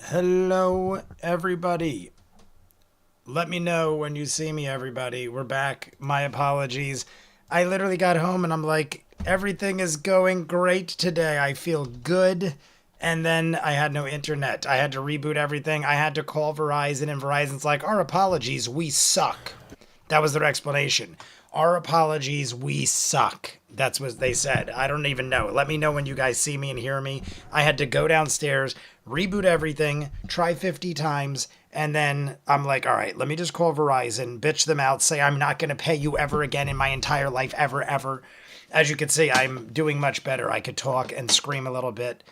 Hello, everybody. Let me know when you see me, everybody. We're back. My apologies. I literally got home and I'm like, everything is going great today. I feel good. And then I had no internet. I had to reboot everything. I had to call Verizon, and Verizon's like, our apologies, we suck. That was their explanation. Our apologies, we suck. That's what they said. I don't even know. Let me know when you guys see me and hear me. I had to go downstairs, reboot everything, try 50 times, and then I'm like, all right, let me just call Verizon, bitch them out, say I'm not going to pay you ever again in my entire life, ever, ever. As you can see, I'm doing much better. I could talk and scream a little bit.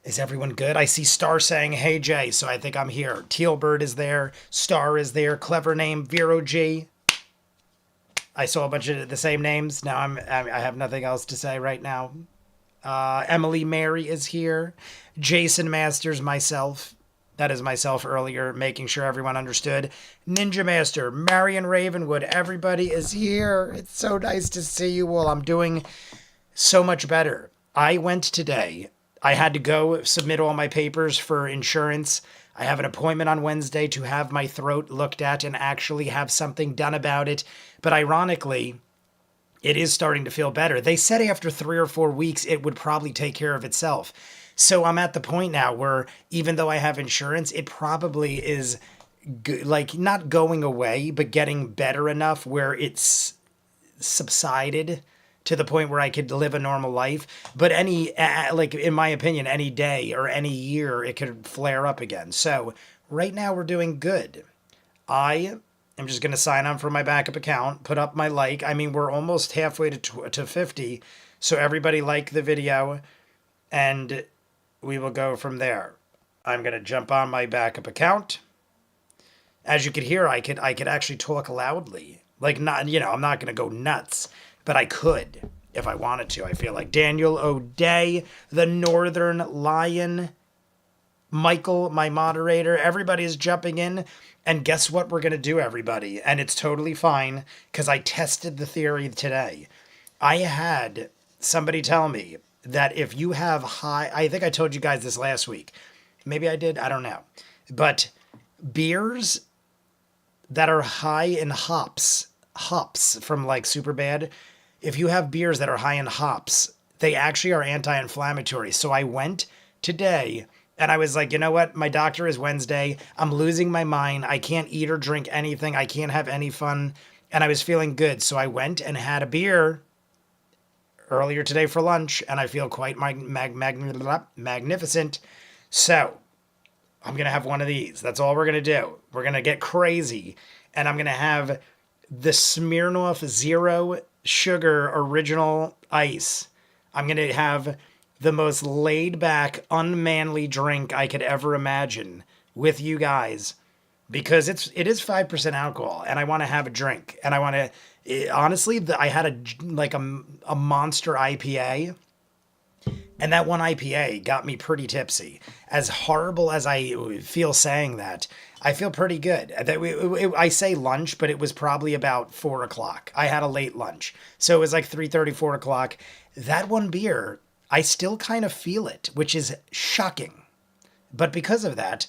Is everyone good? I see Star saying, hey, Jay, so I think I'm here. Tealbird is there. Star is there. Clever name. Vero G. I saw a bunch of the same names. Now I have nothing else to say right now. Emily Mary is here. Jason Masters, myself. That is myself earlier, making sure everyone understood. Ninja Master, Marion Ravenwood, everybody is here. It's so nice to see you all. I'm doing so much better. I went today. I had to go submit all my papers for insurance. I have an appointment on Wednesday to have my throat looked at and actually have something done about it. But ironically, it is starting to feel better. They said after 3 or 4 weeks, it would probably take care of itself. So I'm at the point now where even though I have insurance, it probably is like not going away, but getting better enough where it's subsided to the point where I could live a normal life. But like in my opinion, any day or any year, it could flare up again. So right now we're doing good. I am just going to sign on for my backup account, put up my like. I mean, we're almost halfway to 50. So everybody like the video and we will go from there. I'm going to jump on my backup account. As you could hear, I could actually talk loudly. Like not, I'm not going to go nuts, but I could if I wanted to. I feel like Daniel O'Day, the Northern Lion, Michael, my moderator, everybody's jumping in. And guess what we're going to do, everybody? And it's totally fine because I tested the theory today. I had somebody tell me that if you have high, I think I told you guys this last week. Maybe I did. I don't know. But beers that are high in hops from like Superbad, if you have beers that are high in hops, they actually are anti-inflammatory. So I went today and I was like, you know what? My doctor is Wednesday. I'm losing my mind. I can't eat or drink anything. I can't have any fun. And I was feeling good. So I went and had a beer earlier today for lunch. And I feel quite magnificent. So I'm going to have one of these. That's all we're going to do. We're going to get crazy. And I'm going to have the Smirnoff Zero Sugar Original Ice. I'm going to have the most laid back, unmanly drink I could ever imagine with you guys because it is 5% alcohol and I want to have a drink and I want to, honestly, I had a monster IPA. And that one IPA got me pretty tipsy. As horrible as I feel saying that, I feel pretty good. I say lunch, but it was probably about 4 o'clock. I had a late lunch. So it was like 3:30, 4 o'clock. That one beer, I still kind of feel it, which is shocking. But because of that,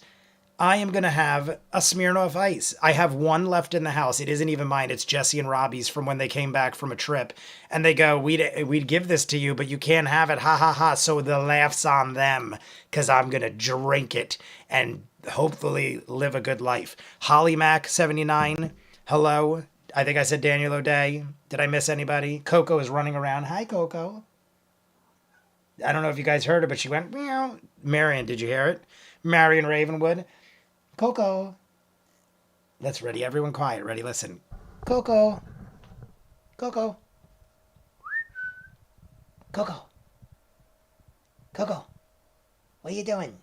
I am going to have a Smirnoff Ice. I have one left in the house. It isn't even mine. It's Jesse and Robbie's from when they came back from a trip. And they go, we'd give this to you, but you can't have it. Ha, ha, ha. So the laugh's on them because I'm going to drink it and hopefully live a good life. Holly Mac 79. Hello. I think I said Daniel O'Day. Did I miss anybody? Coco is running around. Hi, Coco. I don't know if you guys heard her, but she went, meow. Marion, did you hear it? Marion Ravenwood. Coco. Let's ready. Everyone quiet. Ready? Listen. Coco. Coco. Coco. Coco. What are you doing?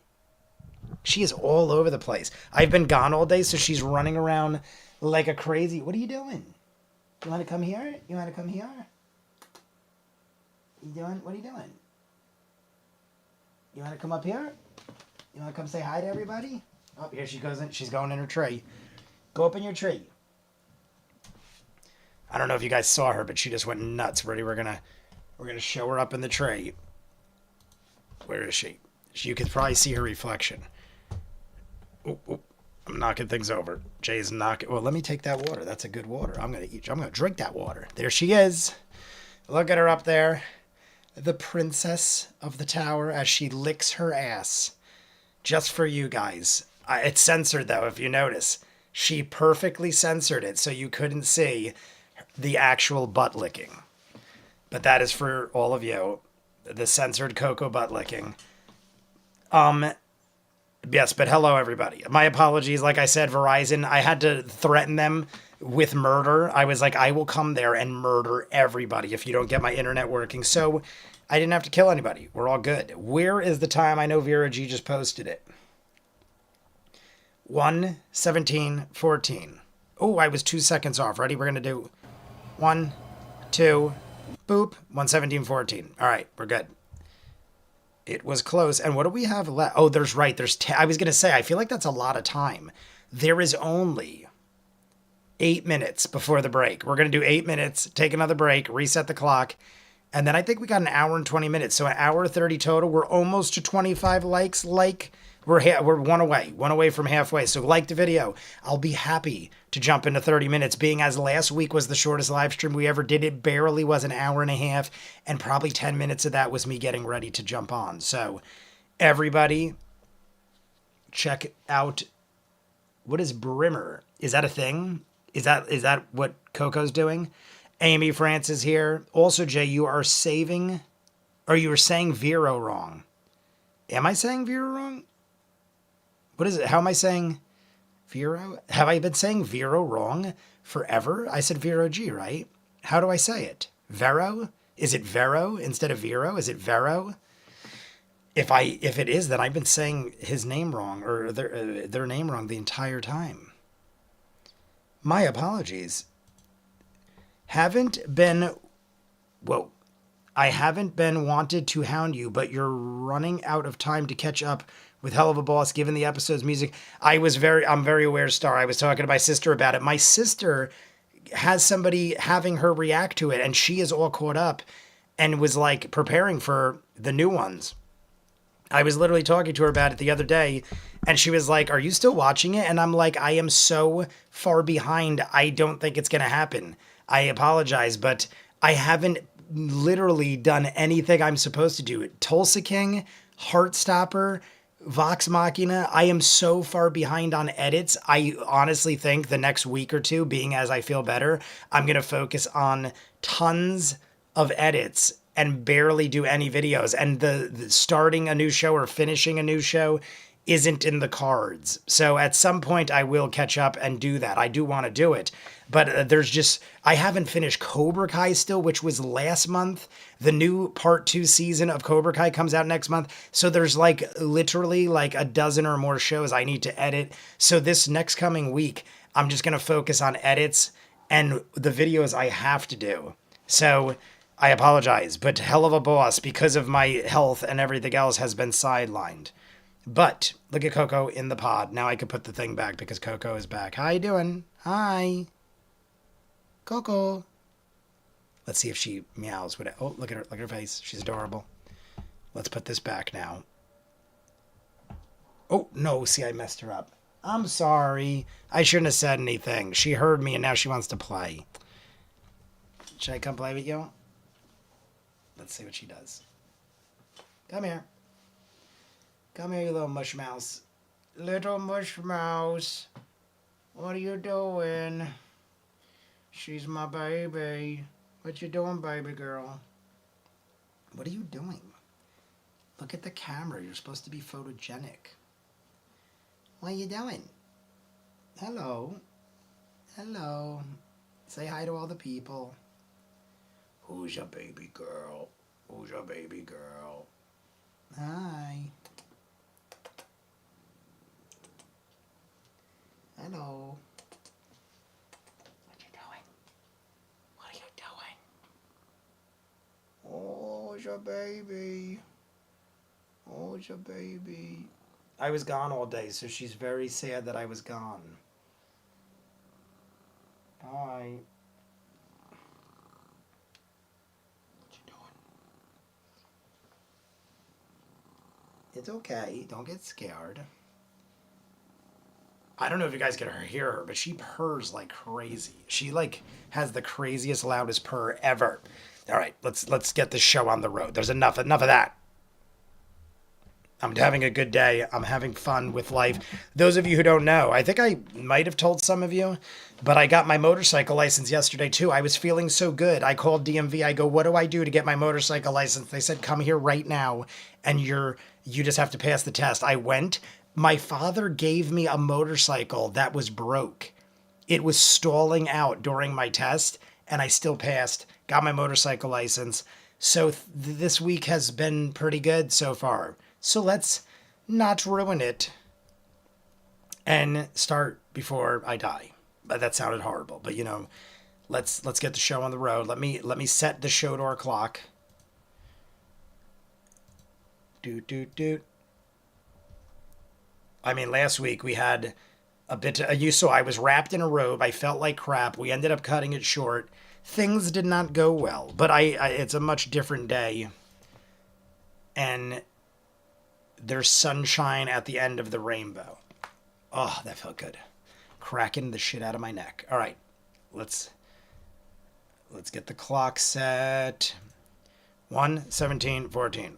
She is all over the place. I've been gone all day, so she's running around like a crazy. What are you doing? You want to come here? You want to come here? You doing? What are you doing? You want to come up here? You want to come say hi to everybody? Oh, here she goes in. She's going in her tree. Go up in your tree. I don't know if you guys saw her, but she just went nuts. Ready? We're gonna show her up in the tree. Where is she? You could probably see her reflection. Ooh, ooh. I'm knocking things over. Jay's knocking. Well, let me take that water. That's a good water. I'm gonna drink that water. There she is. Look at her up there. The princess of the tower as she licks her ass. Just for you guys. It's censored though, if you notice. She perfectly censored it so you couldn't see the actual butt licking. But that is for all of you. The censored Coco butt licking. Yes, but hello, everybody. My apologies. Like I said, Verizon, I had to threaten them with murder. I was like, I will come there and murder everybody if you don't get my internet working. So I didn't have to kill anybody. We're all good. Where is the time? I know Vera G just posted it. 1:17:14. Oh, I was 2 seconds off. Ready? We're going to do 1, 2, boop, 1:17:14. All right, we're good. It was close. And what do we have left? Oh, there's right. I was going to say, I feel like that's a lot of time. There is only 8 minutes before the break. We're going to do 8 minutes, take another break, reset the clock. And then I think we got an hour and 20 minutes. So an hour 30 total. We're almost to 25 likes. We're one away from halfway. So like the video. I'll be happy to jump into 30 minutes, being as last week was the shortest live stream we ever did. It barely was an hour and a half, and probably 10 minutes of that was me getting ready to jump on. So everybody check out, what is Brimmer? Is that a thing? Is that what Coco's doing? Amy Francis here. Also, Jay, you are saying Vero wrong. Am I saying Vero wrong? What is it? How am I saying Vero? Have I been saying Vero wrong forever? I said Vero G, right? How do I say it? Vero? Is it Vero instead of Vero? Is it Vero? If it is, then I've been saying his name wrong, or their name wrong the entire time. My apologies. I haven't been wanted to hound you, but you're running out of time to catch up with Hell of a Boss, given the episode's music. I'm very aware, Star. I was talking to my sister about it. My sister has somebody having her react to it, and she is all caught up and was like preparing for the new ones. I was literally talking to her about it the other day, and she was like, "Are you still watching it?" And I'm like, "I am so far behind. I don't think it's going to happen. I apologize, but I haven't literally done anything I'm supposed to do. Tulsa King, Heartstopper, Vox Machina, I am so far behind on edits. I honestly think the next week or two, being as I feel better, I'm going to focus on tons of edits and barely do any videos. And the starting a new show or finishing a new show isn't in the cards. So at some point I will catch up and do that. I do want to do it. But I haven't finished Cobra Kai still, which was last month. The new part 2 season of Cobra Kai comes out next month. So there's literally a dozen or more shows I need to edit. So this next coming week, I'm just going to focus on edits and the videos I have to do. So I apologize, but Hell of a Boss, because of my health and everything else, has been sidelined. But look at Coco in the pod. Now I can put the thing back because Coco is back. How you doing? Hi. Coco. Let's see if she meows. Oh, look at her. Look at her face. She's adorable. Let's put this back now. Oh, no. See, I messed her up. I'm sorry. I shouldn't have said anything. She heard me and now she wants to play. Should I come play with you? Let's see what she does. Come here. Come here, you little mush mouse. Little mush mouse. What are you doing? She's my baby. What you doing, baby girl? What are you doing? Look at the camera. You're supposed to be photogenic. What are you doing? Hello. Hello. Say hi to all the people. Who's your baby girl? Who's your baby girl? Hi. Hello. What you doing? What are you doing? Oh, it's your baby. Oh, it's your baby. I was gone all day, so she's very sad that I was gone. Hi. What you doing? It's okay. Don't get scared. I don't know if you guys can hear her, but she purrs like crazy. She like has the craziest, loudest purr ever. All right, let's get this show on the road. There's enough of that. I'm having a good day. I'm having fun with life. Those of you who don't know, I think I might have told some of you, but I got my motorcycle license yesterday too. I was feeling so good. I called DMV. I go, what do I do to get my motorcycle license? They said, come here right now, and you just have to pass the test. I went. My father gave me a motorcycle that was broke. It was stalling out during my test, and I still passed. Got my motorcycle license. So this week has been pretty good so far. So let's not ruin it and start before I die. But that sounded horrible. But you know, let's get the show on the road. Let me set the show door clock. Doot. I mean, last week we had a bit. You saw I was wrapped in a robe. I felt like crap. We ended up cutting it short. Things did not go well. But it's a much different day. And there's sunshine at the end of the rainbow. Oh, that felt good. Cracking the shit out of my neck. All right, let's get the clock set. 1:17:14.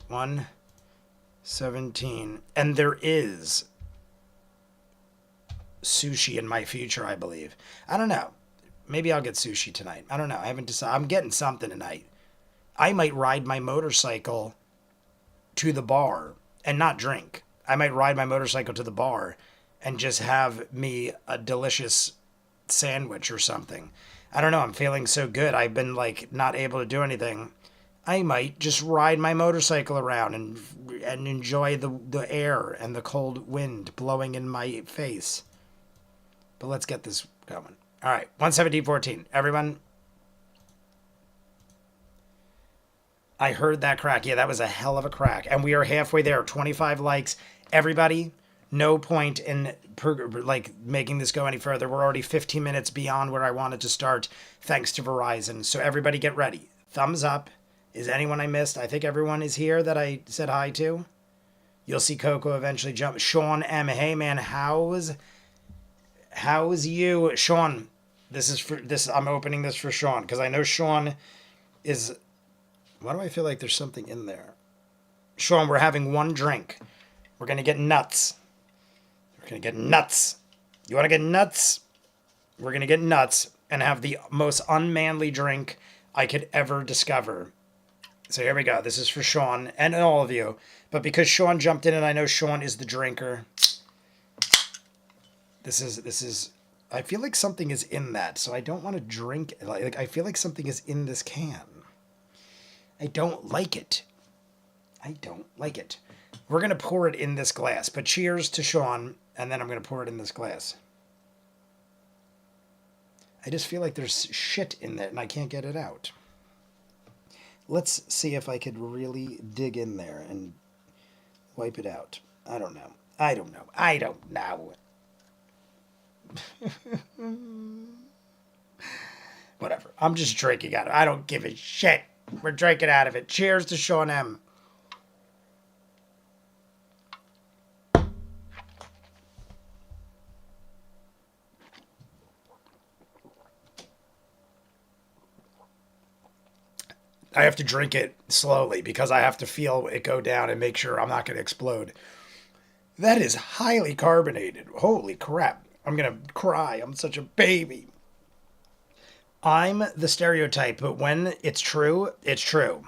1:17. And there is sushi in my future, I believe. I don't know. Maybe I'll get sushi tonight. I don't know. I haven't decided. I'm getting something tonight. I might ride my motorcycle to the bar and not drink. I might ride my motorcycle to the bar and just have me a delicious sandwich or something. I don't know. I'm feeling so good. I've been like not able to do anything. I might just ride my motorcycle around and enjoy the air and the cold wind blowing in my face. But let's get this going. All right. 1:17:14. Everyone. I heard that crack. Yeah, that was a hell of a crack. And we are halfway there. 25 likes. Everybody, no point in making this go any further. We're already 15 minutes beyond where I wanted to start, thanks to Verizon. So everybody get ready. Thumbs up. Is anyone I missed? I think everyone is here that I said hi to. You'll see Coco eventually jump. Sean M. Hey, man, how's you? Sean, this is for this. I'm opening this for Sean because I know Sean is... Why do I feel like there's something in there? Sean, we're having one drink. We're going to get nuts. We're going to get nuts. You want to get nuts? We're going to get nuts and have the most unmanly drink I could ever discover. So here we go. This is for Sean and all of you. But because Sean jumped in and I know Sean is the drinker. This is... I feel like something is in that. So I don't want to drink... Like I feel like something is in this can. I don't like it. I don't like it. We're going to pour it in this glass. But cheers to Sean, and then I'm going to pour it in this glass. I just feel like there's shit in there, and I can't get it out. Let's see if I could really dig in there and wipe it out. I don't know. I don't know. Whatever. I'm just drinking out of it. I don't give a shit. We're drinking out of it. Cheers to Sean M. I have to drink it slowly because I have to feel it go down and make sure I'm not going to explode. That is highly carbonated. Holy crap. I'm going to cry. I'm such a baby. I'm the stereotype, but when it's true, it's true.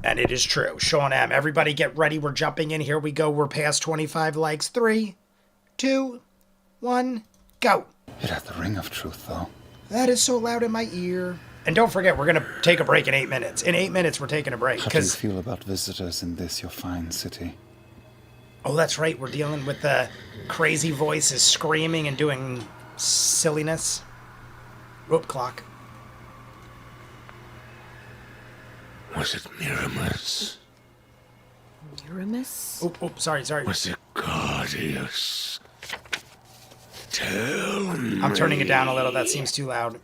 And it is true. Sean M. Everybody get ready. We're jumping in. Here we go. We're past 25 likes. 3, 2, 1, go. It hath the ring of truth, though. That is so loud in my ear. And don't forget, we're going to take a break in 8 minutes. In 8 minutes, we're taking a break. How do you feel about visitors in this, your fine city? Oh, that's right. We're dealing with the crazy voices screaming and doing silliness. Rope clock. Was it Miramus? Miramus? Oh, sorry. Was it Guardius? Tell me. I'm turning it down a little. That seems too loud.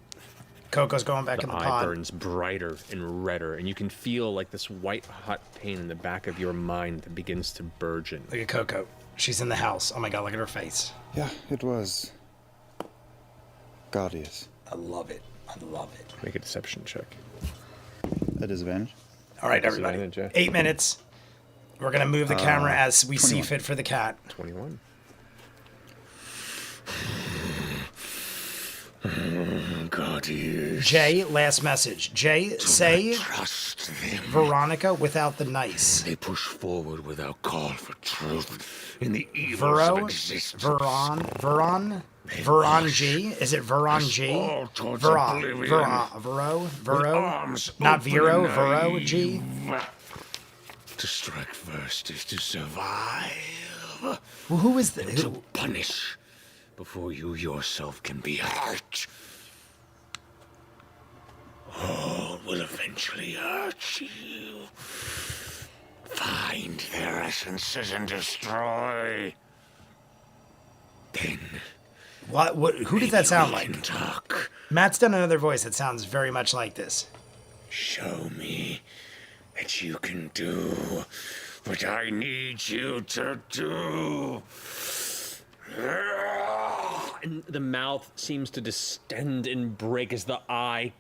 Coco's going back in the eye pot. burns brighter and redder, and you can feel like this white hot pain in the back of your mind that begins to burgeon. Look at Coco. She's in the house. Oh my god, look at her face. Yeah, it was Guardius. I love it. I love it. Make a deception check. A disadvantage. All right, everybody. Disadvantage, 8 minutes. We're going to move the camera as we see fit for the cat. 21. Guardians. Jay, last message. Jay, say Trust them. Veronica without the nice. They push forward without call for truth in the evils of Vero, existence. Veron G. Is it Veron G? all towards Vero, oblivion. Vero, Arms not open Vero, and Vero G. naive. To strike first is to survive. Well, who is the? To punish before you yourself can be hurt. All will eventually hurt you. Find their essences and destroy. Then What? Who does that sound we can like? talk. Matt's done another voice that sounds very much like this. Show me that you can do what I need you to do. And the mouth seems to distend and break as the eye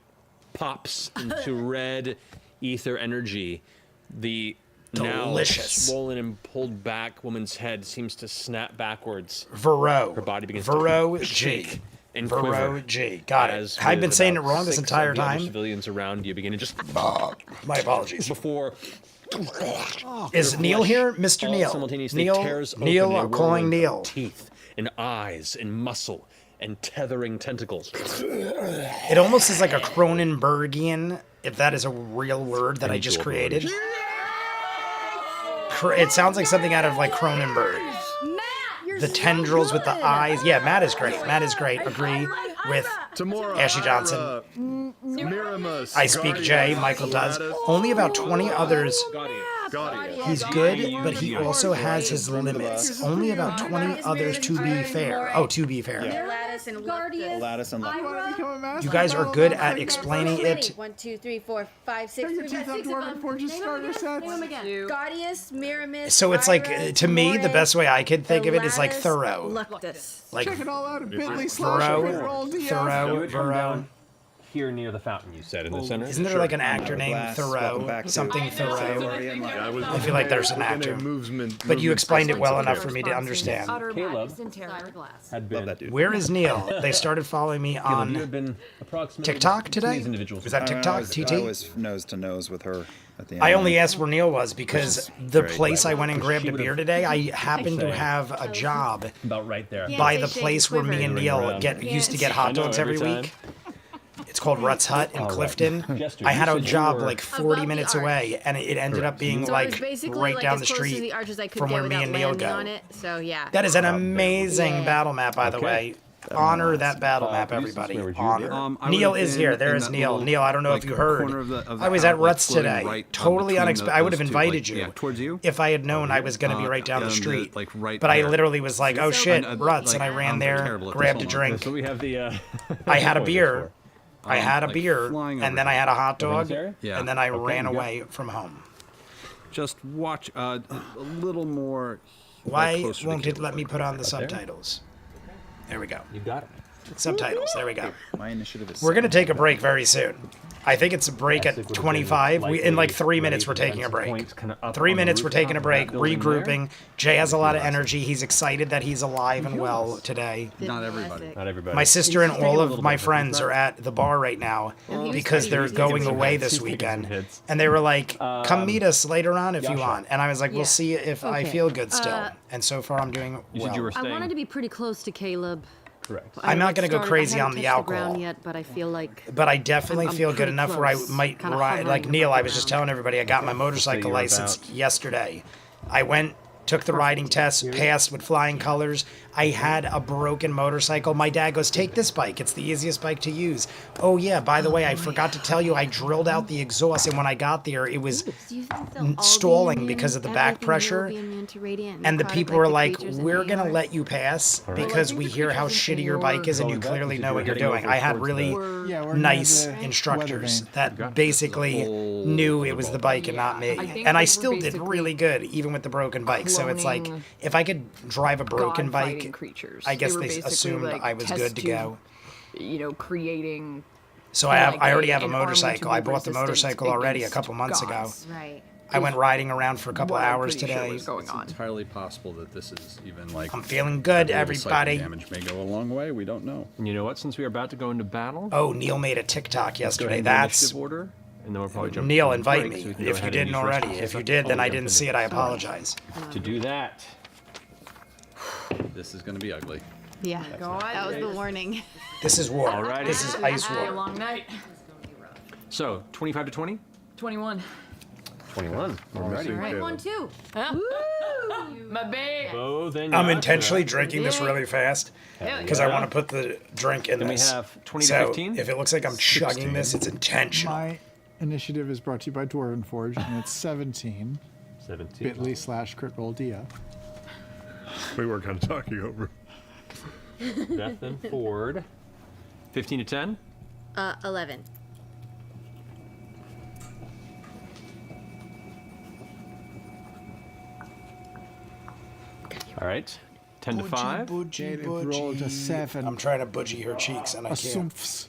pops into red ether energy. The Delicious. now swollen and pulled back woman's head seems to snap backwards. Vero. Her body begins Vero to G. shake and Vero quiver. G. Got as it. I've been with saying it about wrong this 6 entire of the other time. Civilians around you begin to just My apologies. before Is Neil here? Mr. all Neil. simultaneously Neil, tears open Neil, a I'm calling whirlwind Neil. of teeth and eyes and muscle and tethering tentacles. It almost is like a Cronenbergian, if that is a real word that I just created. It sounds like something out of like Cronenberg. The tendrils with the eyes. Yeah, Matt is great. Matt is great. Agree with Ashley Johnson. Miramus. I speak Jay. Michael does. Only about 20 others. He's good, but he also has his limits. Only about 20 others to be fair. Oh, to be fair. Lattice and Guardian. Lattice and You guys are good at explaining it. 1, 2, 3, 4, 5, 6. Your teeth out dwarven fortune starter sets. Guardius, Miramis. So it's like, Iris, to me, the Morin, best way I could think of it is like Lattice, thorough. Luctus. Like Check it all out at Vero, bit.ly/roll thorough, Vero. Here near the fountain, you said, in the center? Isn't there like an actor named Glass, Thoreau? welcome back to- Something Thoreau. I feel like there's an actor. But But you explained it well enough for me to understand. Caleb had been. Love that dude. Where is Neil? They started following me You had on been approximately TikTok between today? these individuals. Was that TikTok? I TT? was nose to nose with her at the end. I only asked where Neil was because the very place I clever. went and grabbed a beer today, I happened to have a job About right there. by the place where me and Neil used to get hot dogs every week. It's called Rutt's Hut in Clifton. I had a job like 40 minutes away, and it ended up being So it was like basically right like down as the close to street the arches I could from get where me without and Neil landing go. on it. So yeah. That is an amazing Yeah. battle map, by the way. Honor that battle map, everybody. Honor. Neil is here. There is Neil. Neil, I don't know if you heard. I was at Rutt's today. Totally unexpected. I would have invited you. Towards you. If I had known I was going to be right down the and street. like right But I there. literally was like, oh shit, And, Rutt's. like, And I ran I'm there, terrible at this, grabbed a hold on. drink. So we have the. I had a what beer. I had a like beer. flying And then over I had a hot dog. Cemetery? Yeah. And then I Okay, ran you got away from home. Just watch a little more. Why closer to won't it Caleb. let me put on the there? subtitles? There we go. You got it. Subtitles. There we go. My initiative is. We're going to take a break very soon. I think it's a break at 25. In like 3 minutes, we're taking a break. 3 minutes, we're taking a break, regrouping. Jay has a lot of energy. He's excited that he's alive and well today. Not everybody. Not everybody. My sister and all of my friends are at the bar right now because they're going away this weekend. And they were like, come meet us later on if you want. And I was like, we'll see if I feel good still. And so far, I'm doing You said you were well. I staying. wanted to be pretty close to Caleb. Correct. I I'm not haven't gonna go started- crazy I on haven't the touched the alcohol. ground yet, but I feel like But I definitely I'm feel good pretty enough where I close, might kinda ride. hovering Like Neil, I was just around. telling everybody I got my motorcycle you're license about- yesterday. I went took the riding test, passed with flying colors. I had a broken motorcycle. My dad goes, take this bike. It's the easiest bike to use. Oh yeah, by the way, I forgot to tell you, I drilled out the exhaust, and when I got there, it was stalling because of the back pressure. And the people were like, we're going to let you pass because we hear how shitty your bike is and you clearly know what you're doing. I had really nice instructors that basically knew it was the bike and not me. And I still did really good, even with the broken bike. So it's like, if I could drive a broken bike, I guess they assumed I was good to go. Creating. So I already have a motorcycle. I bought the motorcycle already a couple months ago. Right. I went riding around for a couple hours today. It's entirely possible that this is even like... I'm feeling good, maybe the psychic everybody. damage may go a long way. We don't know. And you know what? Since we are about to go into battle, Oh, Neil made a TikTok yesterday. in That's... initiative order, and then we'll probably jump Neil, to invite break, me so we can go if you ahead and didn't use already. first. If you did, then I didn't see it. I apologize. To do that, This is going to be ugly. Yeah. That was the warning. This is war. Alrighty. This is ice war. Long night. so 25 to 20? 21. 21. Alrighty. Right. 1, 2. My babe. Oh, then I'm you're intentionally up to drinking this really fast because I want to put the drink in Then we this. have 20 to So 15. if it looks like I'm chugging this, it's intentional. My initiative is brought to you by Dwarven Forge, and it's 17. 17. bit.ly/crit-roll-dia. We were kind of talking over. Beth and Ford. 15 to 10. 11. All right. 10 to 5. It rolled a 7. I'm trying to budgie her cheeks and I A can't. sumpfs.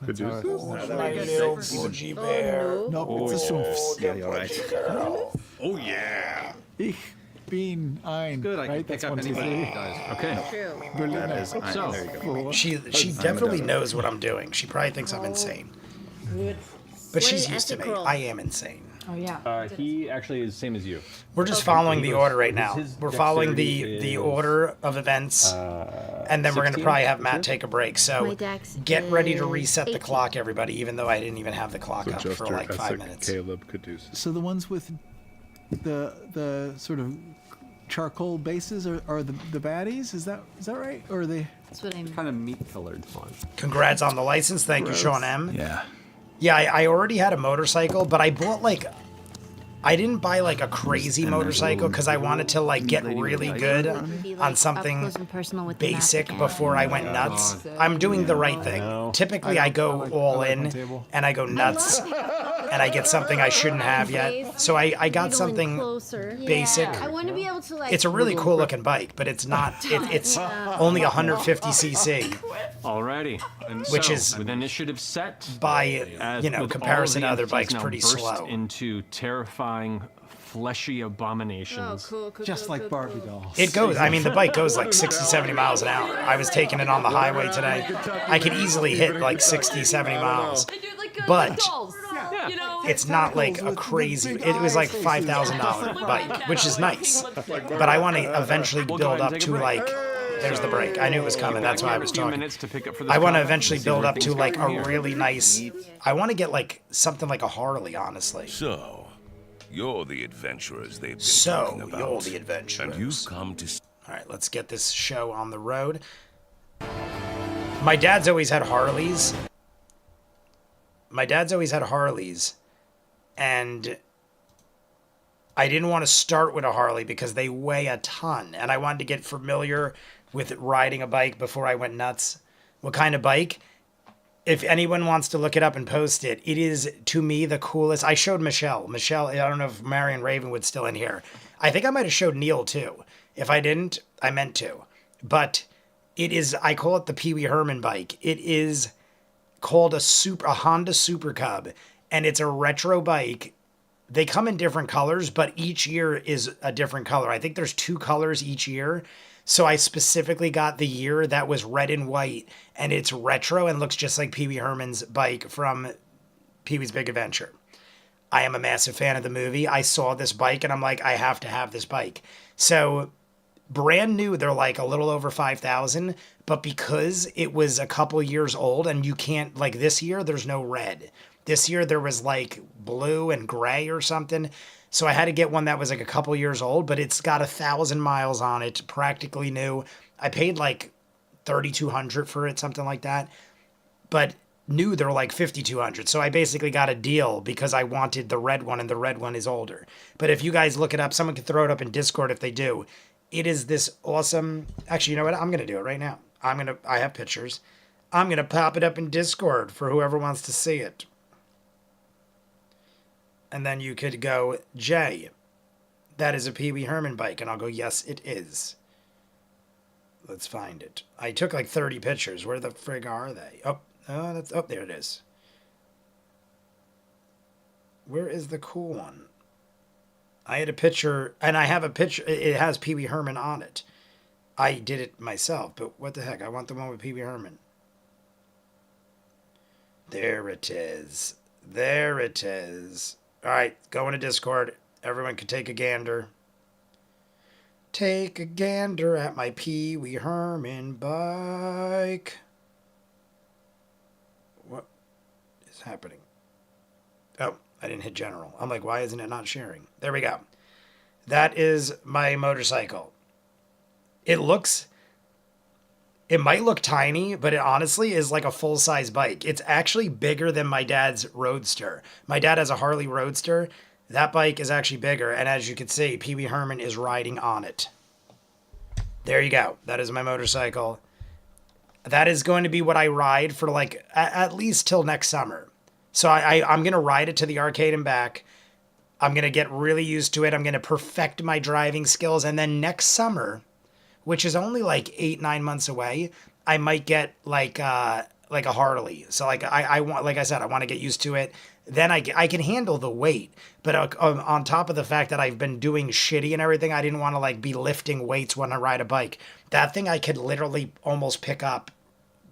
Could do this. My little budgie bear. No, it's a sumpfs. Yeah, you're right. Girl. Oh yeah. Ich bin ein. Good, I can right? pick That's up 1, 2, anybody 3. who dies. Okay. True. Berliner. That is, So- there you go. She definitely knows what I'm doing. She probably thinks I'm insane. But she's is used to me. ethical? I am insane. Oh yeah. He actually is the same as you. We're just following the order right now. His We're following dexterity the is, order of events, and then we're going to 16, probably have is Matt it? take a break. So My dex get ready to is reset the 18. clock, everybody, even though I didn't even have the clock So up just for your like 5 Essex minutes. Caleb could do. So the ones with the sort of charcoal bases are the baddies? Is that right? Or are they? That's what I'm. Kind of meat-colored font. Congrats on the license. Thank you, Sean M. Yeah. Yeah, I already had a motorcycle, but I bought I didn't buy like a crazy motorcycle because I wanted to like get really good on something basic before I went nuts. I'm doing the right thing. Typically I go all in and I go nuts and I get something I shouldn't have yet. So I got something basic. I want to be able to like. It's a really cool looking bike, but it's not. It's only 150cc Alrighty. And Which so, is- with initiative set. by as you know with all comparison the to other entities bikes now pretty burst slow. into terrifying, fleshy Oh, abominations. cool. Just like Barbie dolls. It goes. I mean, the bike goes like 60, 70 miles an hour. I was taking it on the highway today. I could easily hit like 60, 70 miles. But it's not like a crazy. It was like $5,000 bike, which is nice. But I want to eventually We'll build go ahead up and take to a break. like. There's the break. I knew it was coming. That's why I was A few talking. minutes to pick up for this I want to combat, eventually see build where up to things like go a from here. really nice. I want to get like something like a Harley, honestly. So, you're the adventurers they've been So talking about. you're the adventurers. And you've come to. All right, let's get this show on the road. My dad's always had Harleys. And I didn't want to start with a Harley because they weigh a ton, and I wanted to get familiar with riding a bike before I went nuts. What kind of bike? If anyone wants to look it up and post it, it is, to me, the coolest. I showed Michelle. I don't know if Marion Ravenwood's still in here. I think I might have showed Neil, too. If I didn't, I meant to. But it is, I call it the Pee Wee Herman bike. It is called a Honda Super Cub, and it's a retro bike. They come in different colors, but each year is a different color. I think there's 2 colors each year. So I specifically got the year that was red and white, and it's retro and looks just like Pee Wee Herman's bike from Pee Wee's Big Adventure. I am a massive fan of the movie. I saw this bike and I'm like, I have to have this bike. So brand new, they're like a little over 5,000, but because it was a couple years old and you can't, like this year, there's no red. This year there was like blue and gray or something. So I had to get one that was like a couple years old, but it's got 1,000 miles on it, practically new. I paid like 3,200 for it, something like that. But new, they're like 5,200. So I basically got a deal because I wanted the red one, and the red one is older. But if you guys look it up, someone can throw it up in Discord if they do. It is this awesome. Actually, you know what? I'm going to do it right now. I have pictures. I'm going to pop it up in Discord for whoever wants to see it. And then you could go, Jay, that is a Pee Wee Herman bike. And I'll go, yes, it is. Let's find it. I took like 30 pictures. Where the frig are they? Oh, there it is. Where is the cool one? I had a picture, and I have a picture. It has Pee Wee Herman on it. I did it myself, but what the heck? I want the one with Pee Wee Herman. There it is. There it is. All right, go into Discord. Everyone can take a gander. Take a gander at my Pee Wee Herman bike. What is happening? Oh, I didn't hit general. I'm like, why isn't it not sharing? There we go. That is my motorcycle. It might look tiny, but it honestly is like a full-size bike. It's actually bigger than my dad's Roadster. My dad has a Harley Roadster. That bike is actually bigger, and as you can see, Pee Wee Herman is riding on it. There you go. That is my motorcycle. That is going to be what I ride for like at least till next summer. So I'm going to ride it to the arcade and back. I'm going to get really used to it. I'm going to perfect my driving skills, and then next summer, which is only like 8-9 months away, I might get like a Harley. So like I want, like I said, I want to get used to it. Then I can handle the weight. But on top of the fact that I've been doing shitty and everything, I didn't want to like be lifting weights when I ride a bike. That thing I could literally almost pick up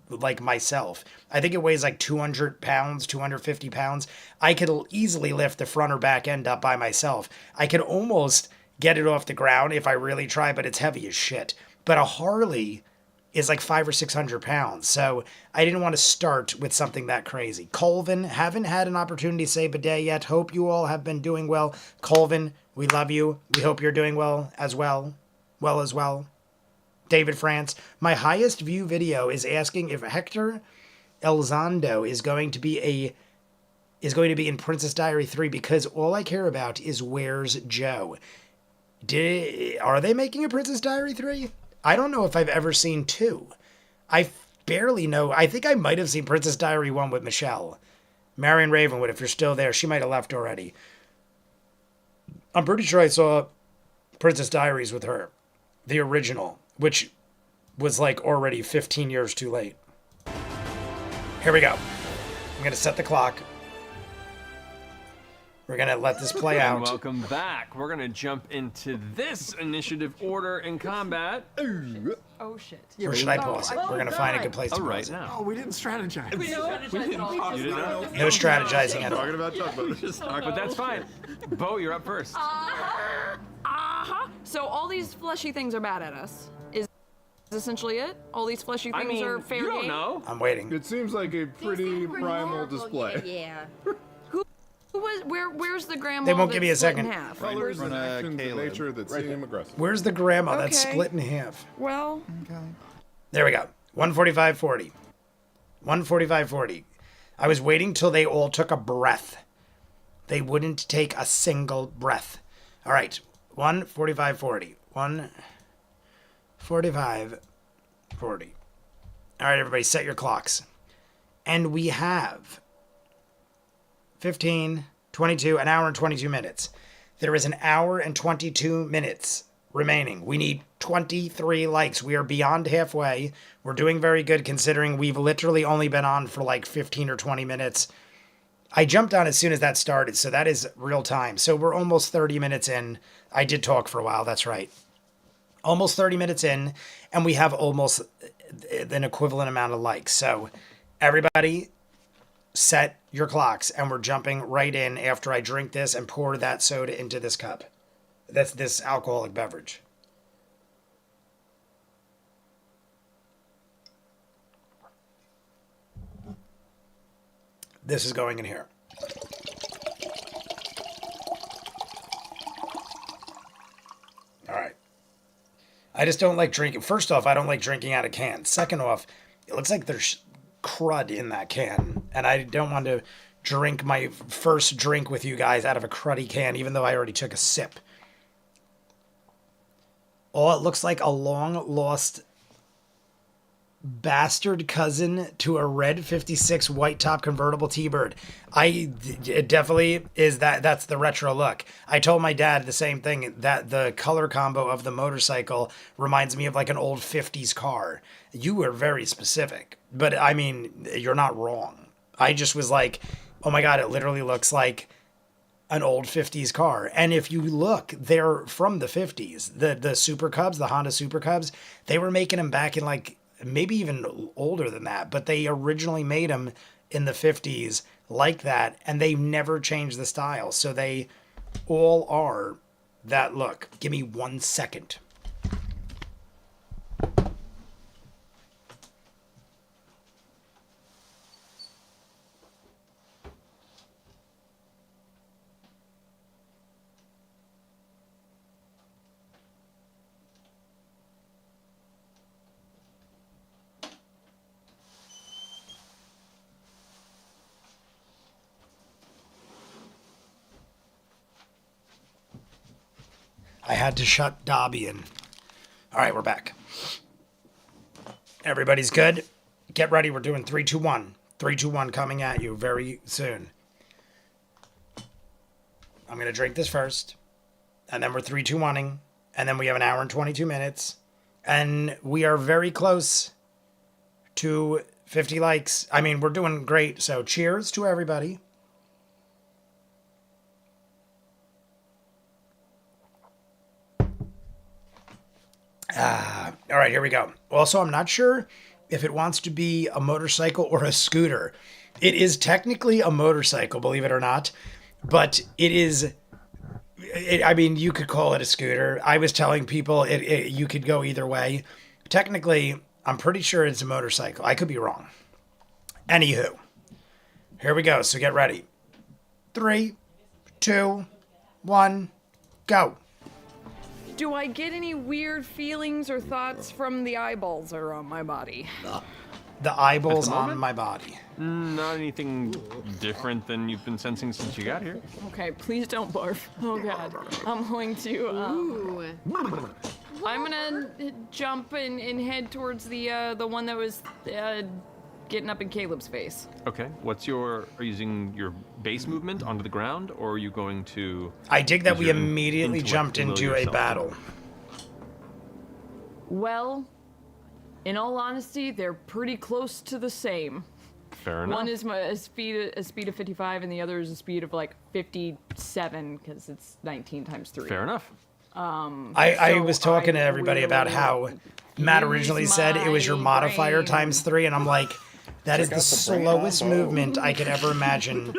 like myself. I think it weighs like 200 pounds, 250 pounds. I could easily lift the front or back end up by myself. I could almost get it off the ground if I really try, but it's heavy as shit. But a Harley is like 500 or 600 pounds. So I didn't want to start with something that crazy. Colvin, haven't had an opportunity to say bidet yet. Hope you all have been doing well. Colvin, we love you. We hope you're doing well as well. David France, my highest view video is asking if Hector Elizondo is going to be in Princess Diary 3 because all I care about is where's Joe. Are they making a Princess Diary 3? I don't know if I've ever seen 2. I barely know. I think I might have seen Princess Diary 1 with Michelle. Marion Ravenwood, if you're still there, she might have left already. I'm pretty sure I saw Princess Diaries with her. The original, which was like already 15 years too late. Here we go. I'm going to set the clock. We're going to let this play out. Welcome back. We're going to jump into this initiative order in combat. Oh shit. Or should I pause it? We're going to find a good place to right pause it. now. Oh, we didn't strategize. No strategizing at all. Talking about But that's fine. Bo, you're up first. So all these fleshy things are bad at us. Is essentially it? All these fleshy things are fair you don't game? know. I'm waiting. It seems like a pretty primal display. Yeah. Where's the grandma? They won't that's give me a split in second. half? Colors and Run a actions in Caleb. nature that seem aggressive. Where's the grandma that's Okay. split in half? Well, There we go. 145.40. 145.40. I was waiting till they all took a breath. They wouldn't take a single breath. All right. 145.40. 145.40. All right, everybody, set your clocks. And we have 15, 22, an hour and 22 minutes. There is an hour and 22 minutes remaining. We need 23 likes. We are beyond halfway. We're doing very good considering we've literally only been on for like 15 or 20 minutes. I jumped on as soon as that started, so that is real time. So we're almost 30 minutes in. I did talk for a while, that's right. Almost 30 minutes in, and we have almost an equivalent amount of likes. So everybody set your clocks, and we're jumping right in after I drink this and pour that soda into this cup. That's this alcoholic beverage. This is going in here. I just don't like drinking. First off, I don't like drinking out of cans. Second off, it looks like there's crud in that can, and I don't want to drink my first drink with you guys out of a cruddy can, even though I already took a sip. Oh, it looks like a long-lost bastard cousin to a red 56 white top convertible T-Bird. It definitely is that. That's the retro look. I told my dad the same thing, that the color combo of the motorcycle reminds me of like an old 50s car. You were very specific, but I mean, you're not wrong. I just was like, oh my God, it literally looks like an old 50s car. And if you look, they're from the 50s. The Super Cubs, the Honda Super Cubs, they were making them back in like maybe even older than that, but they originally made them in the 50s like that, and they never changed the style. So they all are that look. Give me 1 second. I had to shut Dobby in. All right, we're back. Everybody's good? Get ready. We're doing 3, 2, 1. 3, 2, 1 coming at you very soon. I'm going to drink this first. And then we're 3, 2, 1ing. And then we have an hour and 22 minutes. And we are very close to 50 likes. I mean, we're doing great. So cheers to everybody. All right, here we go. Also, I'm not sure if it wants to be a motorcycle or a scooter. It is technically a motorcycle, believe it or not, but it is. I mean, you could call it a scooter. I was telling people you could go either way. Technically, I'm pretty sure it's a motorcycle. I could be wrong. Anywho, here we go. So get ready. 3, 2, 1, go. Do I get any weird feelings or thoughts from the eyeballs that are on my body? The eyeballs on my body. Not anything different than you've been sensing since you got here. Okay, please don't barf. Oh God, I'm going to. I'm gonna jump and head towards the one that was getting up in Caleb's face. Okay, are you using your base movement onto the ground, or are you going to... I dig that we immediately jumped into a battle. Well, in all honesty, they're pretty close to the same. Fair enough. One is a speed of 55, and the other is a speed of like 57, because it's 19 times 3. Fair enough. I was talking to everybody about how Matt originally said it was your modifier times 3, and I'm like, that is the slowest movement I could ever imagine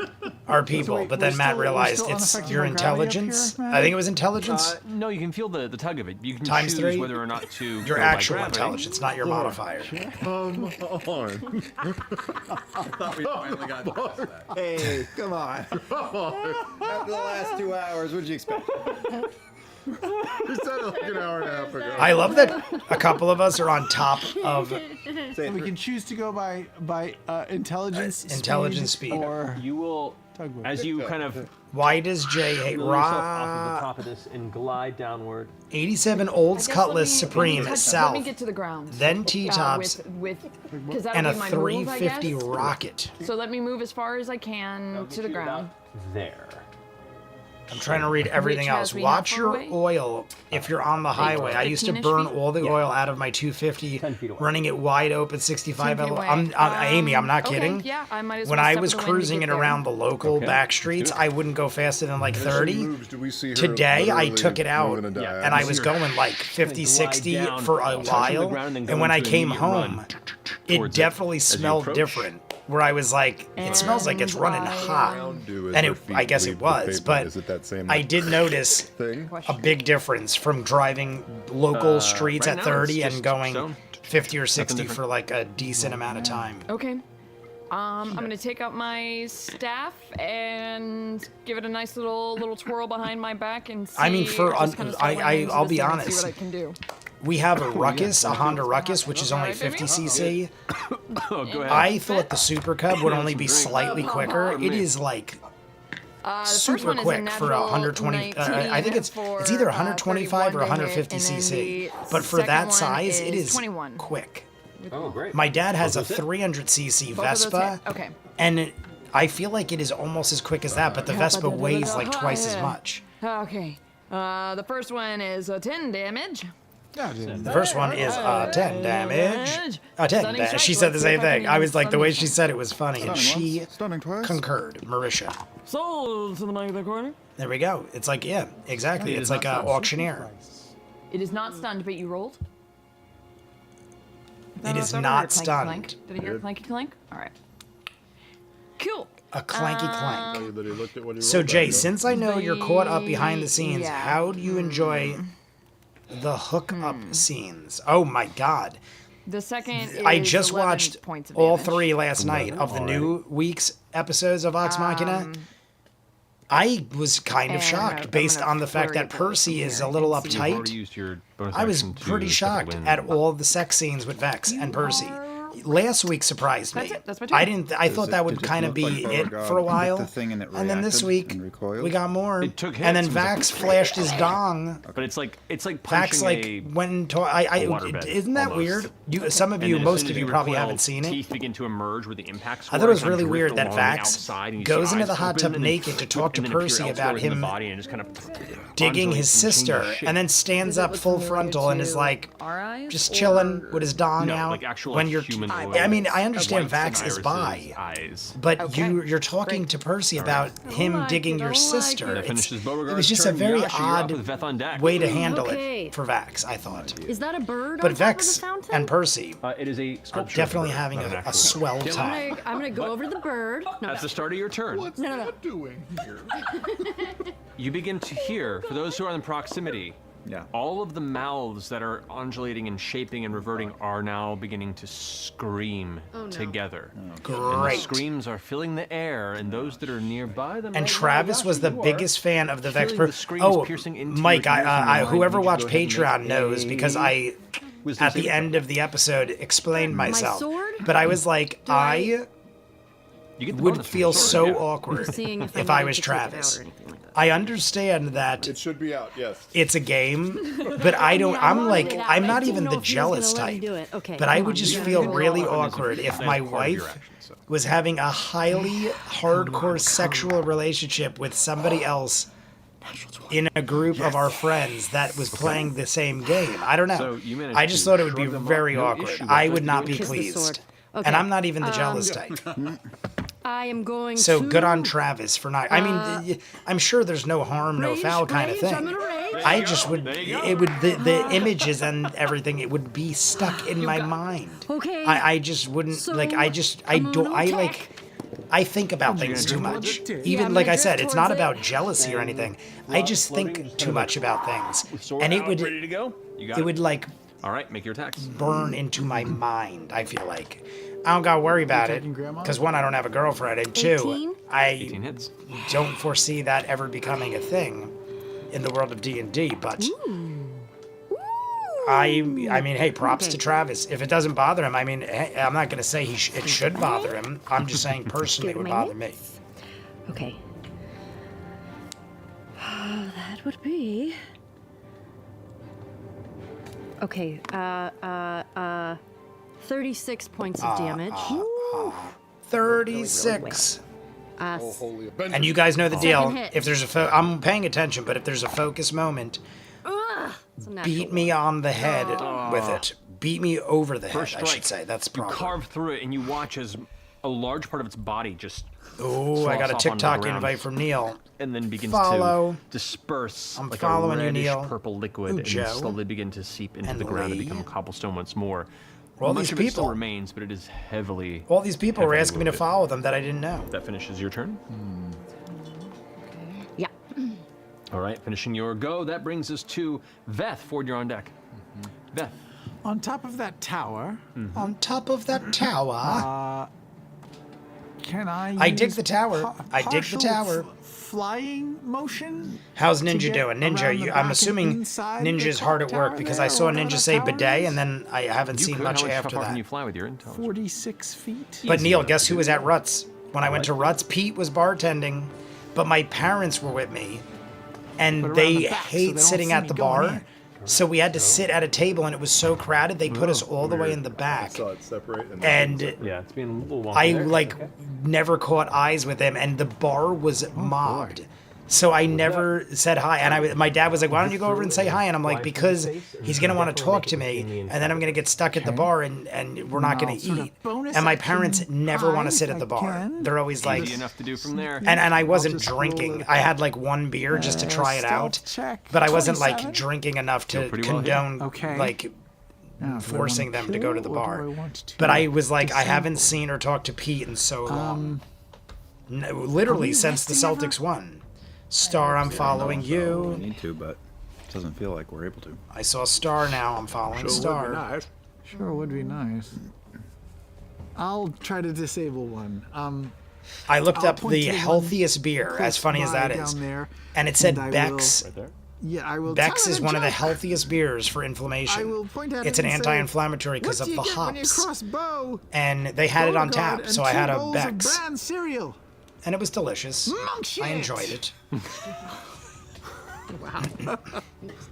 our people. wait, but then Matt realized still it's unaffected your by gravity up intelligence. here, Matt? I think it was intelligence. No, you can feel the tug of it. You can Times choose 3? whether or not to Your go by actual gravity. intelligence, not your modifier. Come on. I thought we finally got past that. Hey, come on. After the last 2 hours, what'd you expect? We said it like an hour and a half ago. I love that a couple of us are on top of And we can choose to go by intelligence, intelligence speed. or You will, tugboat. as you kind of Why does Jay hate wheel yourself off of the Ra? top of this and glide downward. 87 Olds Cutlass Supreme Let me South, get to the ground. then T-tops, Because that'll and a be my move, I 350 guess. rocket. So let me move as far as I can to the ground. There. I'm trying to read everything Which else. has me Watch how your far away? oil if you're on the highway. I used to 15-ish burn feet? all the oil out of my 250, 10 feet away. running it wide open 65 10 feet LO. away. Amy, I'm not Okay, kidding. yeah, I might as When well I step was in the wind to cruising get it there. around the local Okay, back let's do streets, it. I wouldn't go faster than like 30. Moves, do we see her Today, I literally took it out, moving a diagonal? and I was going like 50, 60 down, for a touching the while. ground, and then And go when I into an came immediate home, run it towards definitely as you smelled approach. different. Where I was like, it smells like it's running hot. Do as And her it, feet I guess leave it the was, pavement. but Is it that same I did notice thing? a big difference from driving local streets right at now 30 it's and just going stone. 50 or 60 different. for like a decent amount of time. Okay. I'm gonna take out my staff and give it a nice little twirl behind my back and see. I mean, just kinda start I'll running into be this thing and honest. See what I can do. we have a Ruckus, a Honda Ruckus, which is only 50cc. Oh, go ahead. I thought the Super Cub would only be slightly quicker. It is like The first super one is a quick for natural 120. 19 I think it's for, either 125 or 31 to hit, 150cc. and then But for the that second size, one it is 21. quick. Oh, great. My dad has a Both of 300cc Both of those Vespa, hit. Okay. and I feel like it is almost as quick as that, but the Vespa weighs like twice as much. Okay. The first one is 10 damage. The first one is 10 damage. 10 Stunning damage. strike. She said the Let's see same if I thing. can I was like, the way stun she said it was funny, and she Stunning twice. concurred. Marisha. Sold to the mic of the corner. There we go. It's like, yeah, exactly. It's like an auctioneer. It is not stunned, but you rolled. It is Did I not hear clanky stunned. clank? Did I hear clanky clank? All right. Cool. A clanky clank. That he looked at what he So rolled Jay, back, since I know you're caught up behind the scenes, Yeah. how do you enjoy the hookup scenes? Oh my God! The second is I just 11 watched points of all damage. 3 last night of the new week's episodes of Vox Machina. I was kind of and shocked I'm based gonna on the fact flurry that it over Percy from is here a little and see. You've already uptight. used your bonus I was action to pretty set the shocked wind. at all the sex scenes with Vex and Percy. Last week surprised me. That's it. That's my turn. I didn't. I thought that would did it kind of look be like it Beauregard for a hit while, the thing and it then this reacted week and recoiled? we got more. It took hits. And then It was like, Vax flashed his dong. But it's like punching Vax like a went to waterbed, isn't that almost. weird? You some of and you, then as most soon of as you your probably 12 haven't seen it. Teeth begin to emerge where the impacts I thought it were, was kind of really weird drift that along the Vax outside, and you goes see into the eyes hot open, tub and then naked to talk to and then appear Percy elsewhere about within the him body and just kind of digging his undulates and sister, changes shape. and then stands up full frontal and is like Our eyes just or- chilling with his dong No, out. like actual when you're, humanoid I mean, I understand whites and Vax is irises, bi, eyes. but Okay, you're talking to Percy about him like digging it, I your like sister. it. That finishes Beauregard's It was just a turn. very Yasha, you're up odd with Veth on deck. way to handle Okay. it for Vax, I thought. Is that a bird But on top of the Vex fountain? and Percy It is a are sculpture. definitely having not an a actual swell sculpture. time. I'm gonna go over to the bird. No, That's the start of your turn. What's No. that doing here? You begin to hear, for those who are in proximity, Yeah. all of the mouths that are undulating and shaping and reverting are now beginning to scream together. And the Great. screams are filling the air, and those that are nearby them. And right Travis now, was the Yasha, you are biggest fan of the Vex. feeling the screams Oh, piercing into Mike, your ears and your mind. whoever Would you watched go ahead and Patreon make knows because I, wisdom at the saving end throw? of the episode, explained myself. sword? But I was like, I You get the would bonus from feel your sword, so yeah. awkward seeing if, if I I was needed to take it out Travis. or anything like that. I understand that It should be out, yes. it's a game, but I don't. Yeah, I'm like, I I'm not didn't even know the if he was gonna jealous let me type. do it. Okay, But I come would on, just you gotta feel roll. really That is awkward if part my of your wife action, so. was having a highly hardcore sexual relationship with somebody else in a group of our friends that was playing the same game. I don't know. So you managed I just to thought it would be shrug them off, very no awkward. issue. I What would not be Kiss the pleased. sword. And Okay, I'm not even the jealous type. I am going So to good on Travis for not. I mean, I'm sure there's no harm, no rage, foul kind of rage, thing. I'm gonna rage. I just would. It would the images and everything. It would be stuck in my mind. Okay. I just wouldn't So, like. I I'm don't. gonna I attack. like. I think about things too much. Yeah, Even I'm like gonna I said, drift it's not towards about it. jealousy or anything. I just think too much about things, Sword and it out, would. ready to go. You got It would like All right, make your attacks. burn into my mind. I feel like I don't gotta worry about it attacking Grandma? because one, I don't have a girlfriend, and two, 18? 18 I hits. don't foresee that ever becoming a thing in the world of D&D. But I mean, hey, props to Okay. Travis. If it doesn't bother him, I mean, hey, I'm not gonna say it should bother him. I'm just saying personally, it would bother me. Okay. That would be. Okay. 36 points of damage. 36. Oh, holy Avenger. And you guys know the deal. Second hit. If there's I'm paying attention, but if there's a focus moment, It's a natural beat me on the head with it. Beat me over the head, First I should strike. say. That's You proper. carve through it, and you watch as a large part of its body just Oh, I got a slops off onto the TikTok ground. invite from Neil. and then begins Follow. to disperse I'm like following a you, reddish Neil. purple liquid Ooh, and Joe. slowly begin to seep into And the ground and Lee. become cobblestone once more. All Much these of it still people. remains, but it is heavily. All these people were heavily asking me to wounded. follow them that I didn't know. That finishes your turn. Yeah. All right, finishing your go. That brings us to Veth. Ford, you're on deck. Veth. On top of that tower, On top of that tower, Can I? I dig use the tower. I dig the partial tower. Flying motion. How's to Ninja get doing? around Ninja, the I'm back and assuming inside the Ninja's clock hard at work tower because there, I saw or whatever Ninja that say tower bidet, is? and then I haven't You seen could. much How after far can that. you fly with your intelligence? 46 feet. But Easy Neil, enough guess to who do was that. at Ruts? When I went to Ruts, Pete was bartending, but my parents were with me, and But around they the back, so they hate don't sitting see at me the going bar. in. So we had to sit at a table, and it was so crowded, they put us all the way in the I back. saw it separate. And Yeah, it's being a little wonky. I there. like never caught eyes with him, and the bar was mobbed. So I never said hi, and my dad was like, "Why don't you go over and say hi?" And I'm like, "Because he's gonna want to talk to me, and then I'm gonna get stuck at the bar, and we're not gonna Sort of eat." bonus And my action parents never want to hide sit if at the I bar. can. They're always like, Easy enough to do from there. and I wasn't just roll drinking. it. I had like one beer just to try it out, stealth check, but I wasn't 27. like drinking enough to pretty well here. condone Okay. like Now, do I forcing want them to go to kill the or do bar. I want to But I was like, I disable? haven't seen or talked to Pete in so long. Literally we since the resting Celtics won. Star, I'm following We you. need to, but it doesn't feel like we're able to. I saw Star now. I'm following Star. Nice. Sure would be nice. I'll try to disable one. I looked I'll up point the to the one healthiest beer, close as funny as by that is. down there, And it said and I Beck's. Right there. Yeah, I will. Beck's tell is it a one of the joke. healthiest beers for I inflammation. will point at It's it an and say, anti-inflammatory because "What of do the you get when you hops. cross bow, And they had it on Beauregard, tap, and so I had 2 a bowls of Beck's. bran cereal. And it was delicious. Monk shit. I enjoyed it.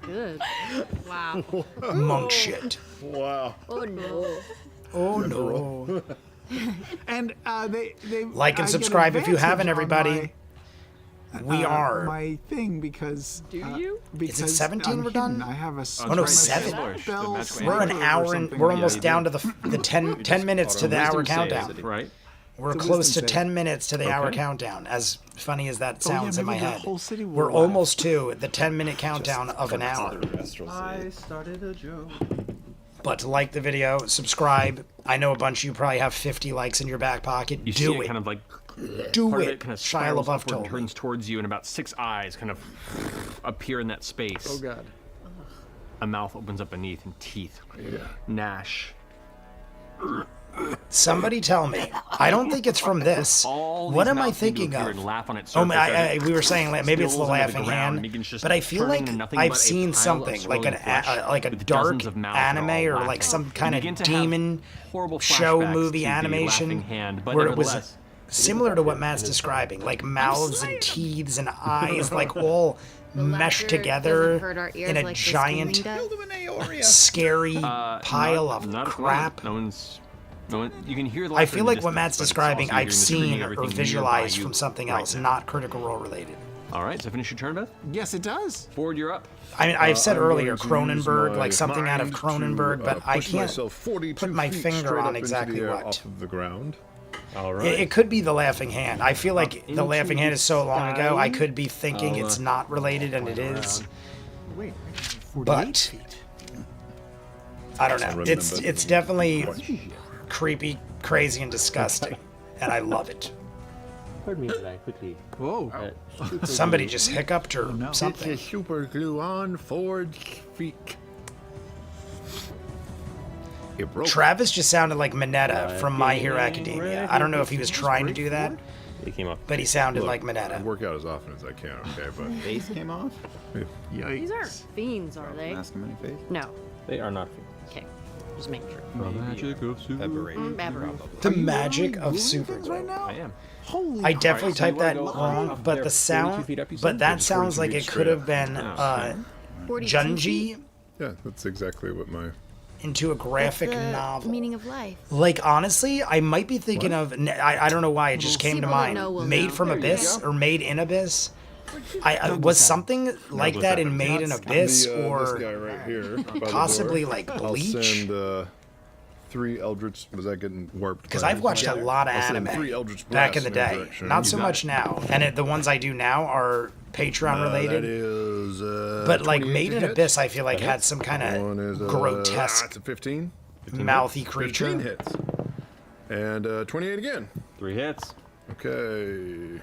Good. Wow. Monk shit. Wow. Oh no. Oh no. And they Like and I get subscribe if you advantage haven't, on everybody. We are. my thing because Do you? Because 17 I'm we're hidden. done? I have a Oh no, my 7. spell We're sliver We're an or hour and something we're like almost that. down to the 10 minutes to the hour Wisdom save, countdown. right? We're It's a close to wisdom save. 10 minutes to the hour Okay. countdown. As funny as that Oh, yeah, sounds in my maybe the head. whole city will We're laugh. almost to the 10-minute countdown of an hour. I started a joke. But like the video, subscribe. I know a bunch of you probably have 50 likes in your back pocket. You see Do it it. kind of like Do part of it. it kind of Shia spirals LaBeouf upward, told me. turns towards you, and about 6 eyes kind of appear in that space. Oh god. A mouth opens up beneath, and teeth gnash. Somebody tell me. I don't think it's from this. All What these am I mouths seem to thinking appear of? and laugh on its Oh, surface as it we were saying maybe it's the spills onto laughing ground hand, and begins just but I feel turning like into nothing I've but a seen pile of something like swirling flesh like a with dark dozens of mouths that are anime all or like laughing. some You kind begin of to have demon horrible show flashbacks movie to the animation laughing hand, but where it was nevertheless, similar to what Matt's describing, like mouths and teeth and eyes like all meshed laughter together doesn't hurt our ears in a like the giant screaming does? scary not- pile of not at the crap. moment. No one. You can hear the I laughter feel in the like what distance, Matt's but it's describing also I've hearing the screaming seen of or everything visualized nearby from you something right else, now. not Critical Role related. All right, does that finish your turn, Beth? Yes, it does. Ford, you're up. I mean, I've said I'm earlier going to use Cronenberg, my like something out of mind Cronenberg, to, but I push can't myself 42 put my feet finger straight on up into exactly the air what. off of the ground. All right. It could be the Laughing Hand. I feel like the into Laughing Hand is so long ago, I sky. could be thinking I'll, it's not related and it is. Wait, 48 But- feet. I don't know. remember. It's definitely creepy, crazy, and disgusting, and I love it. Pardon me that I quickly. Whoa. Somebody just hiccuped or no. It's something. a super glue on Ford's feet. It broke. Travis just sounded like Mineta from My Hero Academia. I don't know if he was trying to do that, It came up. but he sounded Look, like I Mineta. work out as often as I can, okay? But Face came off? Yikes. These aren't fiends, are they? Ask him any face? No. They are not. Okay. Just making sure. Magic of super. Aberration. Aberration. The Are you magic really of moving super things right now? I am. Holy I definitely so you typed wanna that go wrong, up but there the 42 sound, feet up, you but said? that Just sounds 42 like feet it straight could have up. been 42 Junji yeah, that's exactly what my. into a graphic That's the novel. meaning of life. Like honestly, I might be thinking of. I don't know why it just came to People that mind. know will Made know. from There you Abyss or Made in Abyss. I was something like what's that that? in Made in Abyss this guy or right here. by the possibly door. like I'll Bleach. send 3 Eldritch. Was that getting warped? Because by I've watched a the- lot of I'll send anime 3 Eldritch back in blasts the day. your direction. Not so got much now, and the ones I do now are Patreon That related. is. But like 28 Made to in hit. Abyss, I feel like had some kind One is of grotesque, it's a 15. mouthy 15 creature. hits. And 28 again. 3 hits. Okay.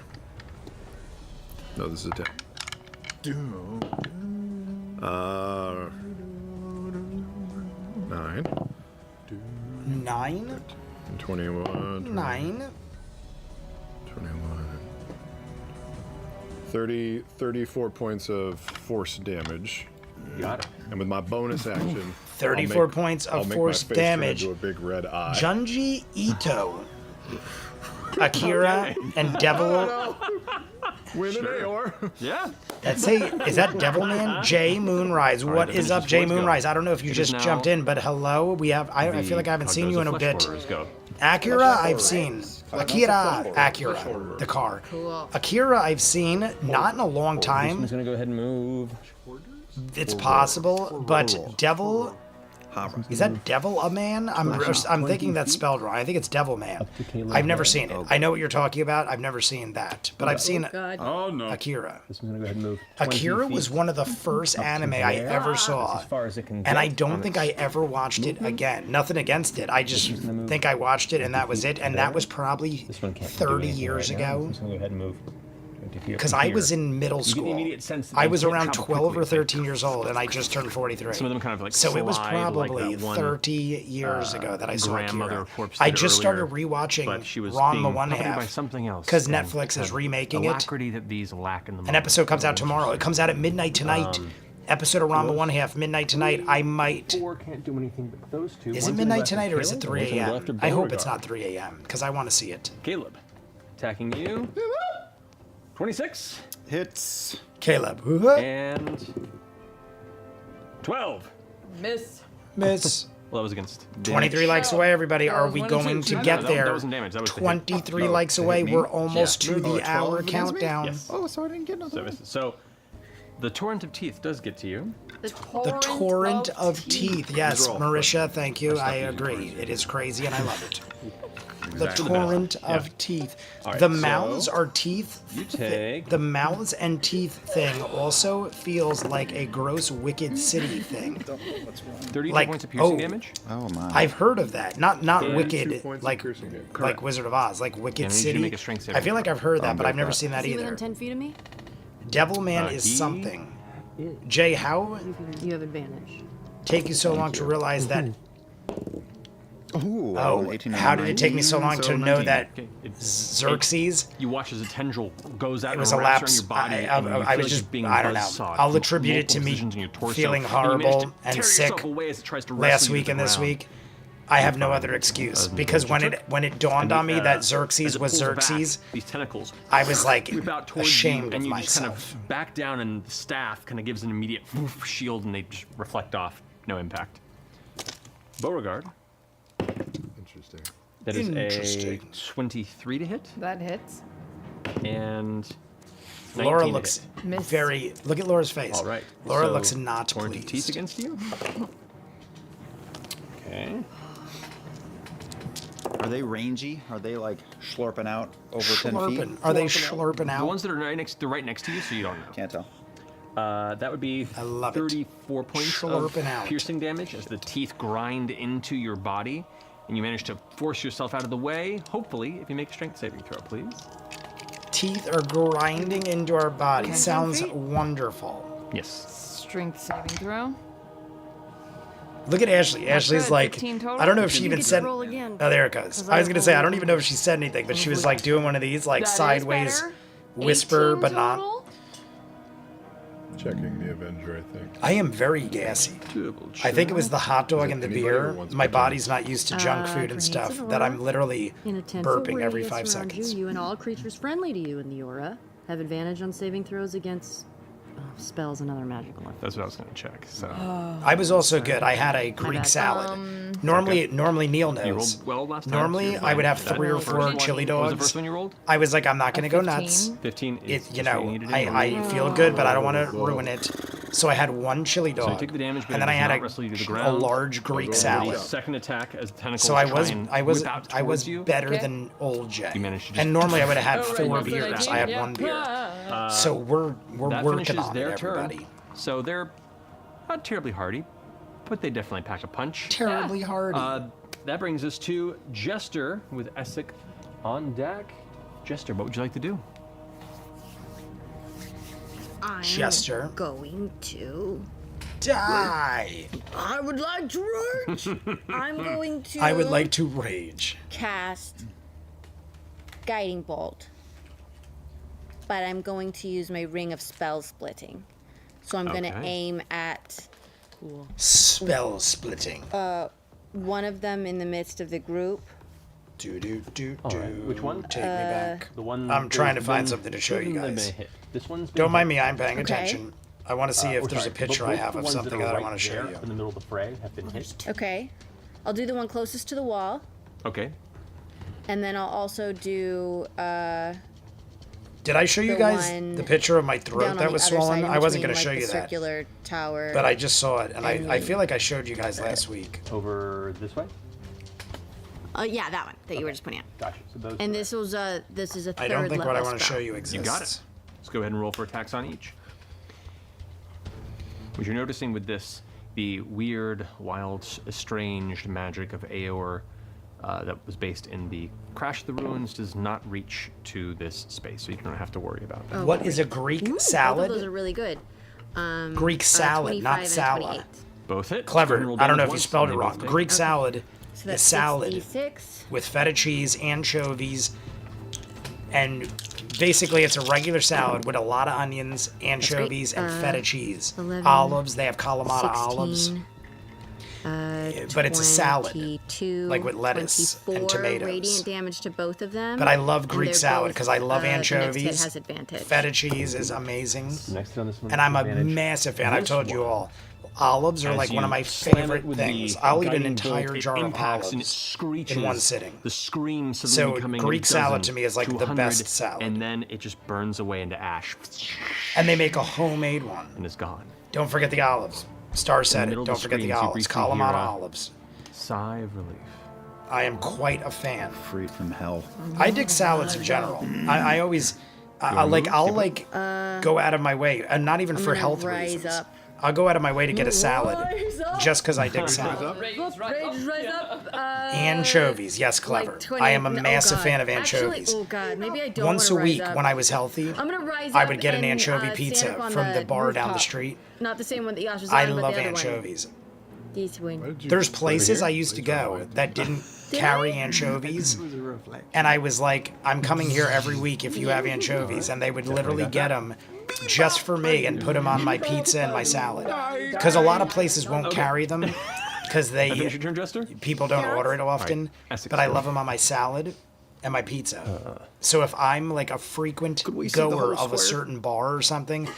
No, this is a 10. 9 9, and 21. 9. 34 points of force damage. Got it. And with my bonus action, 34 points of force damage. I'll make my face turn into a big red eye. Junji Ito, Akira, and Devil. Win an Aor. Yeah. Is that Devilman? Jay Moonrise. What is up, Jay Moonrise? I don't know if you just jumped in, but hello. We have. I feel like I haven't seen you in a bit. Akira, I've seen. Akira, the car. Cool. Akira, I've seen. Not in a long I'm time. just gonna go ahead and move. It's possible, but Devil. Is that Devil a man? I'm thinking that's spelled wrong. I think it's Devil Man. I've never seen it. I know what you're talking about. I've never seen that, but I've seen God. no. Akira. This one's gonna go ahead and move. Akira was one of the first anime I ever saw, As far as it can and I get don't on think its I ever watched it again. Nothing against it. I just think I watched it and that was it. And that was probably This one can't do 30 anything years right now. ago. I'm just gonna go ahead and move. Because I was in middle You get the school. immediate sense that I they was can't around travel 12 or quickly. 13 years old, and I just turned 43. Some of them kind of like So it was slide like probably that one, 30 years ago that I saw grandmother Akira. corpse I did just started earlier, rewatching but she was Ranma being 1 accompanied by half. something else. Because and Netflix is the remaking it. alacrity that these lack in the An moment. episode comes out tomorrow. It comes out at midnight tonight. Episode of Ranma 1 half, midnight tonight. I might. Four can't do anything but those two. Is it One's midnight left of tonight or is it Caleb, 3 one's a.m.? left of I hope it's Beauregard. not 3 a.m. because I want to see it. Caleb, attacking you. 26 Hits. Caleb. and 12. Miss. Miss. Well, that was against 23 likes away, everybody. Are was we 1 and going 2. to No, get that there? wasn't damage. That was the hit. 23 likes away. me? We're almost Yeah. to the 12 hour against me? countdown. Yes. Oh, so I didn't get another. So the torrent of teeth does get to you. The torrent of teeth. Yes, Marisha, thank you. I agree. It is crazy and I love it. The torrent of teeth. All The right, mouths so are teeth. you take- The mouths and teeth thing also feels like a gross Wicked City thing. 32 Like, points of piercing oh. damage. Oh my. I've heard of that. Not And 2 Wicked points of like piercing damage. like Wizard of Oz, like Wicked Yeah, I need you to City. make a strength saving I feel like I've heard that, but I've never seen that Is he within either. 10 feet of me? Devilman is he- something. Jay, how You have advantage. take you so long to realize that? Ooh, Oh, 18 how did it take me so long to know 19. that Okay, Xerxes? You watch as a tendril goes out It was and a wraps lapse. around your body. I and you was feel like just, you're being I don't know. buzzsawed I'll from attribute it to multiple me positions in your torso, feeling and you manage horrible to and tear sick yourself away as it tries to last wrestle you week to and the this ground. week. I have no other excuse because when it dawned on me that As Xerxes it was pulls back, Xerxes, these tentacles I was like whip out towards ashamed you, and of you just kind myself. of back down, and the staff kind of gives an immediate woof shield, and they just reflect off. No impact. Beauregard. Interesting. That is a Interesting. 23 to hit, That hits. and Laura 19 to looks hit. Miss. very. Look at Laura's face. All right. Laura so looks not torrent of teeth pleased. against you. Okay. Are they rangy? Are they like slurping out over 10 Slurping. feet? Are they slurping The out? ones that are right next to you, so you don't know. Can't tell. That would be I love it. 34 points Slurping of out. piercing damage as the teeth grind into your body, and you manage to force yourself out of the way. Hopefully, if you make a strength saving throw, please. Teeth are grinding into our body. 10 Sounds feet? wonderful. Yes. Strength saving throw. Look at Ashley. Ashley's good. like, 15 total? I don't know if she You even get to said. roll again. Oh, there it goes. 'Cause I was I gonna say I rolled don't even know if she said anything, but she was like doing one of these like That is sideways better. whisper, 18 but not. total? Checking the Avenger, I think. I am very gassy. I think it was the hot dog and the anybody beer. who wants My my body's not used to junk food and Grenades stuff and that I'm aura. literally In a 10-foot burping every radius 5 around seconds. You and all creatures friendly to you in the aura have advantage on saving throws against spells and other magical effects. That's what I was going to check. So I was also good. I had a Greek bad. normally Neil you knows. rolled well last time. Normally, so you're I would fine. have That 3 or first 4 one- chili What was the dogs. first one you rolled? I was like, I'm not gonna go 15. nuts. 15 It, is you just what know, needed to do. I feel good, but I don't want to ruin it. So I had 1 chili So you dog, take the damage, but and it then I does had not wrestle you to the a ground. large Greek The salad. Second attack as the tentacles So I try was and I was whip out I was towards you. better Okay. than old Jay. You managed to just- And normally I would have had Oh, right, 4 that's what beers. did. I had Yep. 1 beer. So we're That working finishes on their it, turn. everybody. So they're not terribly hardy, but they definitely pack a punch. Terribly hardy. That brings us to Jester with Essek on deck. Jester, what would you like to do? I'm Jester. going to. Die. I would like to rage. I'm going to. I would like to rage. cast Guiding Bolt but I'm going to use my ring of spell splitting. So I'm going to Okay. aim at Spell splitting. one of them in the midst of the group. Do do do All do. right, which one? Take me back. The one. I'm trying to there's find been- something to show you two of them guys. may hit. This one's been Don't mind hit. me. I'm paying Okay. attention. I want to see if Or there's a sorry, picture both I the have of ones something are that I right want to show there you. in the middle of the fray have been hit. Okay. I'll do the one closest to the wall, Okay. and then I'll also do Did I show you the guys one the picture of my down throat on that the was other swollen? side, in I wasn't between, going to show like, you the that, circular tower. but I just saw it, and and I feel like I showed you guys last week. Over this way. Yeah, that one that you were just pointing out. Gotcha. So those. And this is a third I don't think what I level want to spell. show you exists. You got it. Let's go ahead and roll for attacks on each. What you're noticing with this, the weird, wild, estranged magic of Aeor that was based in the Crash of the Ruins does not reach to this space, so you don't have to worry about it. What is a Greek Ooh, Both of those salad? are really good. Greek salad, 25 not and salad. 28. Both hit. Go ahead and Clever. roll I don't know damage if you once, spelled and it they wrong. both The hit. Greek salad So is that's salad 6d6. with feta cheese, anchovies, and basically it's a regular salad with a lot of onions, anchovies, and feta cheese. 11, Olives. They have Kalamata olives. 16, But it's a salad, 22, like with lettuce and 24 tomatoes. radiant damage to both of them. But I love and Greek they're salad both, because I love the next hit anchovies. has advantage. Feta cheese is amazing. Next hit on this one. And I'm a advantage. massive fan. I've This told you one, all. Olives are as like one of you my slam it favorite with things. the I'll eat an guiding entire bolt, jar it of impacts and it olives screeches in one sitting. The scream So suddenly becoming Greek a salad dozen to me is like to the 100, best salad. and then it just burns away into ash And they make a homemade one. and is gone. Don't forget the olives. Star said middle it. of Don't the forget the screen, you olives. briefly hear Kalamata a- olives. Sigh of relief. I am quite a fan. Free from hell. I dig salads in general. I always, I'll go out of my way, and not even for gonna health rise reasons. up. I'll go out of my way to get a salad Rise up. just because I dig salad. Rise up. Anchovies, yes, clever. Like 20 I am a oh massive God. fan of anchovies. Actually, oh god, maybe I don't Once a wanna rise week, up. when I was healthy, I'm gonna rise I up would get an and, anchovy stand pizza up on from the bar down the rooftop. street. Not the same one that Yasha's I on, but love the other one. anchovies. These one. There's places I used to go that didn't carry anchovies, and I was like, I'm coming here every week if you have anchovies, and they would literally get them just for me and put them on my pizza and my salad. Because a lot of places won't carry them because Finish your turn, Jester. people don't order it often, Essex but I roll. love them on my salad and my pizza. So if I'm like a frequent we see the goer whole of a square? certain bar or something,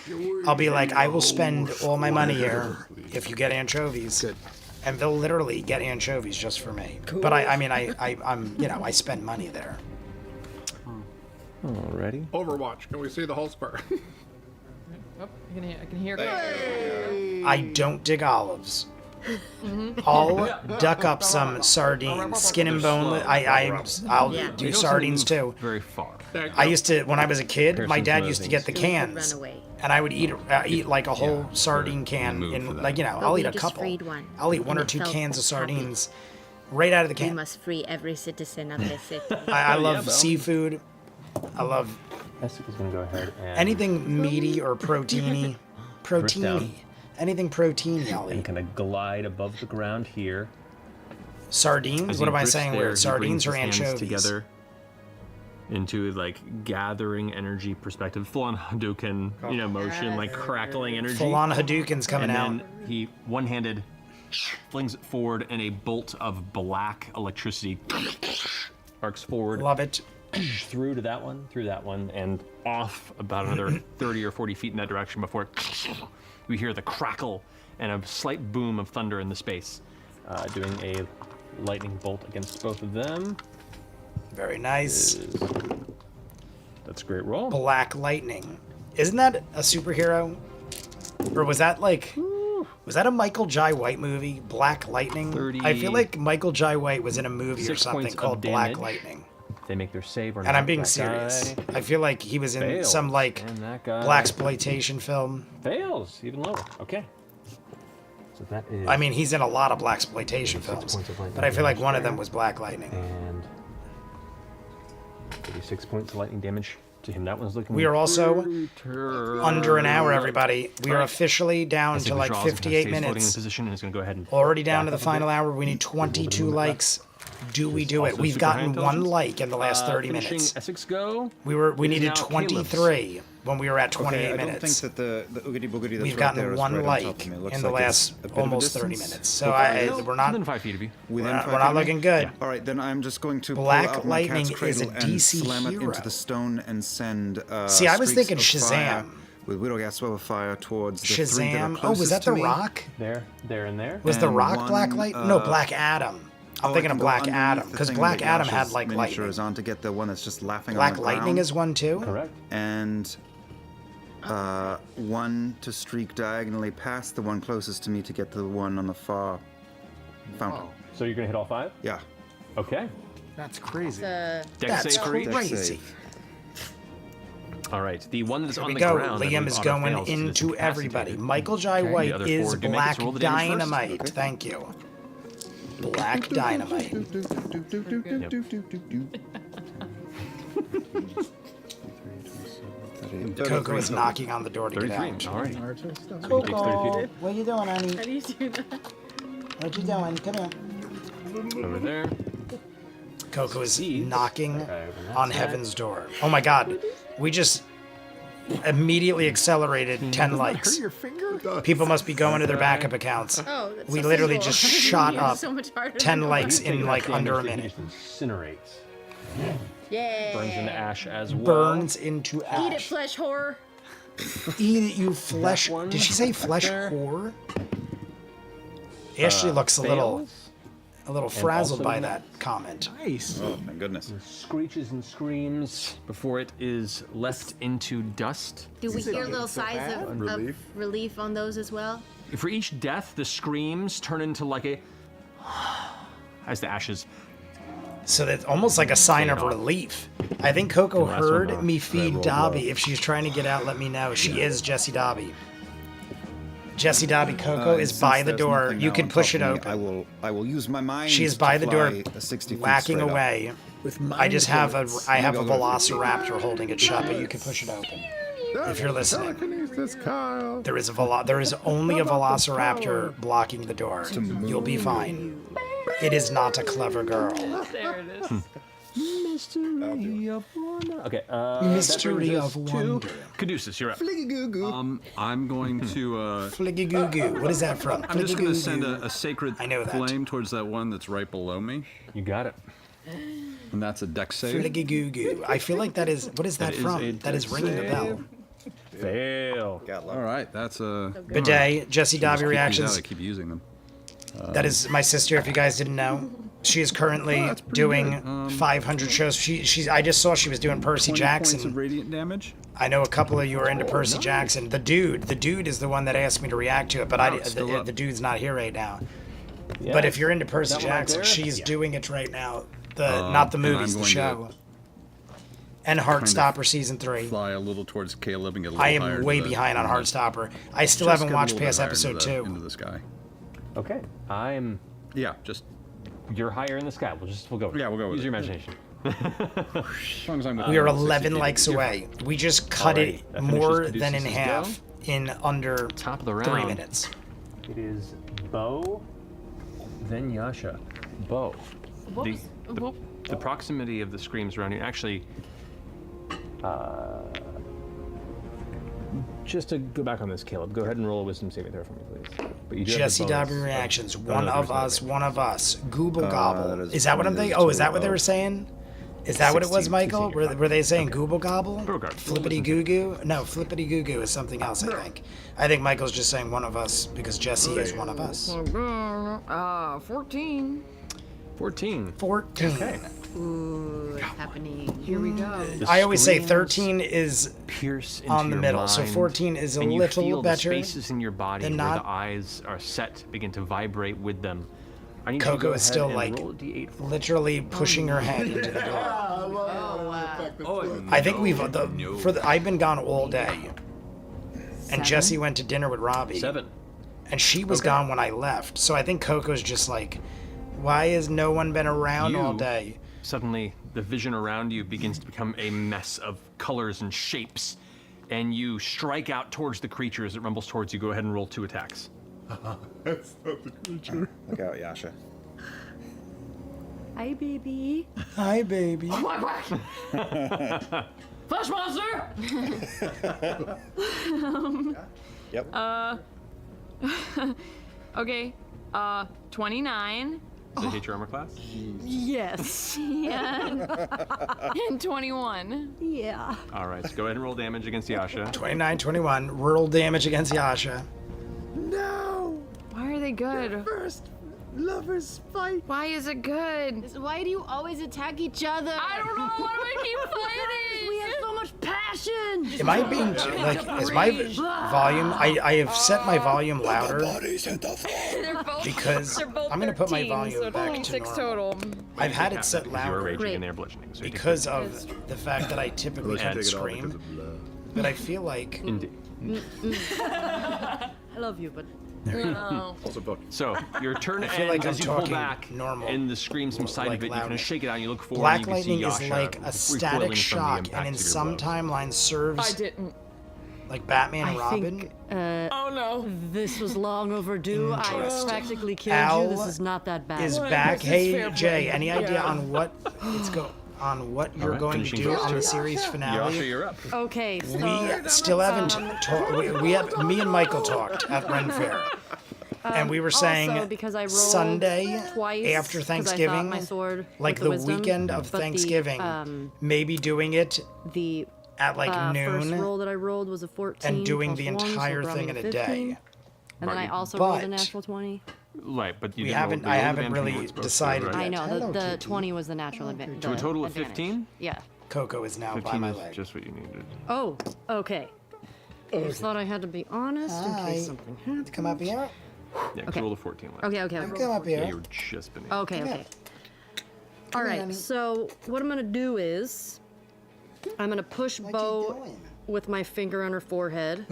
I'll be like, I will spend all my money here if you get anchovies. Good. And they'll literally get anchovies just for me. But I'm I spend money there. Alrighty. Overwatch. Can we see the whole square? Oh, I can hear. I don't dig olives. I'll duck up some sardines, skin and bone. I'll do sardines too. Very far. I used to, when I was a kid, my Here's dad some used to get the Run cans, away. and I would eat like a whole sardine can move for in, that. like, But I'll we eat a just couple. freed one, I'll eat one and or it two felt cans of happy. sardines right out of the We can. must free every citizen of this city. I love seafood. I love Essex is going to go ahead and anything meaty or proteiny. Proteiny. Anything proteiny, I'll and eat. kind of glide above the ground here. Sardines? As What he am I drifts saying there, weird? he Sardines brings or his hands anchovies? together into like gathering energy perspective, full on Hadouken, motion, like crackling energy. Full on Hadoukens coming and out. then he one-handed flings it forward, and a bolt of black electricity arcs forward Love it. through that one, and off about another 30 or 40 feet in that direction before we hear the crackle and a slight boom of thunder in the space, doing a lightning bolt against both of them. Very nice. That's a great roll. Black Lightning. Isn't that a superhero? Or was that like... Was that a Michael Jai White movie? Black Lightning? 30 I feel like Michael Jai White was in a movie or 6 something points of called Black damage. Lightning. They make their save or And not. I'm being That serious. guy I feel like he was in fails, some like and that guy blaxploitation film. fails even lower. Okay. So that is. I mean, he's in a lot of blaxploitation films, points of lightning but I feel like damage one of there. them was Black Lightning. And 36 points of lightning damage to him. That one's looking. We are also pretty under an hour, everybody. We are Alright. officially down to like 58 Floating in minutes. position and is going to go ahead and Already down to back the up a bit. final hour. We need A little bit 22 of likes. Do we do it? Also We've super gotten high one intelligence. like in the last 30 Finishing minutes. Essex go. We It is needed now 23 when we were at 28 Okay, I don't minutes. think that the oogity boogity that's We've right there gotten is one right on top like of me. It looks in the like last it's a bit of a almost 30 distance. minutes. So Caleb's. we're not Within 5 feet of you. Within we're 5 not feet of me? looking good. All right, then I'm just going to Black pull out my Lightning cat's is a cradle and DC slam it hero. into the stone and send See, I was streaks thinking of fire Shazam. with Widow Gas Web of Fire towards the 3 that are Shazam. Oh, closest was that to The me. Rock? There, and there. Was The And Rock Black one, Light? No, Black Adam. I'm Oh, I thinking can of go Black underneath Adam the because thing Black that Adam had Yasha's like miniature lightning. is on to get the one that's just laughing Black on the Lightning ground. is one too. Correct. And one to streak diagonally past the one closest to me to get to the one on the far fountain. So you're gonna hit all 5? Yeah. Okay. That's crazy. Dex That's save for each. crazy. save. All right. The one that's Here on we the go. ground. I Liam believe is auto going fails, is into everybody. incapacitated. Michael Jai Okay, White the other is 4 do make it, Black so roll the damage first. Dynamite. Thank you. Black Dynamite. Coco is knocking on the door to get 33. out. All right. So he takes 30 Coco, feet. what you doing, honey? How do you do that? What you doing? Come here. Over there. Coco is knocking Okay, on heaven's door. Oh my god. We just immediately accelerated 10 likes. Hurt your finger? People must be going to their backup accounts. Oh, that's We so literally simple. just shot It's up so much harder 10 than likes Taking in enough like under a damage that minute. he just incinerates. Yeah. Burns into ash as well. Burns into ash. Eat it, flesh whore. Eat it, you flesh. one Did she say flesh there. whore? Ashley looks a little fails. frazzled also by the- that comment. Nice. Oh, thank goodness. Screeches and screams before it is left into dust. Do we Is it hear little so sighs bad? of Relief? relief on those as well? For each death, the screams turn into like a as the ashes. So that's almost like a sign of Fade off. relief. I think Coco The last one, heard though. me feed rolled Dobby. low. If she's trying to get out, let me know. She is Jessie Dobby. Jessie Dobby, Coco is Since by the there's door. nothing You now can on push top it of me, open. I will use my mind. She is to by the door, fly 60 feet whacking straight up. away. With I just have a bullets. I have a Go ahead. Velociraptor holding it shut, but you can push it open. If you're listening. Telekinesis, Kyle. There is there is only a Velociraptor blocking the door. You'll be fine. It is not a clever girl. There it is. Mystery of wonder. Okay. Mystery of wonder. Caduceus, you're up. I'm going to. Fliggy goo goo. What is that from? I'm just Fliggy going goo to send goo. a sacred I know that. flame towards that one that's right below me, You got it. and that's a dex save. Fliggy goo goo. I feel like that is. What is that That is from? a That is dex ringing a save. bell. Fail. All right, that's a. Bidet, Jessie Dobby Keep these out, reactions. I keep using them. That is my sister. If you guys didn't know, she is currently doing 500 shows. She's. I just saw she was doing Percy 20 points Jackson. of radiant damage. I know a couple of you are into Percy Jackson. The dude is the one that asked me to react to it, but it's still up. the dude's not here right now. Yeah. But if you're into Percy That one right Jackson, there? she's Yeah. doing it right now. Not the and I'm movies, the going to show. And Heartstopper season 3. Fly a little towards Caleb and get a little I higher am to way the- behind on to the- Heartstopper. I still just haven't get a watched little bit past higher episode into 2. into the sky. Okay. I'm. Yeah, just You're higher in the sky. We'll go. With Yeah, we'll go with Use it. your imagination. as long as I'm We are 60 11 feet, likes you're away. We just cut Alrighty, it that finishes more than in Caduceus's half in under Top of the 3 round. minutes. It is Bo, then Yasha. Bo. What The, was- the, what- the proximity of the screams around you. Actually, just to go back on this, Caleb, go ahead and roll a wisdom saving throw for me, please. But you do have the Jessie bonus Dobby reactions. of- One no, of there's us, not. one of us. Gooble gobble. that is Is that what I'm funny. thinking? There's Oh, is that what they two were of- saying? Is that what it was, 16, Michael? Were they saying Google gobble? Regardless, Flippity goo goo? No, flippity goo goo is something else, I think. I think Michael's just saying one of us because Jessie is one of us. 14. 14. 14. Okay. Ooh, it's happening. Here we go. The I always say screams 13 is pierce into on the your middle, so mind, 14 is a and you little feel better the spaces in your body than where not. the eyes are set begin to vibrate with them. I need you to Coco go is ahead still and like roll a d8 for me. literally pushing her head into the door. Oh, I think I've been gone all day. And Jessie went to dinner with Robbie. 7. And she was gone when I left. So I think Coco's just like, why has no one been around all day? Suddenly, the vision around you begins to become a mess of colors and shapes, and you strike out towards the creature as it rumbles towards you. Go ahead and roll 2 attacks. That's not the creature. Look out, Yasha. Hi, baby. Hi, baby. Flash monster. Yep. Okay. 29. Does it hit your armor class? Yes. And 21. Yeah. All right, so go ahead and roll damage against Yasha. 29, 21. Roll damage against Yasha. No! Why are they good? First lovers fight. Why is it good? Why do you always attack each other? I don't know. Why do I keep fighting? We have so much passion. Am I being like? Is my volume? I have set my volume louder They're both, because they're both I'm gonna put my 13, volume so back to 26 normal. total. I've had it set You were louder raging Great. and they're bludgeoning. So you take because of the fact that I typically Unless you can't take it all because scream. of love. But I feel like Indeed. I love you, but No. Also book. So your turn I feel ends like I'm as you pull talking back normal, and the scream subside like a bit. You kind loudly. of shake it out and you look forward black and you can see lightning is Yasha like a recoiling static from the shock, impact and in of your some blow. timelines I serves didn't. like Batman and I Robin. think Oh no. this was long overdue. I Interesting. practically killed Al you. This is not that bad. Is Well, back. this is Hey fair Jay, play. any idea Yeah. on what what you're right, going to finishing do phase on the two. series Yasha, finale? you're up. Okay, so We still haven't talked. We have me and Michael talked at Ren Fair, and we were saying also because I rolled Sunday twice after 'cause I thought Thanksgiving, my sword like with the wisdom, weekend of but Thanksgiving, maybe doing it the at like first noon roll that I rolled was a 14 and doing plus the 1, so it entire brought thing me in to a 15. day. And then I also rolled a But- natural 20. Right, but you We didn't roll- haven't- you I rolled haven't advantage when you really weren't supposed to, decided right? I yet. know, Hello, the Kitty. 20 was the natural advantage. To a total of 15? Yeah. Coco is now by 15 my is leg. just what you needed. Oh, okay. I just thought I had to be honest in Hi. case something happened. Come up here. Yeah, Okay. roll a 14 last. Okay, okay, okay. Come up Yeah, here. you were just beneath. Okay, Come okay. here. All here, right, honey. so what I'm gonna do is I'm gonna push What you Bo doing? with my finger on her forehead.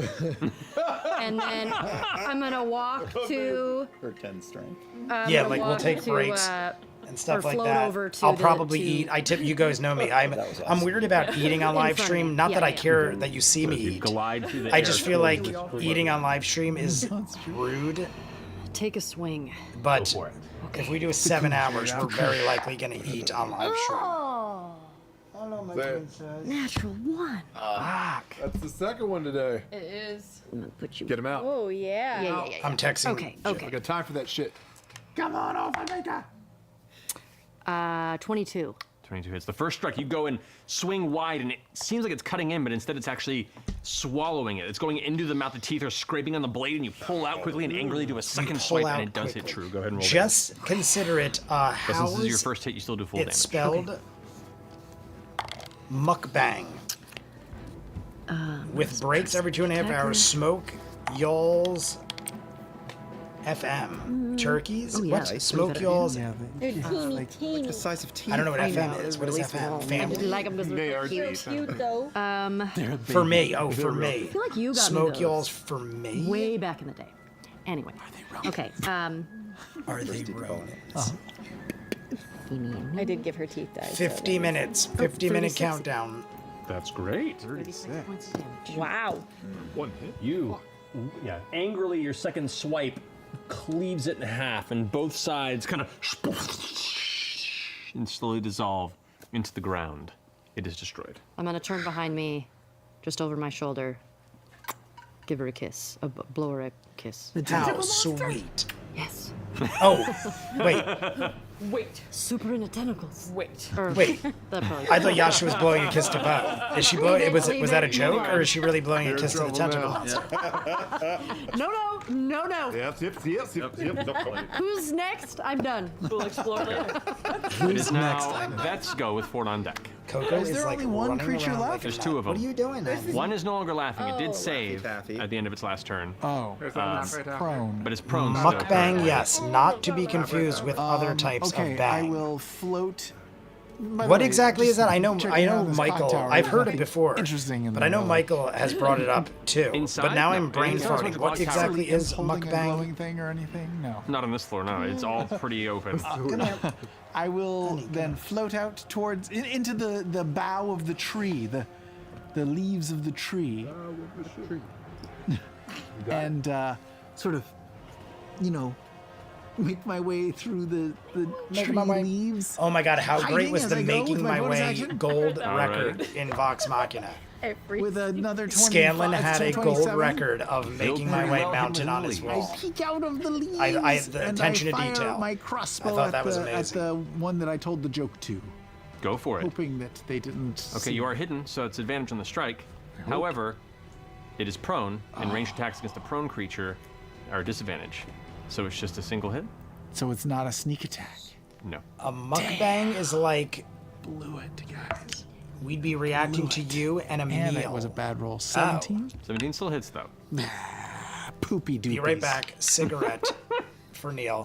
And then I'm gonna walk to Or 10 strength. Yeah, gonna like we'll walk take to, breaks or and stuff like float that. over to I'll the- probably to- eat. I tip. You guys know me. I'm weird about eating on In live front of stream. me. Not Yeah, that I yeah. care that you see me You eat. glide through the I air just feel towards like the- eating on live stream is rude. Take a swing. But for it. if we do 7 hours, we're very likely gonna eat on live stream. Oh, Hello, my Say it. princess. Natural 1. Fuck. That's the second one today. It is. I'm gonna put you. Get him out. oh yeah. Yeah. I'm texting. Okay, I okay. got time for that shit. 22. 22 hits. The first strike, you go and swing wide, and it seems like it's cutting in, but instead it's actually swallowing it. It's going into the mouth. The teeth are scraping on the blade, and you pull out quickly and angrily do a second pull swipe, out and it does hit quickly. true. Go ahead and roll Just consider it. damage. But How since this is your is first hit, you still do full it's damage. spelled? Mukbang. With breaks every 2.5 hours. Smoke yawls. FM. Turkeys? Oh, yeah. What? Nice. Smoke yawls. Yeah, They're teeny, teeny. The size of teeth. I don't know what I FM know, is. What is really FM? small. I Family? didn't like them because They they're are cute. teeth. Cute though. For me. Oh, for me. I feel like you got Smoke me yawls those for me? way back in the day. Anyway. Okay. Are they Ronin? I did give her teeth dyes. 50 minutes. 50-minute 36. countdown. That's great. 36 points of damage. Wow. One hit. You, yeah, angrily, your second swipe cleaves it in half, and both sides kind of And slowly dissolve into the ground. It is destroyed. I'm gonna turn behind me, just over my shoulder. Give her a kiss. Blow her a kiss. How sweet. Yes. Oh, wait. Wait. Super into tentacles. Wait. Or, Wait. that probably. I thought Yasha was blowing a kiss to Bo. Is she blowing? Was that a joke, or is she really blowing a You're in kiss to the trouble tentacle now. monster? No. Yes. Who's next? I'm done. We'll explore later. It is now Vet's go with Ford on deck. Coco Is is there like only one running creature around left? like a There's nut. two of them. What are you doing? honey? One is no longer laughing. It did save Taffy. at the end of its last turn, Oh, prone. but it's prone still. Mukbang, yes, not to be confused with other types Okay, of bang. I will float. By the What way, exactly is just that? I know checking out this clock Michael. tower, I've there's heard it nothing before. Interesting in But the I know middle. Michael has brought it up too. Inside? But now No. I'm brain Inside is farting. the What clock exactly Really is holding a mukbang? glowing thing or anything? No. Not on this floor, no. It's all pretty open. I will then float out towards into the bough of the tree, the leaves of the tree, and sort of, make my way through the Making tree my way- leaves. Oh my god, how great Hiding was as the I go making with my bonus way action. gold Alright. record in Vox Machina? With another 20. Scanlan had a gold 27. record of making my way well mounted hidden on in his the I wall. peek out of the leaves. the and attention I to fire detail. my crossbow I thought at that was the, amazing. at the one that I told the joke to, Go for it. hoping that they didn't. Okay, you are hidden, so it's advantage on the strike. However, it is prone, and ranged attacks against a prone creature are a disadvantage. So it's just a single hit? So it's not a sneak attack. No. A mukbang is like Blew it, guys. we'd be reacting to you and a And meal. it was a bad roll. 17. 17 still hits, though. Poopy doopies. Be right back. Cigarette for Neil.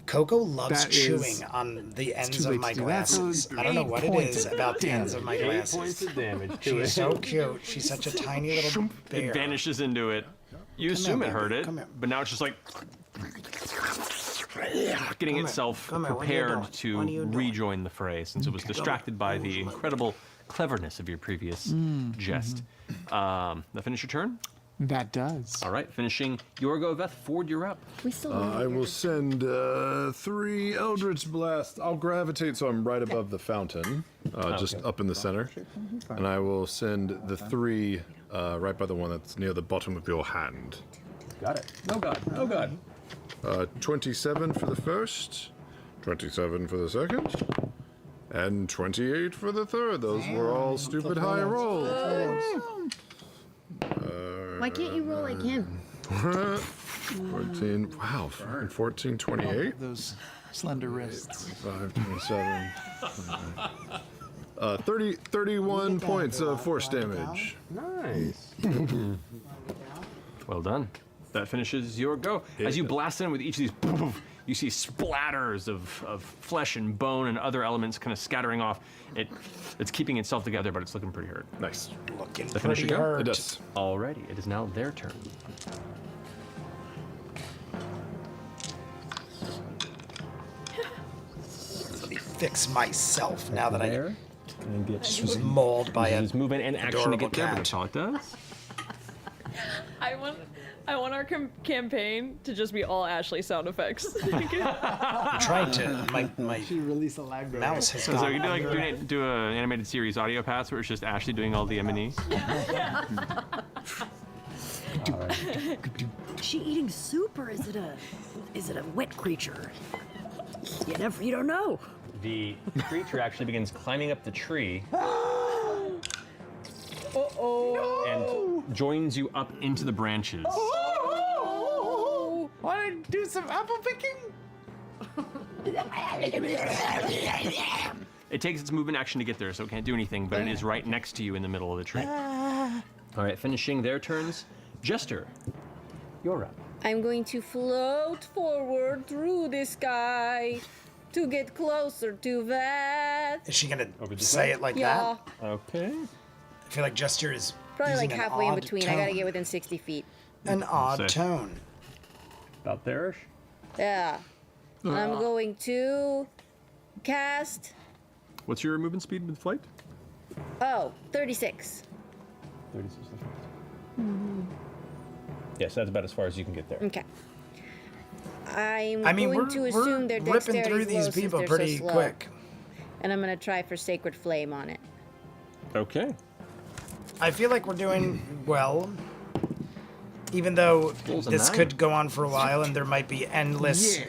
Coco loves that chewing is- on the ends too of late my to do that, so glasses. it's I don't know 8 what it points is of about the ends of my 8 glasses. points of damage to She's it. so cute. She's such a tiny little bear. It vanishes into it. You assume here, it hurt baby. it, Come here. but now it's just like getting here. itself Come here. What are you doing? prepared to What are you doing? rejoin the fray since it was distracted by the incredible cleverness of your previous jest. That finish your turn? That does. All right, finishing your go, Veth. Ford, you're up. We still I will send 3 Eldritch Blast. I'll gravitate so I'm right above the fountain, just up in the center. And I will send the 3 right by the one that's near the bottom of your hand. Got it. No god. No god. 27 for the first, 27 for the second, and 28 for the third. Those were all stupid high rolls. Why can't you roll like him? 14, wow, 14, 28. Those slender wrists. 5, 27. 31 points of force damage. Nice. Well done. That finishes your go. As you blast in with each of these, you see splatters of flesh and bone and other elements kind of scattering off. It's keeping itself together, but it's looking pretty hurt. Nice. Looking That finish pretty your go? hurt. It does. Alrighty, it is now their turn. Let me fix myself now that I There. And get was mauled by a his movement and action to adorable get there, but cat. that's all it does. I want our campaign to just be all Ashley sound effects. I'm trying to. My She released a library. mouse has So gone you do an animated series audio pass where it's just Ashley doing all the M&E. Is she eating soup or is it a wet creature? You don't know. The creature actually begins climbing up the tree and joins you up into the branches. Want to do some apple picking? It takes its movement action to get there, so it can't do anything, but it is right next to you in the middle of the tree. All right, finishing their turns. Jester, you're up. I'm going to float forward through the sky to get closer to that. Is she gonna this say way? it like Yeah, that? Okay. I feel like Jester is probably using like an halfway in odd between. I gotta tone. get within 60 feet. An odd Say. tone. About there-ish? Yeah. I'm going to cast, What's your movement speed with flight? 36. 36. Yes, that's about as far as you can get there. Okay. I'm I mean, going we're, to we're assume their ripping dexterity through is low these since people they're pretty so slow. quick. And I'm gonna try for Sacred Flame on it. Okay. I feel like we're doing well, even though Rolls a this 9. could go on for a while and there might be endless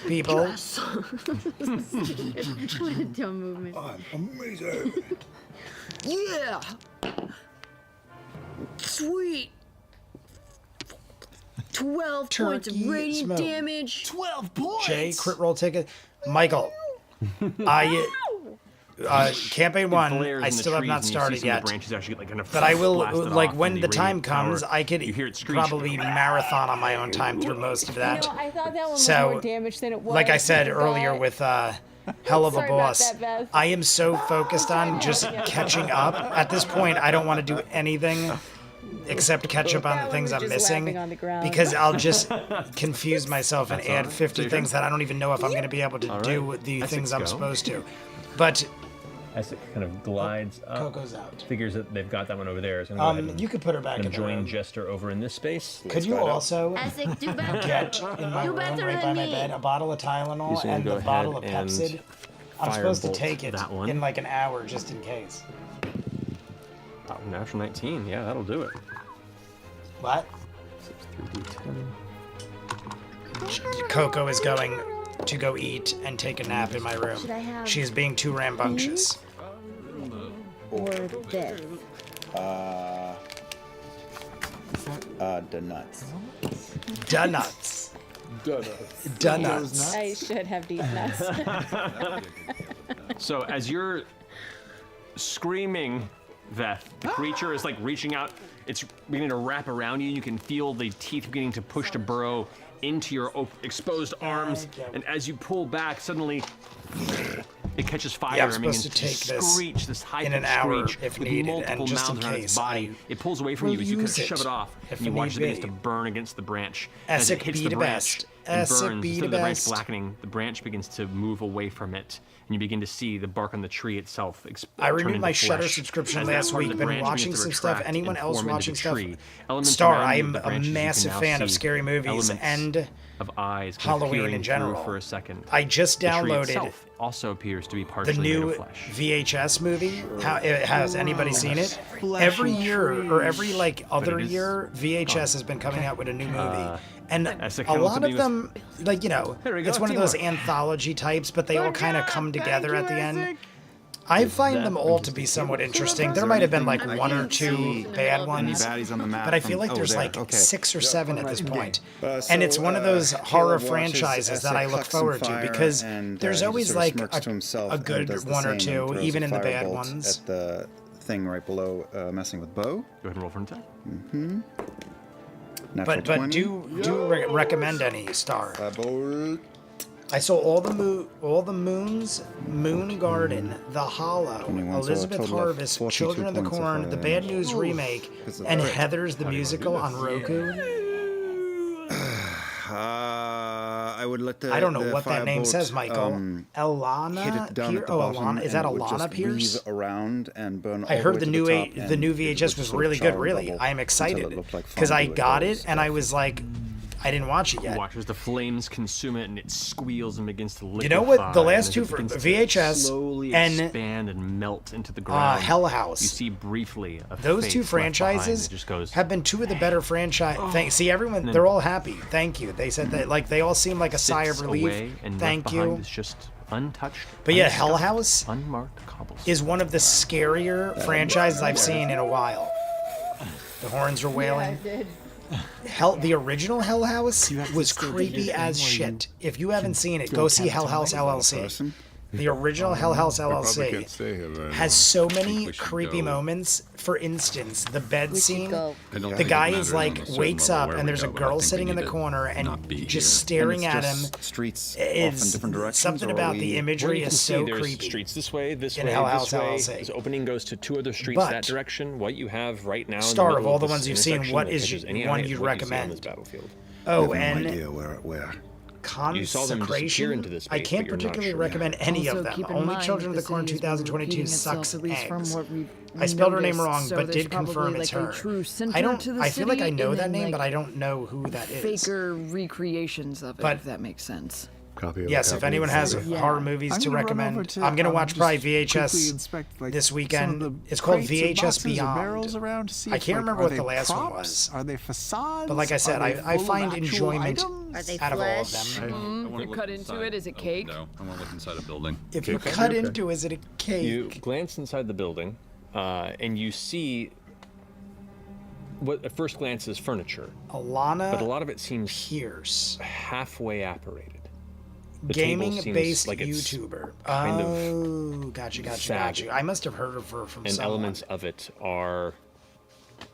people. What a dumb movement. Amazing. Yeah. Sweet. 12 points of Turkey radiant smoke. damage. 12 points. Jay, crit roll ticket. Michael, campaign one, Flares I in the still have trees not and you see started some of yet. the branches actually get like kind of But I will, blasted like, off when and the time radiant power. comes, I could You hear it screech. probably marathon on my own time through most of that. I thought that one was So, more damage than it was. Like I said earlier with Hell of a Sorry about Boss, that, Beth. I am so focused on just catching up. At this point, I don't want to do anything except catch up on That the one things was I'm just missing laughing on the ground. because I'll just confuse myself and add 50 So things that I don't even know if I'm going to be able to do the Essex, things I'm go. supposed to. But As it kind of glides up, Coco's out. figures that they've got that one over there. So I'm gonna go ahead and You could put her back in the join room. Jester over in this space. Could you also Isaac, do better. get in my Do room better right by than my me. bed a bottle of Tylenol He's gonna and go the bottle of ahead and Pepsid? I'm supposed to firebolt take it that one. in like an hour just in case. Oh, natural 19. Yeah, that'll do it. What? 3d10. Coco is going to go eat and take a nap in my room. Should I have She is being too rambunctious. or this? Donuts. Donuts. Donuts. Donuts. I should have these nuts. So as you're screaming, Veth, the creature is like reaching out. It's beginning to wrap around you. You can feel the teeth beginning to push to burrow into your exposed arms. And as you pull back, suddenly it catches fire. Yeah, I'm I mean, supposed to take this screech, this high in an hour screech if with needed, multiple and just in mounds around its case body. It pulls away from will you as you kind of use shove it it off, if and you watch it need begins to be. burn against the branch. As it Essek hits be the the branch best. and Essek burns, be instead the of the branch best. blackening, the branch begins to move away from it, and you begin to see the bark on the tree itself. I turn renewed into my Shutter flesh. subscription As that last part of week. the Been branch watching begins to some stuff. retract Anyone and else form into watching the stuff? tree. Elements Star, around I you, am the a branches, you can massive now fan of see scary movies elements and of eyes kind of Halloween peering in through general. for a second. I just The tree downloaded itself also appears to be the partially made new of flesh. VHS movie. Has anybody seen it? Fleshy Every year or every like other it is year, VHS has been coming out with a new movie, and as the a count lot of of them, like There we go, it's one of those teamwork. anthology types, but they all kind of come together at the end. I find them all to be somewhat interesting. There might have been like one or two bad Any ones, baddies on the map? but I feel like from- there's there, like okay. 6 or 7 at this point. So, And it's one of those horror Caleb watches franchises that I Essek look huck some forward to fire because and, there's he always sort of like smirks to himself a and good does the one or same and two, throws even a in the bad firebolt ones. At the thing right below, messing with Bo. Go ahead and roll for an attack. Natural But 20. do recommend any Star. Firebolt. I saw all the moons, Moon Garden, The Hollow, 21, so a Elizabeth total of Harvest, 42 Children of the points if Corn, I, The Bad News remake, and Heather's the musical on Roku. I would let the. I don't know the what that name firebolt, says, Michael. Elana hit it down Pierce. at the Oh, bottom, Alana. Is and that it would Alana just Pierce? weave around and burn I all heard way the to new top, the new and it VHS would was sort of really good. char and Really, bubble I'm until excited it looked like because I fondue. got was it and I was like, I didn't watch it You yet. watch as the flames consume it and it squeals and begins to liquefy. You know what? The last and two as it for begins to VHS slowly and, expand and melt into the ground. Hell House. You see briefly a Those two face left behind franchises that just goes, have been two of the better franchise. See, everyone, then they're all happy. Thank you. They said that, like, they all seem like a sigh of sits relief. away and Thank left behind you. is just untouched. But yeah, unscuffed, Hell House unmarked cobblestone. is one of the scarier franchises I've seen in a while. The horns are wailing. The original Hell House was creepy as shit. If you haven't seen it, go see Hell House LLC. The original Hell House LLC has so many creepy moments. For instance, the bed scene. The guy is like wakes up and there's a girl sitting in the corner and just staring at him. Streets off in It's different directions. something or about are the we- imagery Well, you is can so see there's creepy. streets this way, this In way, Hell this House way. LLC. This opening goes to 2 other streets But- that direction. What you have right now, Star, in the of middle all the this ones you've seen, intersection what that is catches any one eye you'd is what you see on recommend? this battlefield. Oh, I have no and idea where. You saw them disappear into Consecration. this I space, can't but you're not particularly sure. recommend any Also, of them. keep in Only mind Children of the the Corn city has been 2022 repeating itself, sucks at least from eggs. what we I spelled her name noticed, wrong, so but there's did confirm probably, it's like, a her. true center I don't. to the I feel like I city, know and that then, name, like, but I don't know who that is. faker recreations of it, But- if that makes sense. Copy of a Yes, copy if of anyone the has story. Yeah. horror movies I'm to gonna run recommend, over to, I'm gonna watch just probably quickly VHS inspect, like, this some weekend. of the It's called crates and VHS boxes or Beyond. barrels around to see I if, can't like, remember are what they the last one props? was. Are they facades? But like I said, Are they I full of find actual enjoyment items? Are they out of all of flesh? them. You cut into it, is it cake? No, I want to look inside a building. If you cut into, is it a cake? You glance inside the building, and you see what at first glance is furniture, Alana but a lot of it seems Pierce, halfway apparated. The table seems gaming-based like it's YouTuber. kind of Oh, gotcha. saggy. I must have heard of her from and someone. elements of it are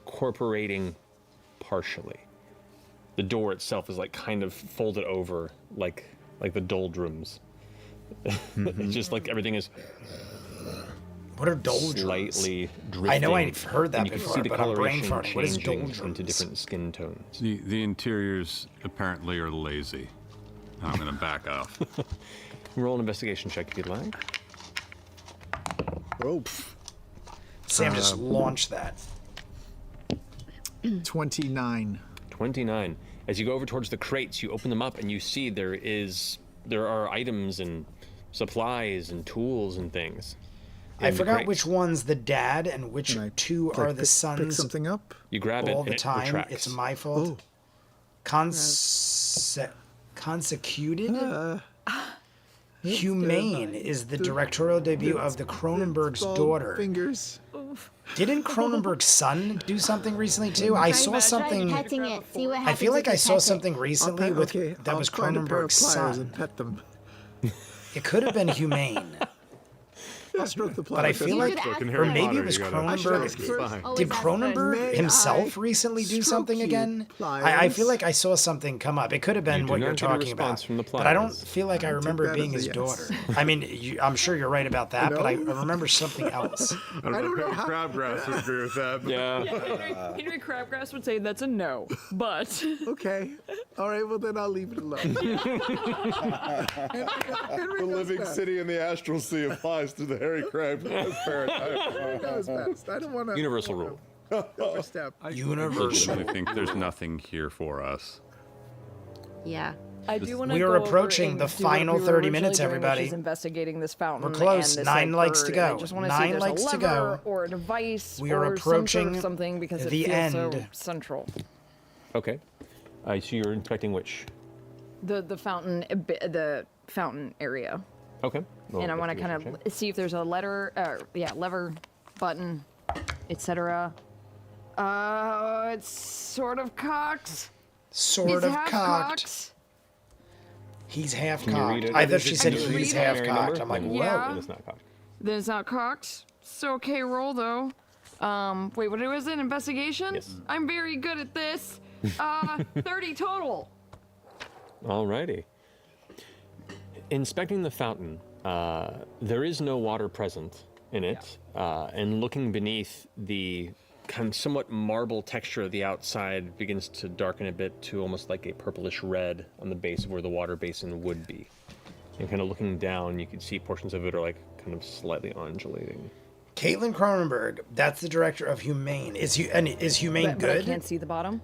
corporating partially. The door itself is like kind of folded over, like the doldrums. It's just like everything is What are doldrums? slightly drifting. I know I've heard that and you can before, see the but I'm brain coloration farting. What is changing doldrums? into different skin tones. The interiors apparently are lazy. I'm gonna back off. Roll an investigation check if you'd like. Oh. Sam just launched that. 29. 29. As you go over towards the crates, you open them up and you see there are items and supplies and tools and things. I in the forgot crates. which one's the dad and which two are the sons. Pick something up. You grab it all and the it time. retracts. It's my fault. Consecuted? Humane is the directorial debut of the Cronenberg's daughter. Fingers. Didn't Cronenberg's son do something recently too? I saw something. Petting it. See what I happens feel like if I you saw pet something it. recently with that I'll was find a pair of Cronenberg's pliers son. and pet them. It could have been humane. I'll stroke the But I pliers. feel like, or maybe it was Cronenberg. Did Cronenberg himself recently do something again? I feel like I saw something come up. It could have been do what not you're get a talking response about. from the But I don't pliers. feel like I remember it that being as his a yes. daughter. I mean, I'm sure you're right about that, but I remember something else. I don't know how Crabgrass would agree with that. But Yeah. Henry Crabgrass would say that's a no, but Okay. All right, well, then I'll leave it alone. the living city in the astral sea applies to the Harry Crabgrass paradigm. That was best. I don't want to Universal rule. overstep. Universal. I think there's nothing here for us. Yeah. I do want to We are approaching the final 30 minutes, everybody. Which is investigating this fountain. We're close. And this, 9 likes to bird. go. I just want to 9 see if there's likes a to lever go. or a device We are or some sort approaching of something because the it feels so end. central. Okay. So you're inspecting which? The fountain, the fountain area. Okay. Roll And I want to kind investigation of see if there's a lever, button, etc. It's sort of cocked. Sort It's of half cocked. He's half Can you read cocked. it? I thought Is she it- said can you he's read it? half Mary cocked. number? I'm like, Then- whoa. Yeah. then it's not cocked. Then it's not cocked. It's okay roll though. Wait, what was it? Investigation? Yes. I'm very good at this. 30 total. Alrighty. Inspecting the fountain, there is no water present in it, and looking beneath, the kind of somewhat marble texture of the outside begins to darken a bit to almost like a purplish red on the base of where the water basin would be. And kind of looking down, you can see portions of it are like kind of slightly undulating. Caitlin Cronenberg, that's the director of Humane. Is Humane But I good? can't see the bottom.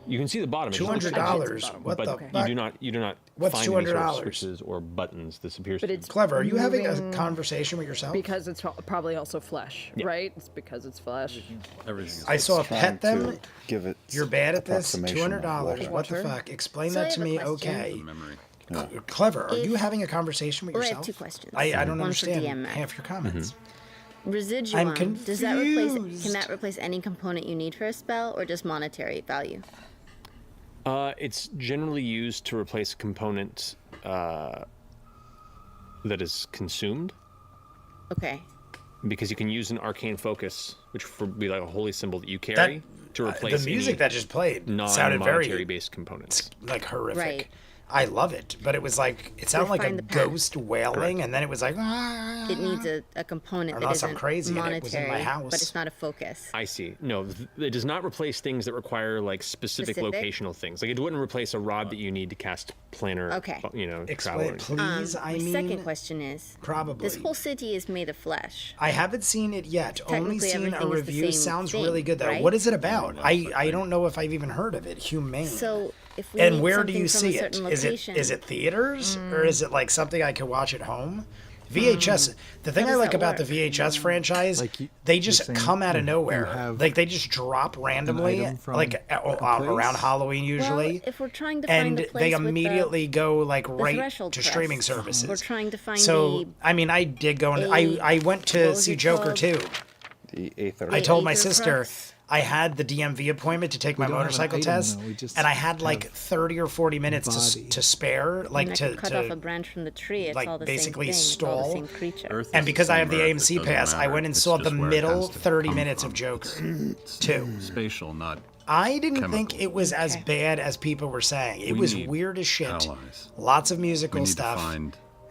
You can see the bottom. it just looks $200. like- What but the you fuck? do not What's find any sort of $200? switches or buttons. This appears But to it's Clever. Are you having a moving conversation with yourself? because it's probably also flesh, Yeah. right? It's because it's flesh. Everything. I saw Trying pet them. to give it You're bad at this. approximation of $200. what What the Water. fuck? Explain So I that to have a me. question. Okay. Memory. Clever. Are you If- having a conversation with Or I yourself? have 2 questions. I don't One for understand DM Matt. half your comments. Residuum. I'm Does that replace? confused. Can that replace any component you need for a spell, or just monetary value? It's generally used to replace a component that is consumed, Okay. because you can use an arcane focus, which would be like a holy symbol that you carry, to replace the music any that just played sounded non-monetary very based components. like horrific. Right. I love it, but it was like it sounded like a find the path. ghost wailing, and then it was like. It needs a component that Unless I'm isn't crazy and it monetary, was in my house. but it's not a focus. I see. No, it does not replace things that require like specific Specific? locational things. Like it wouldn't replace a rod that you need to cast planar. Okay. Explain, traveling. please. I My mean, second question is, probably. this whole city is made of flesh. I haven't seen it yet. Only Technically, seen a everything is the review. same Sounds thing, really good though. right? What is it about? I don't know if I've even heard of it. Humane. So if we and need where do something you from see a it? certain Is it location, is it theaters or is it like something I can watch at home? VHS. The thing How I does like that about the work? VHS franchise, Like they you're just saying come out of you nowhere. have Like they just drop randomly, item from like a around place? Halloween usually. Well, if we're trying to find and the place they with the- immediately go like the right threshold to press. streaming services. We're trying to find So the I mean, I did go. And A- I went what to was see it Joker called? too. The Aether. I told my Aether sister Crux? I had the DMV appointment to take my don't have an motorcycle item, test, though. We just and I had like have 30 or 40 minutes body. to spare, like and I to could cut off a branch from the tree. It's like, all the basically same thing. It's all the stall. same creature. Earth And is because I have the same Earth, AMC it doesn't pass, I matter. went and It's saw the just where it middle has to 30 come minutes from. of Joker It's too. spatial, not I didn't think chemical. it was as bad as people were saying. It We was need weird as shit. allies. Lots of We musical need stuff. to find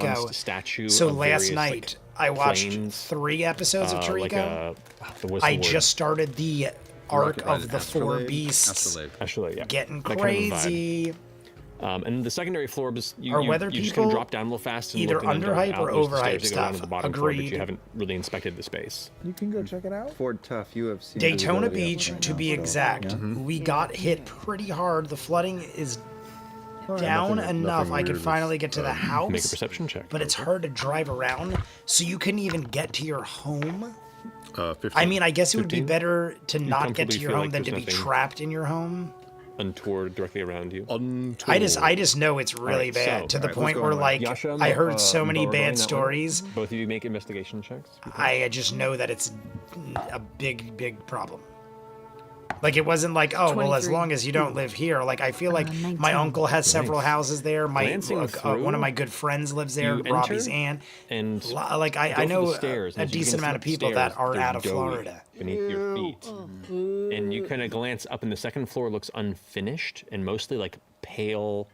Toriko. statue. So of last various, night like, I watched planes, 3 episodes of like Toriko. what's the I word? just started the arc Rocket Ride of the four Astrolabe? beasts Astrolabe, yeah. getting That kind of a vibe. crazy. And the secondary floor is Are you weather just kind of people drop down real fast and either look, and then underhype out, or there's the overhype stairs that go down to stuff? the bottom floor, but Agreed. you haven't really inspected the space. You can go check it out. Ford Tough, you have seen Daytona visibility Beach, up to right be now, so, exact, yeah. we got hit pretty hard. The flooding is down Nothing- enough. nothing I could weird finally with, get to the house. Make a perception check. But it's hard to drive around, so you couldn't even get to your home. 15. I mean, I guess it would be 15? better to You not get comfortably to your feel home like than to there's be nothing trapped in your home. Untoward directly around you. I just know it's really Alright, bad so- to the alright, point who's where going like Yasha, I heard so many Bo are going bad that way? stories. Both of you make investigation checks. I just know that it's a big problem. Like it wasn't like, oh well, as 23. long as you don't live here. Like I feel like my 19. uncle has several Nice. houses there. My Glancing one through, of my good friends lives there. you Robbie's enter aunt. and Like I go for know the stairs, and a as you decent begin amount of to people step that upstairs, are they're out of doughy Florida. beneath your feet. And you kind of glance up, and the second floor looks unfinished and mostly like pale,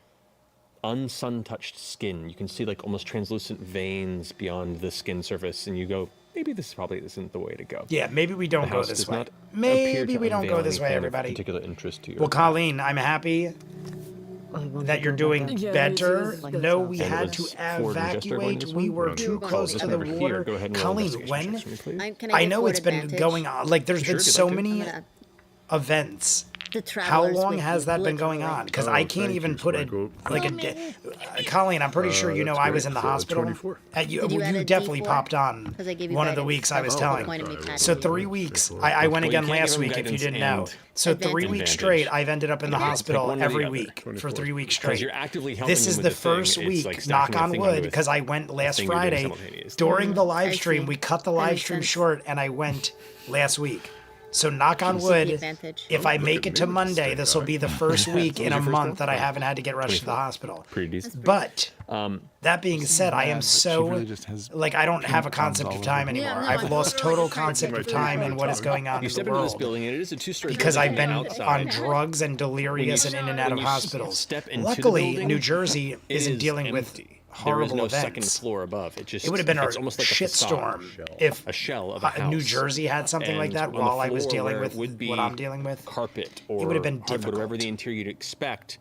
unsun-touched skin. You can see like almost translucent veins beyond the skin surface, and you go, maybe this probably isn't the way to go. Yeah, maybe we The don't go house this does way. not appear Maybe to we don't unveil go this way, anything of everybody. particular interest to you. Well, Colleen, I'm happy that you're doing Yeah, better. it's- No, we And had was to Ford and Jester going evacuate. this We one? were No, too no. close This to the one over here. water. Go ahead and roll Colleen, investigation when checks for me, please. Can I get know forward it's been advantage? going on. Like there's Sure, been if you'd so like to. many I'm gonna- events. The How travelers long with has you, that been going literally. on? Because Oh, I can't thank even you, put it Sprinkle. like a Colleen, I'm pretty sure you know that's I was great. in the So, hospital. 24. You, Did you add a definitely D4? popped on 'Cause I gave you one of the guidance. weeks I was That's the telling. point of me Sorry, patting So you. 3 weeks. Straightforward. I went Well, you again can't last give him week if you guidance didn't know. and So 3 advantage. weeks straight, I've ended up in the Pick hospital one or the every other. week for 24. 3 weeks Because straight. you're actively helping This him is with the the thing. first It's week, like knock stacking that on thing onto wood, a because I went last thing you're doing Friday simultaneously. during the live I stream. see. We cut the That live makes stream sense. short, and I went last week. So knock on You see the wood. advantage. If I Look make at it to me, Monday, straight this will guy. be the first week in a your first month one? that I haven't had to get rushed to the 24. hospital. Pretty decent. But Um, that being said, I am bad, but she so really just has like I don't have a pins concept all of over time her. anymore. Yeah, no, I've I lost totally total agree. concept of time and what is going on you in step the into this world. building, and it is a two-story Because building I've been from the outside. on drugs and delirious and in and out when of you hospitals. step into the Luckily, building, New Jersey it isn't is dealing with empty. horrible There is no second events. floor above. It just It would have been it's a almost like a shitstorm facade. if A shell of a house. New Jersey had something like And that on the while I was floor dealing where with it would be what I'm dealing with. Carpet or would have been hardwood, whatever difficult. the interior you'd expect.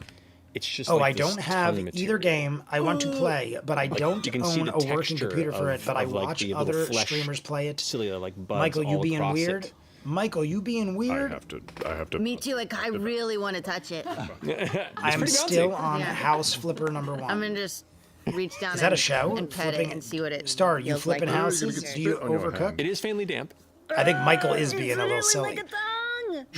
It's just Oh, like I this don't have tongue either material. game. I want to play, but I don't you can see own the a working texture computer for of- it. But I of, like, watch the little other flesh streamers play it. cilia, like buds Michael, you all being across weird. it. Michael, you being weird. I have to. Me too. Like I really want to touch it. I am pretty still bouncy. on Yeah. house flipper number 1. I'm gonna just reach down. Is that a and, show? And pet Flipping it and see what it. Star, you feels flipping like. houses? Do you spit on your overcook? hand. It is faintly damp. I think Michael is being a little silly.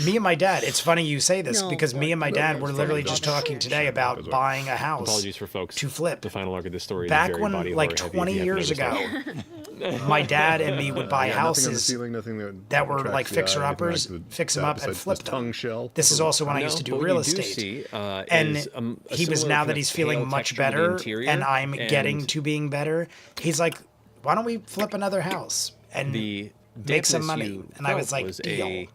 Me and my dad, it's funny you say this No. because me and my dad were literally just talking today about buying a house Apologies for folks. to flip. The final arc of this story Back is very when, body like horror heavy, 20 if you haven't years ago, noticed my dad and me would buy Yeah, nothing on the houses ceiling, nothing that were attracts like the eye, fixer-uppers, anything like fix them that up and besides flip this them. tongue shell. This is also when I No, used to do but what real you do estate. see, And is, a he was similar now kind that of he's pale feeling much texture to the better, interior, and I'm getting and to being better. He's like, "Why don't we flip another house and the make some dampness money?" you And I was felt like, a "Deal."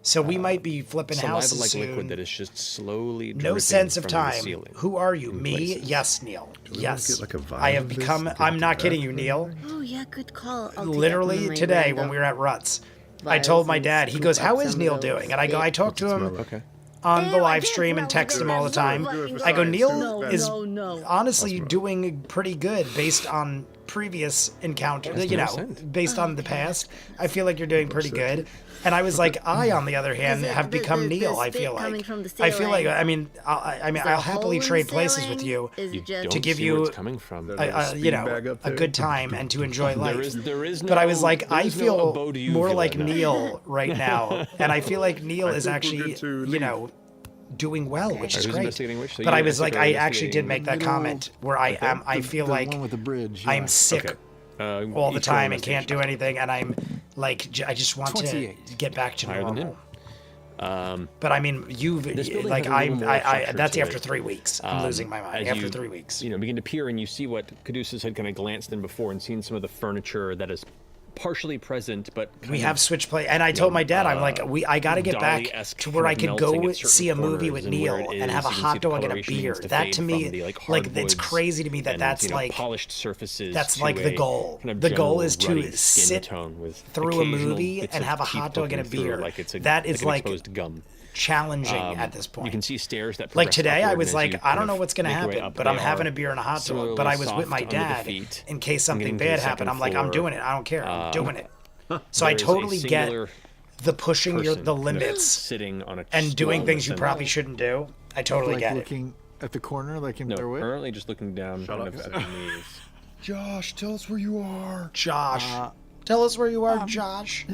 So we might be flipping houses saliva-like soon. liquid that is just slowly No dripping sense of from the time. ceiling. Who are you? in Me? places. Yes, Neil. we Yes. get, like, a vibe I have of this? become. Get I'm not back kidding you, from Neil. Oh yeah, good call. I'll take that one of Literally my today when random we were at Ruts, I told my dad. He goes, "How is Neil doing?" And I go, "I talked to him Okay. on the live stream and text him all the time." I go, "Neil is honestly doing pretty good based on previous encounters, you know, based on the past. I feel like you're doing pretty good." And I was like, I, on the other hand, Is it have the- become the Neil. I spit feel coming like. from the I feel like. ceiling? I mean, I'll happily hole in trade the places with ceiling? you Is it just- to Don't give see you where it's coming from. you know, a good time and to enjoy life. There is no, But I was like, there I is no feel abode more uvula, like no. Neil right now, and I feel like Neil is think we're actually, good to you know, doing well, which is Who's great. investigating which? So But you I was guys like, are I actually did investigating- make that Middle- comment where I am. I feel the like one with the bridge. I'm yeah. sick Okay. all the each roll time and can't do investigation. anything, and I'm like, I just want 28. to get back to Higher than normal. him. But I mean, you've This building like has a little more I structure that's to after it. 3 weeks. I'm losing my mind As after you, 3 weeks. You know, begin to peer and you see what Caduceus had kind of glanced in before and seen some of the furniture that is partially present, but we have Switch Play, and I told my dad, I'm like, I got to get back Dolly-esque to where I could melting go at certain see a movie corners with and where Neil it and have a is, you can see hot the dog and a coloration beer. begins to That fade to me, from the, like, it's hardwoods crazy to me that and, that's you know, like polished surfaces. that's to like the a goal. kind of The goal general is to ruddy skin sit tone with through a occasional movie bits and of have a teeth hot dog and a poking through beer. like it's That is an like exposed gum. challenging at this point. You can see stairs that like progress today, I upward, was and as like, you I kind don't know of what's gonna make your way happen, up, but they I'm having are a beer and a hot dog. similarly But I was with soft my under the dad feet. in case And something getting to the bad second happened. I'm like, I'm floor, doing it. I don't care. I'm doing it. So there I is a totally get singular the pushing the person kind of limits sitting on a and stool doing in the things you center. probably shouldn't do. I totally like get it. looking at the corner, like in No, their way. currently just looking down kind of at the knees. Josh, tell us where you are. Josh, tell us where you are, Josh.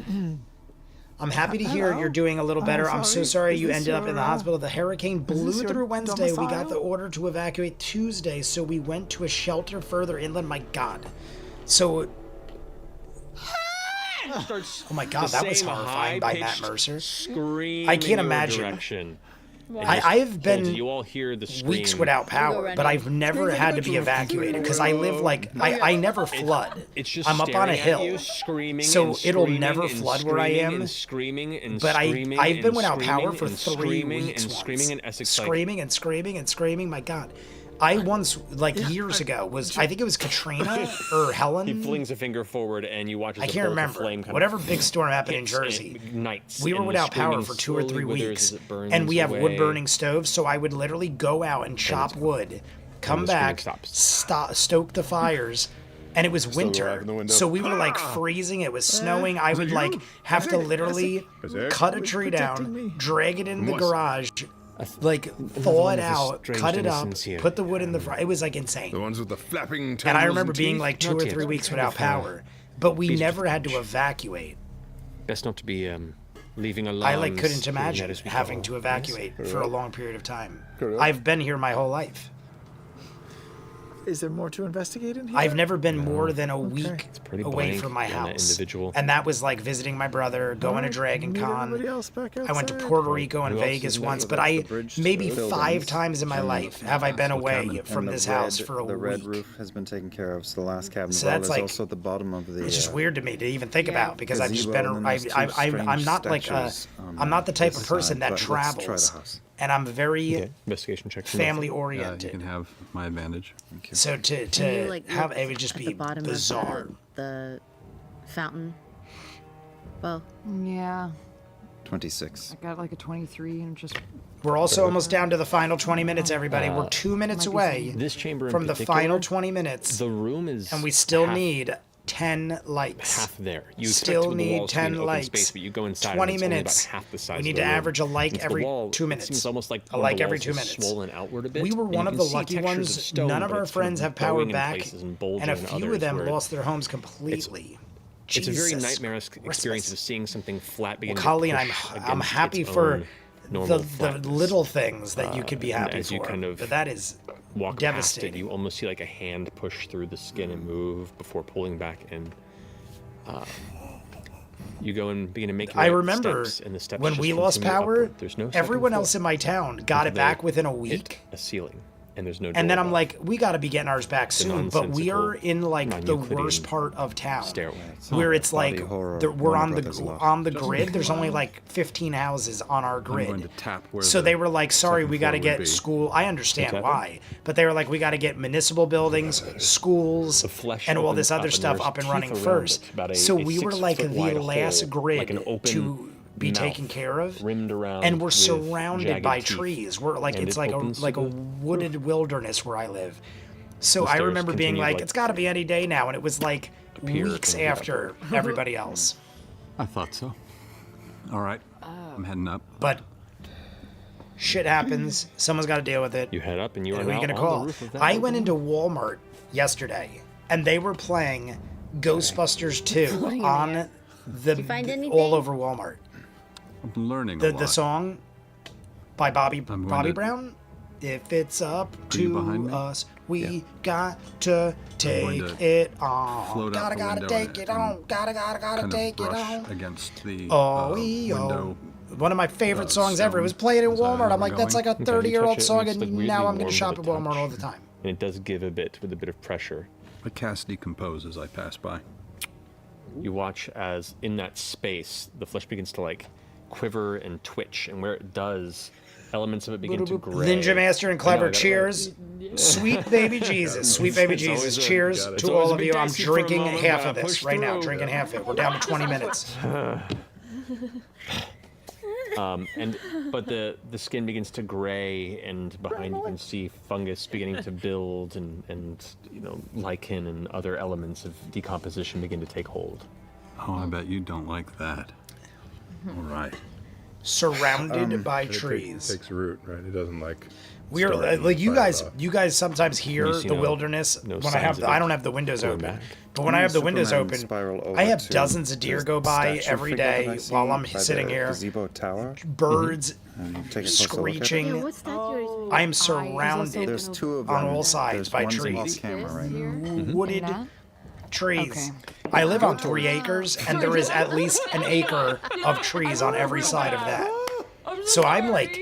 I'm happy to hear you're doing a little better. I'm so sorry you ended up in the hospital. The hurricane blew through Wednesday. We got the order to evacuate Tuesday, so we went to a shelter further inland. My God. So, oh my God, that was horrifying by Matt Mercer. I can't imagine. I have been you all hear the weeks without power, but I've never had to be evacuated because I live like I never flood. It's just I'm up on a staring at hill, you, screaming so and it'll screaming never and flood where I screaming am. and screaming and But screaming I've been and without power screaming for and 3 screaming weeks and once. screaming in Essex, Screaming and screaming and screaming. My God. I once, like years ago, I think it was Katrina or Helen. He flings a finger forward, and you watch as I a can't bolt of remember. flame kind Whatever of big storm happened in hits and it Jersey. ignites, We were and the without power screaming for 2 or 3 slowly withers weeks, as it burns and we have away. wood-burning stoves, so I would literally go out and chop wood, come the screaming back, stoke the fires, and it was winter. So we were like freezing. It was snowing. I would like have to literally cut a tree down, drag it in the garage, like thaw it out, cut it up, put the wood in the fire. It was like insane. The ones with the flapping tails. And I remember and being teeth? like 2 or 3 weeks without power, but we never had to evacuate. Best not to be leaving alarms. I like couldn't being imagine that as we having go. to evacuate Yes. for a long period of time. Correct. I've been here my whole life. Is there more to investigate in here? I've never been more than a week pretty away blank from my on that house. individual. And that was like visiting my brother, going to Dragon meet Con. everybody else back I went to outside. Puerto Rico and Who else Vegas is once, there? but That's I the bridge maybe buildings. 5 times in my life have I been away And from the this red- house for a The red week. roof has been taken care of, so the last cabin So well that's is like- also at the bottom of the. It's just weird to me to even think about because I've just gazebo, been. and then there's two I'm not like a. statues on I'm not the type of this person side, that but let's try the travels, house. and I'm very Okay, investigation check. family You oriented. can have my advantage. So to Can you, like, have look it would just at be the bottom bizarre. of the fountain. Well, Yeah, 26. I got like a 23 and just. We're also almost down to the final 20 minutes, everybody. We're 2 minutes might be away This chamber in from the particular, final 20 minutes, The room is and we still half, need 10 lights. half there. You Still expect the need walls to be 10 an open lights. space, but you go inside 20 and it's minutes. only about half the size We of need the to room. average a like Since the every wall, 2 It minutes. seems almost like A one of like the every walls 2 is minutes. swollen outward a bit. We were and one you of can the see lucky textures ones. of stone, None of but our it's sort friends have power bowing in back, places and bulging and a in few others of them where it- lost their homes completely. It's a very Jesus nightmarish experience of seeing something flat begin Well, to Colleen, push I'm against happy its for own normal the flatness. little things that you could be And happy as for. you kind of but that is walk devastating. past it, you almost see like a hand push through the skin and move before pulling back in. You go and begin to make your I way up remember steps, and the steps when just we lost continue power, upward. There's no second everyone floor else in my town got it until back they within a hit week. a ceiling, and there's no door And then I'm above. like, we got to be getting ours back soon. But we are in like the non-Euclidean worst part of town, stairway. where it's Body like horror we're Warner on Brothers the love. on the grid. There's only like 15 houses on our I'm going grid. to tap where So the they were like, sorry, second we got to floor would get be. school. I understand What's why, but they were like, we got to get municipal buildings, schools, flesh and all opens this other up and stuff there's up and teeth running around first. it, about So a we were 6 like foot the wide last hole, grid like an open to be mouth taken care of, rimmed around and we're with surrounded jagged by teeth. trees. We're like And it's it like opens to a the wooded wilderness where I live. So The I stairs remember being continue, like, like, it's got to be any day now, and it was like appear weeks kind of after everybody else. I thought so. All right, I'm heading up. But shit happens. Someone's got to deal with it. You head up and you are Who are now you gonna on call? the roof of that I went building. into Walmart yesterday, and they were playing Ghostbusters 2 on the find anything? all over Walmart. I'm learning a lot. The song by Bobby going Brown. If it's up you behind to me? us, we got to take going to it on. float out Gotta the window take it and on. Gotta kind of take it brush on. against the Oh, window. One of my favorite songs ever. It was played in Walmart. I'm like, that's like a Okay, you 30-year-old touch it, song, and it's, like, and weirdly now I'm warm gonna to shop the at Walmart all touch. the time. And it does give a bit with a bit of pressure. The cast decompose as I pass by. You watch as in that space, the flesh begins to like quiver and twitch, and where it does, elements of it begin to gray. Ninja Master and Clever, cheers. Sweet baby Jesus. Sweet baby Jesus. Cheers to all of you. I'm drinking half of this right now. Drinking half of it. We're down to 20 minutes. But the skin begins to gray, and behind you can see fungus beginning to build, and lichen and other elements of decomposition begin to take hold. Oh, I bet you don't like that. All right. Surrounded by trees. It takes root, right? It doesn't like. We're like you guys. You guys sometimes hear the wilderness when I don't have the windows open. But when I have the windows open, I have dozens of deer go by every day while I'm sitting here. Gazebo tower. Birds Take a screeching. I am surrounded There's two of them. on all sides by One's trees. off camera right now. Wooded trees. I live on 3 acres, and there is at least an acre of trees on every side of that. So I'm like,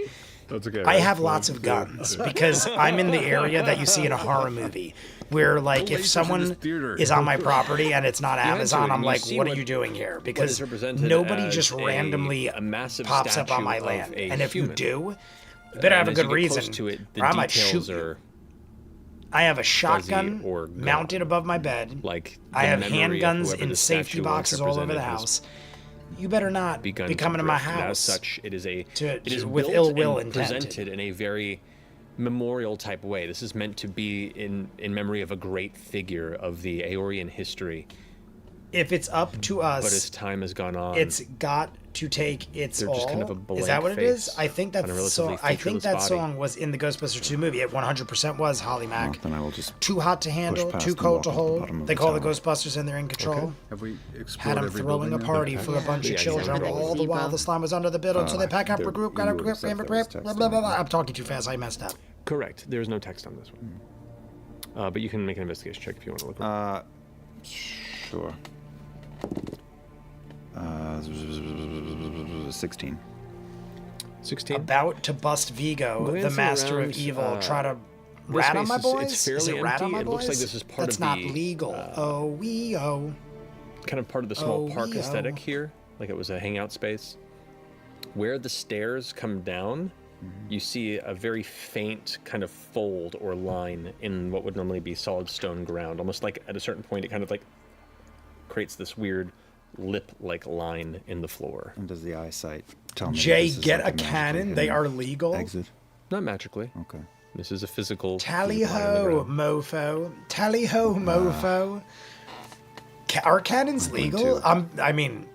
That's okay, I right? have lots of guns because I'm in the area that you see in a horror movie where, like, if someone is on my property and it's not Amazon, I'm like, what are you doing here? Because nobody just randomly pops up on my land. And if you do, you better have a good reason, or I might shoot you. I have a shotgun mounted above my bed. I have handguns in safety boxes all over the house. You better not be coming to my house. As such, it is with built ill will and intended. presented in a very memorial type way. This is meant to be in memory of a great figure of the Aeorian history. If it's up to us, but as time has gone on, it's got to take its all. Just kind of a blank is that what it is? face I think that on a relatively I think that featureless song was in the Ghostbusters 2 movie. It 100% was Holly Mack. Then I will just Too hot to handle, past too and cold walk to up the hold. bottom of They the call the tower. Ghostbusters and they're in control. Have we explored Had them every throwing a building party now? for a bunch of children. All the while the slime was under the building, so they pack up, there- regroup, got a you grip, accept grip, that as grip, text blah, blah, blah. then? I'm talking too fast. I messed up. correct. There's no text on this one. But you can make an investigation check if you want to look. Sure. 16. 16. About to bust Vigo, the Glancing master around, of evil. Try to this rat on space my is- boys? it's fairly Is it rat on empty. my It boys? looks like this is part That's of not the, legal. Oh. kind of part of the small Oh, park wee-oh. aesthetic here, like it was a hangout space. Where the stairs come down, you see a very faint kind of fold or line in what would normally be solid stone ground. Almost like at a certain point, it kind of like creates this weird lip-like line in the floor. And does the eyesight tell me? Jay, this is get like a magically cannon. hidden They are legal. Exit. Not magically. Okay. This is a physical. Tally line in the ho, ground. mofo. Tally ho, mofo. Are cannons legal? I mean,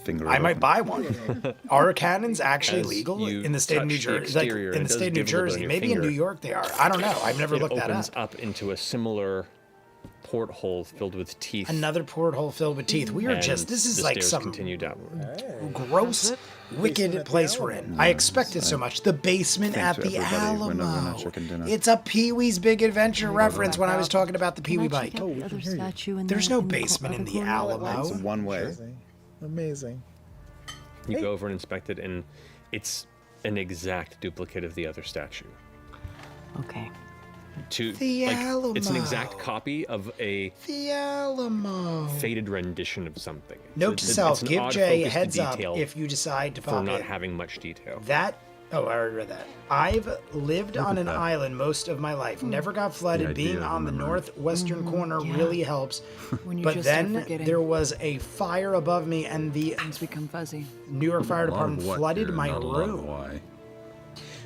Finger I it might open. buy one. Are cannons actually As legal you in the state of New touch the Jersey? Like, exterior, in it the does state of New give a little bit on Jersey, your maybe in finger. New York they are. I don't know. I've never looked that opens up. up into a similar porthole filled with teeth. Another porthole filled with teeth. We are and just. This is the like stairs some continue downward. gross, wicked place we're in. I expected so much. The basement Thanks at to the everybody. We're not Alamo. chicken dinner. It's a Pee-wee's Big Adventure reference when I was talking about the Pee-wee bike. The other statue in There's the- no in the basement in other the corner? Alamo. It's one way. Amazing. You go over and inspect it, and it's an exact duplicate of the other statue. Okay. The It's an Alamo. exact copy of a The Alamo. faded rendition of something. Note to It's self: an give odd Jay focus to heads up detail if you decide to for pop not in. having much detail. That. Oh, I already read that. I've lived on an island most of my life. Never got flooded. idea Being of on the memory. northwestern corner really helps. When you But just start then forgetting, there was a fire above me, and the things become fuzzy. New York Fire A lot of Department what flooded here, my not a lot of room. why.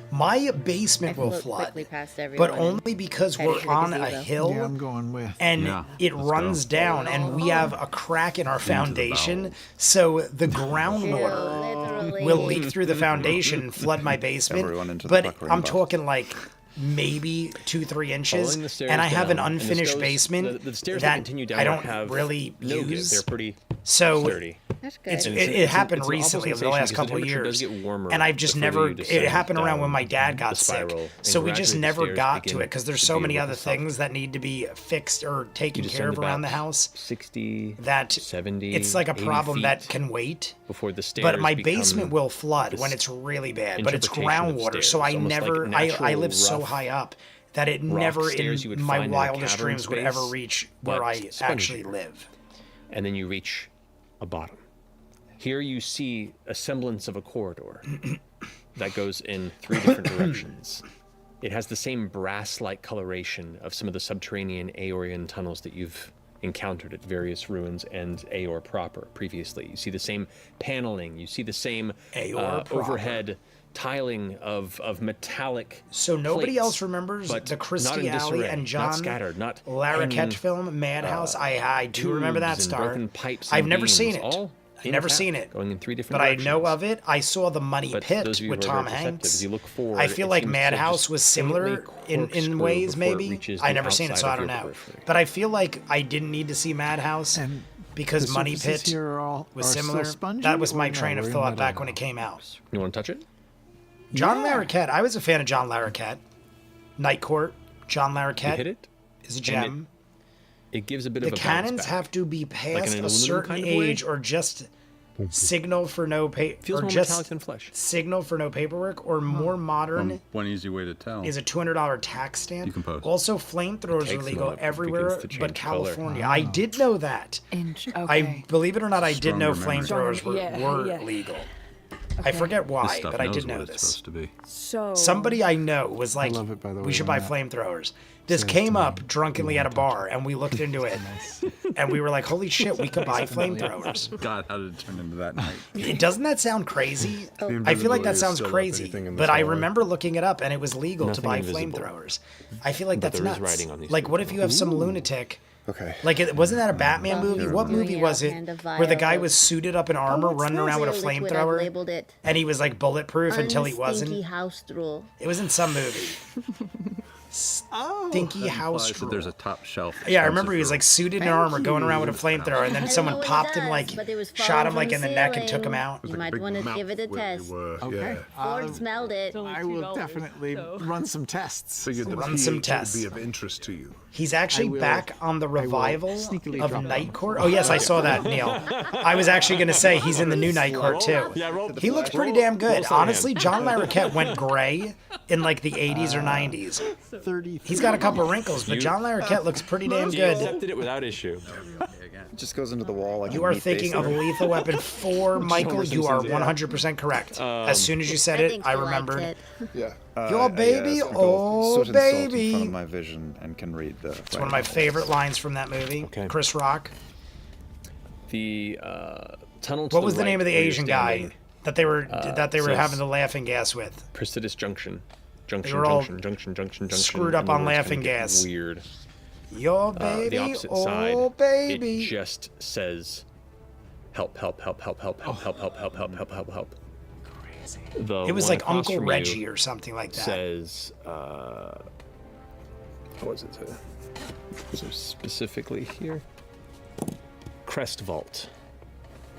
My basement will float flood, quickly past everyone but only because headed we're to the on a gazebo. hill. Yeah, I'm going with. And Yeah, it let's runs go. down, and we have a crack in our foundation, bowels. so the groundwater Literally. will leak through the foundation and flood my Everyone basement. into the But puckering I'm box. talking like maybe 2-3 inches, Following the stairs and I have an down, and unfinished the basement The stairs that that continue I down don't have really no give. use. They're pretty So sturdy. That's good. It's, And it happened it's an awful recently over the sensation last because the couple of temperature does years, get warmer and I've just before never. you It descend happened around when my down dad got the spiral, sick, and so we just gradually the never stairs got to begin it because there's to so be a many little other bit softer. things that need to be fixed or taken You care of descend around the about house. 60, That 70, it's like a 80 problem feet that can wait. before the stairs But my become basement will flood this when it's really bad. But it's interpretation of groundwater, stairs, so I almost like never. I natural live so rough high up that it rock never stairs you in would my find in a wildest cavern dreams would ever space, reach but where I spongy. actually live. and then you reach a bottom. Here you see a semblance of a corridor that goes in 3 different directions. It has the same brass-like coloration of some of the subterranean Aeorian tunnels that you've encountered at various ruins and Aeor proper previously. You see the same paneling, you see the same overhead tiling of metallic. So nobody plates, else remembers but the not Christy in Alley disarray, and not John scattered, not Larroquette hanging, film, Madhouse. I do remember that tubes and star. broken pipes I've and never beams, seen it. all I've never intact, seen it. going in 3 different But I directions. know of it. I saw the Money But Pit those of you with who are Tom very perceptive, Hanks. as you look forward, I feel it like seems to Madhouse just was similar faintly in corkscrew ways, before it maybe. reaches I the never seen it, so outside I of don't your know. periphery. But I feel like I didn't need to see Madhouse because the Money surfaces Pit here are all- was are still similar. spongy, That was or my no? train of We're in thought that back now. when it came out. You want to touch it? John Larroquette. I was a fan of John Larroquette. Night Court. John Larroquette You hit it? is a And gem. It gives a bit The of a bounce cannons back. have to be Like in past an a aluminum certain kind of way? age, or just signal for no Feels or more just metallic than flesh. signal for no paperwork, or more modern One easy way to tell. is a $200 tax stamp. You can post. Also, flamethrowers are takes a legal moment for it everywhere begins to but change color. California. I did know that. I believe it or not, I did know Stronger memory. flamethrowers were Yeah. legal. I forget This why, stuff but I knows did what know it's this. supposed to be. So Somebody I know was like, love it, by the we way, should when buy that- flamethrowers. This came up drunkenly at a bar, and we looked into it, and we were like, holy shit, we could buy flamethrowers. God, how did it turn into that night? Doesn't that sound crazy? I feel like that sounds crazy, but I remember looking it up, and it was legal to Nothing buy invisible. flamethrowers. I feel like But that's there is nuts. writing on these Like, what if you have some lunatic? Okay. Like, wasn't that a Batman movie? What Doing movie your was it hand of where the guy violet. was suited up in armor, running around with a Liquid, I've flamethrower, labeled it. and he was like bulletproof until he Unstinky wasn't? house rule. It was in some movie. Stinky house Implies that there's a top shelf. Yeah, I remember he was like expensive suited in armor, going around with a flamethrower, and then I someone know it popped him does, like, but it was shot falling him like from in the the neck and took him ceiling. out. You might want to give it a test. Okay. Ford smelled it. I will definitely run some tests. Figured the Run some pH tests. would be of interest to you. He's actually I will- back on the I will revival sneakily of drop Night them. Court. Oh yes, I saw that, Neil. I was actually going to say he's in the new Night Court too. Yeah, roll. He looks pretty damn good. Honestly, John Larroquette went gray in like the 80s or 90s. 30. He's got a couple wrinkles, but John Larroquette looks pretty damn You good. accepted it without issue. It just goes into the wall like You a are meat thinking of basin. Lethal Weapon 4, Michael. You are 100% correct. As soon as you said it, I remembered. It. Yeah. Your baby, so I go oh soot and salt in baby. front of my vision and can read the. It's one of my favorite lines from that movie. Okay. Chris Rock. The tunnel to What was the right name of the where you're Asian guy standing, that they were says- having the laughing gas with? Presidus Junction. were all Junction. screwed up and the on word's gonna laughing get gas. Weird. Your The baby, opposite oh side, baby. it just says, help. The It was one like across Uncle from you Reggie or something like that. says, what was it? Was it specifically here? Crest Vault.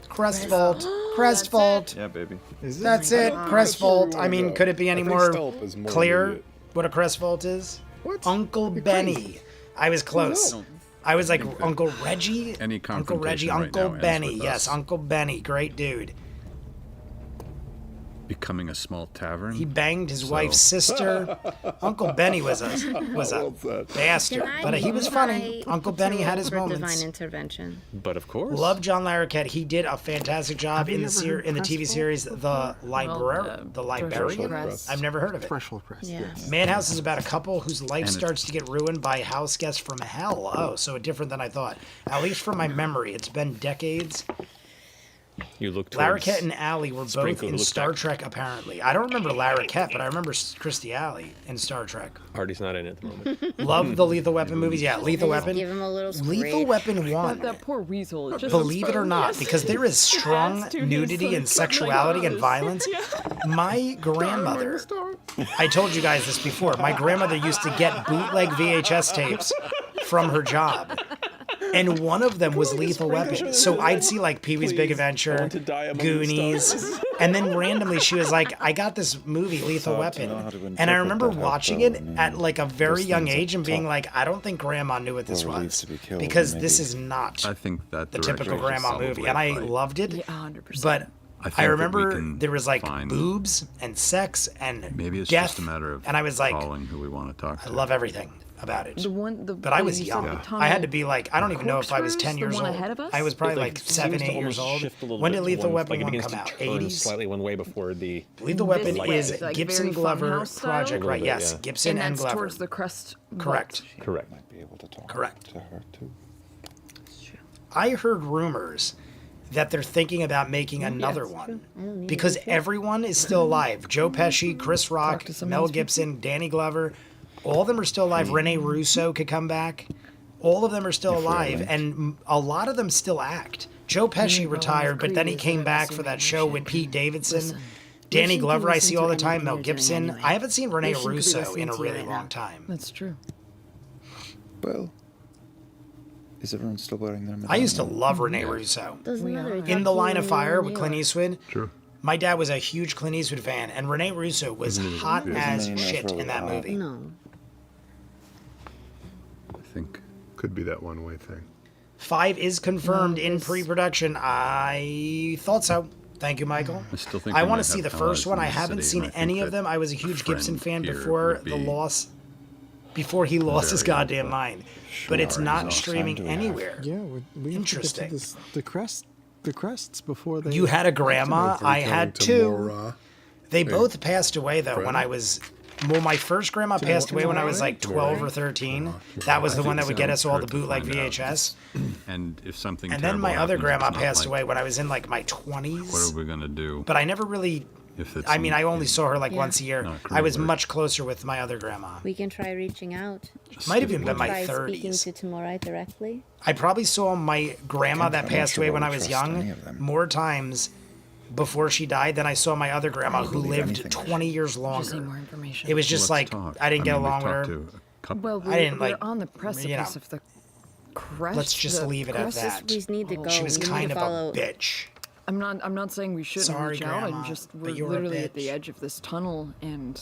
Crest Vault. Crest Vault. Yeah, baby. That's it. Crest Vault. I mean, could it be any more stealth is more clear immediate. what a Crest Vault is? What? Uncle Benny. I was close. No. I was like Uncle Reggie. Any Uncle Reggie. confrontation right Uncle now ends Benny. with Yes, us. Uncle Benny. Great dude. Becoming a small tavern. He banged his So- wife's sister. Uncle Benny was a bastard, Can I but he was move funny. my Uncle Benny had his for moments. Divine intervention. But of course. Love John Larroquette. He did a fantastic job you in the ever heard in the TV Crest series The Librarian. The Librarian. Crest. I've never heard of it. Threshold press. Yeah. Madhouse is about a couple whose life And starts to get ruined by house guests from hell. Oh, so different than I thought. At least from my memory, it's been decades. You look towards Larroquette and Alley were both Sprinkle, in who looks Star back. Trek, apparently. I don't remember Larroquette, but I remember Christy Alley in Star Trek. Artie's not in it at the moment. Love the Lethal Weapon movies. Yeah, Lethal Just Weapon. give him a little Lethal scrape. Weapon 1. That poor weasel. It just Believe it or not, exposed. because there is strong Has to, he's nudity like and sexuality and gross. violence. My grandmother, I told you guys this before, my grandmother used to get bootleg VHS tapes from her job. And one of them was Lethal Weapon. So I'd see like Pee-wee's Big Adventure, Goonies, and then randomly she was like, I got this movie, Lethal Hard to Weapon. know how to And I interpret remember that, how watching so, it I mean, at like a very those young things age up and being top like, I don't think Grandma knew what this were relieved was. to be killed, Because and this maybe- is not I think that the director typical is grandma solidly movie. And I right. loved it. Yeah, 100%. But I think I that we remember can there was like find- boobs and sex and Maybe it's death, just a matter of and I was like, calling who we want to talk to. I love everything about it. But I the- was you said young. the I had to tunnel be like, I don't even know if I was corkscrews, 10 the years one old. ahead of us? I was probably It, like seems 7, to 8 years almost old. shift a little When bit did to Lethal one- Weapon like it 1 begins come to out? turn 80s? slightly one way before the. Lethal Weapon This is way, like Gibson, very Glover, Funhouse style? Project, A right? little bit, Yes, yeah. Gibson and and that's Glover. towards the crest. Correct. Correct. Might be able to talk Correct. to her too. I heard rumors that they're thinking about making another it's one true. I don't need because it. everyone is still alive. Joe Pesci, Chris Rock, to some of Mel those people. Gibson, Danny Glover, all of them are still alive. Rene Russo could come back. All of them are still alive, and a lot of them still act. Joe Pesci problem retired, with but then he Creed is came that back I'm for that assuming show we with should Pete Davidson. listen. Danny Listen to Glover, I listen see to all the time. anything Mel you're doing Gibson. anyway. I haven't seen Rene Listen could be Russo listening in a to you really right long now. time. That's true. Well, is everyone still wearing their I used to medallion? love Rene Russo. Doesn't matter. it In got The you Line of Fire New with Clint York. Eastwood. Sure. My dad was a huge Clint Eastwood fan, and Rene Russo was hot Yeah. as Isn't he shit natural? in that movie. No. I think Could be that one way thing. 5 is confirmed No, in this- pre-production. I thought so. Thank you, Michael. I still think I we want might to see the have first allies one. in I the haven't city, seen and I think any of that them. I was a a huge friend Gibson fan here before would the be loss. Before he lost his very goddamn mind. But it's Sure, not how much time streaming do we have? anywhere. Yeah, we have to get Interesting. to the crests before they. You had a grandma. activate. I had two. They both passed away though when I was. Well, my first grandma passed away when I was like 12 or 13. That was the one that would get us all the bootleg VHS. And if something And then my terrible other happens, grandma it's not passed like, away when I was in like my What 20s. are we gonna do? But I never really. If it's I mean, I only in- saw her like Yeah. once a year. No, I was career. much closer with my other grandma. We can try reaching out. Might have even Just been my Try speaking 30s. to Tal'dorei directly. I probably saw my grandma that I'm not passed sure away I when would I was trust any young of them. more times before she died than I saw my other grandma who believe lived anything. 20 years Just need longer. more information. It was just Let's like talk. I didn't get mean, we've along with her. talked to a couple- Well, I didn't, we're like, on the precipice of the crest. Let's just the leave it at crest is- that. We just need to go. She was we need kind to of follow. a bitch. I'm not saying we shouldn't Sorry, reach out. Grandma, I'm just but we're you're a literally at the bitch. edge of this tunnel and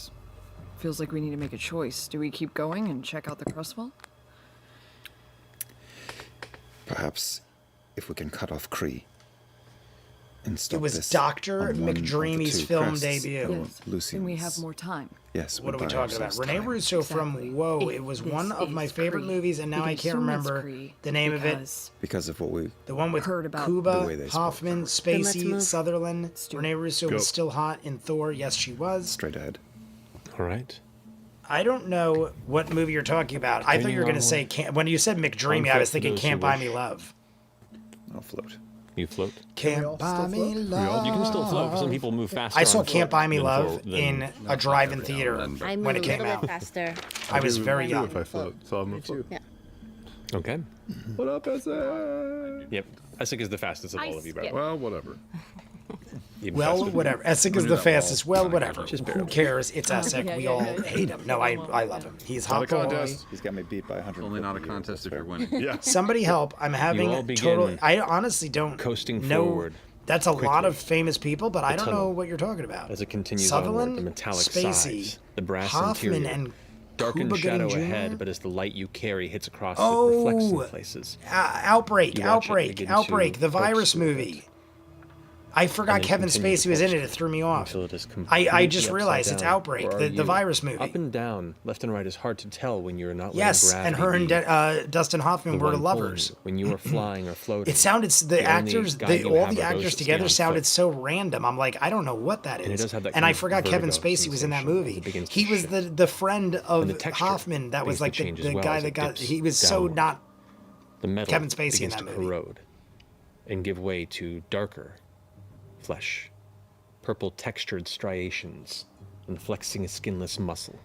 feels like we need to make a choice. Do we keep going and check out the crestwall? Perhaps if we can cut off Kree and stop It was this Dr. on one of the McDreamy's two film crests, debut. or Yes. Lucian's. And we have more time. Yes. What are we buy talking about? ourselves Rene time. Russo Exactly. from Whoa. If It was this one of my is favorite Kree, movies, and now we I can can't assume it's remember Kree the name of it. because Because of what we The one with heard about the Cuba, way they spoke. Hoffman, let's Spacey, move. Sutherland. do it. Rene Russo Go. was still hot in Thor. Yes, she was. straight ahead. All right. I don't know what movie you're talking about. I thought you were going to say when you said McDreamy, I was thinking those who Can't Buy wish. Me Love. I'll float. You float. Can't Buy Me Love. You can still float. Some people move faster. I saw on Can't foot Buy Me than Love for- than- in a drive-in theater I when move it a came little out. bit faster. I was very Do young. if I float, so I'm a float. Yeah. Okay. What up, Essek? Yep. Essek is the fastest of all of you, by the way. Well, whatever. Even Well, faster. whatever. Essek is do the that fastest. wall. Well, whatever. Just Who barely. cares? It's Essek. Yeah, We yeah, all yeah. hate him. No, I love him. He's Not hot a boy. contest. He's got me beat by 100. Only not a contest if you're winning. Yeah. Somebody help. I'm all having begin total. I honestly don't coasting know. forward That's a lot quickly. of famous people, but I don't know tunnel. what you're talking about. as it continues Sutherland, onward. The metallic Spacey, sides, the brass Hoffman, interior, and darkened Cuba shadow Gooding Jr.? ahead, but as the light you carry hits across, Oh! it reflects in places. Outbreak, You watch it Outbreak, begin Outbreak, to the virus focus a little movie. I forgot And then Kevin continue to Spacey was in it. focus It threw me off. Until it is I completely just upside realized it's down. Outbreak, Where are the you? virus movie. Up and down, left and right is hard to tell when you're not letting Yes, gravity and her and be Dustin Hoffman the were one lovers. pulling you when you are flying or floating. It sounded the The only actors, guide you all have the are those actors that stay together on sounded foot. so random. I'm like, I don't know what that is. And it does have that And kind I of forgot Kevin vertigo Spacey was in that sensation as movie. it begins to He was shift. the friend And of the texture Hoffman. That was begins like to change as the well guy as that it got. dips He was so downward. not. The metal Kevin Spacey in begins that to movie. corrode and give way to darker flesh, purple textured striations, and flexing a skinless muscle.